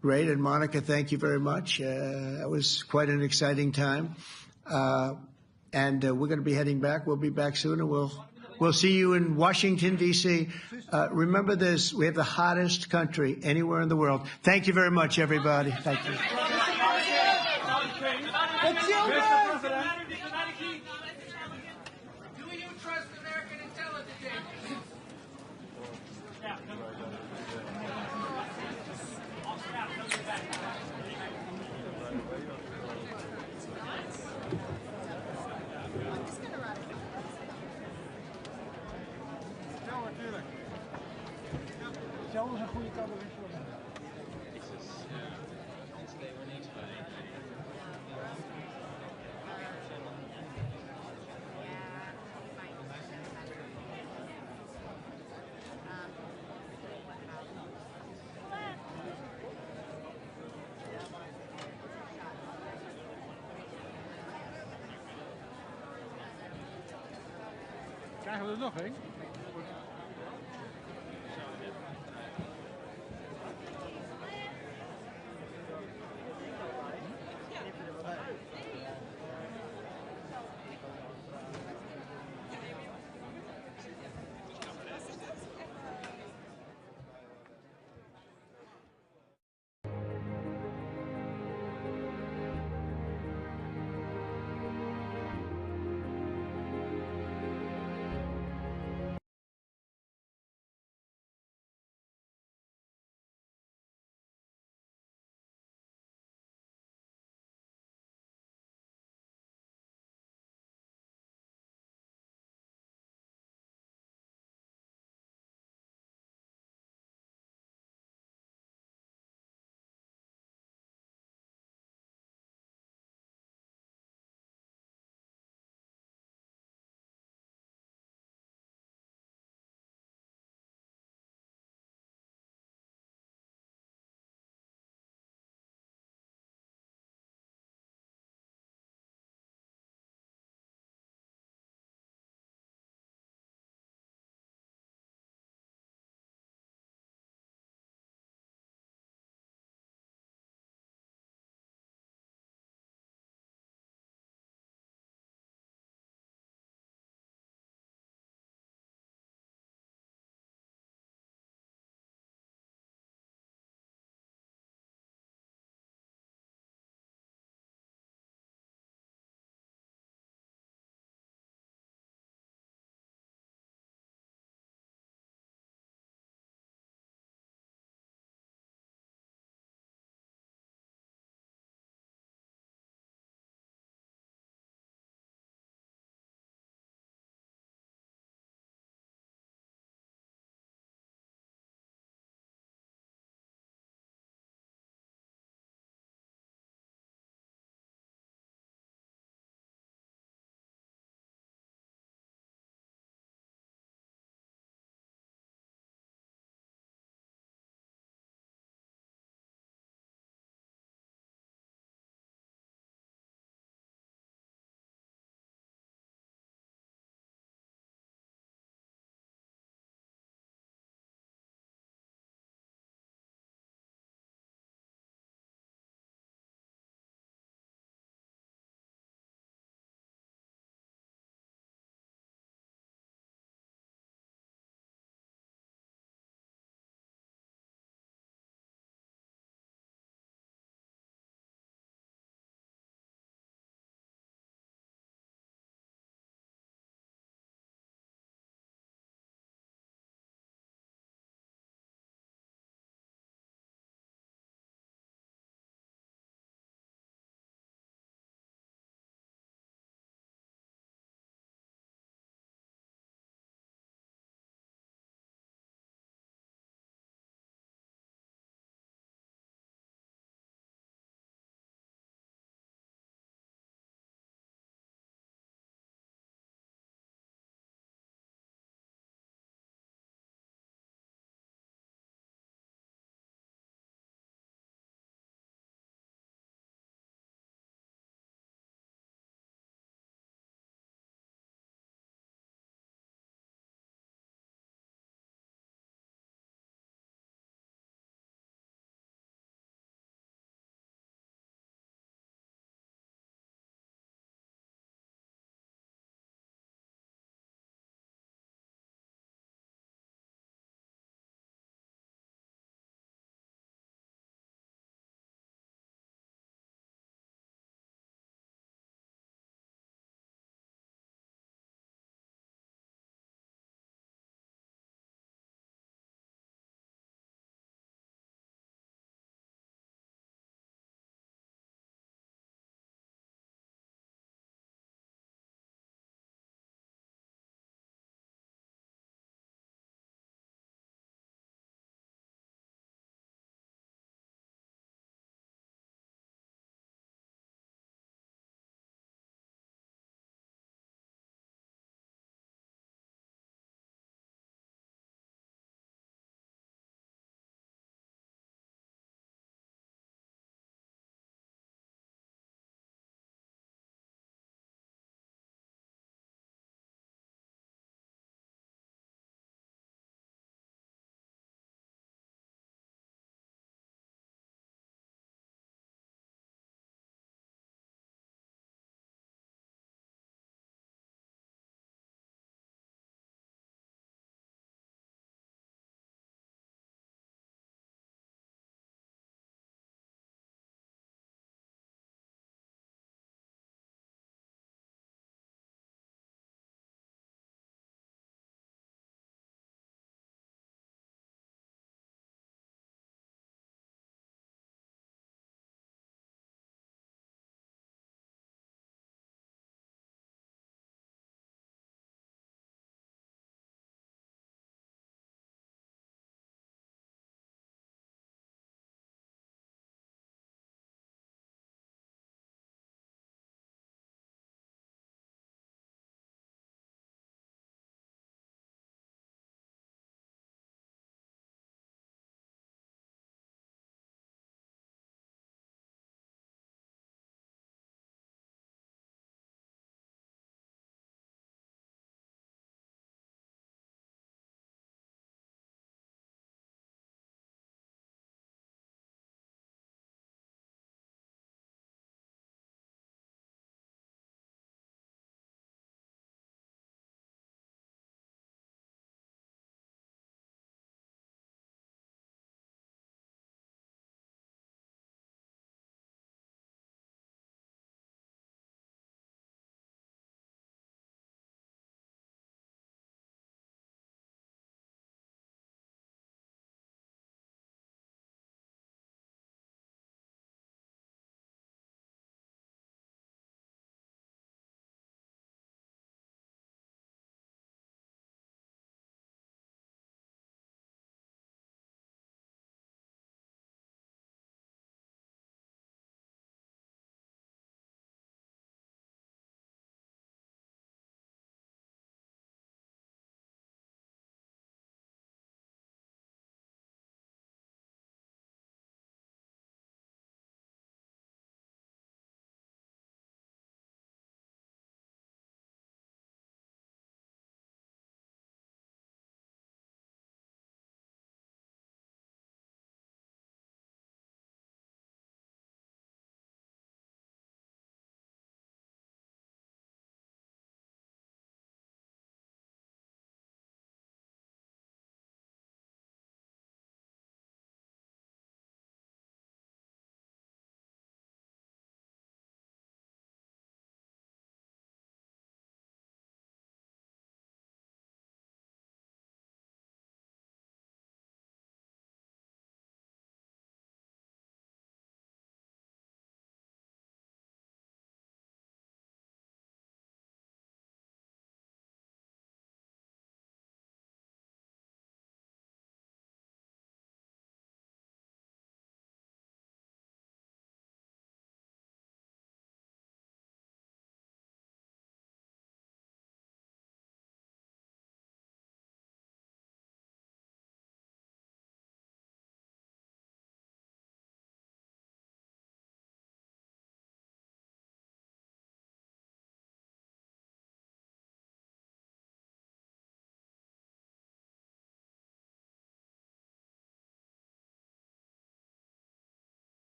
great. And Monica, thank you very much. That was quite an exciting time. And we're going to be heading back. We'll be back soon, and we'll see you in Washington, D.C. Remember this, we have the hottest country anywhere in the world. Thank you very much, everybody. Thank you. Krijgen we er nog een?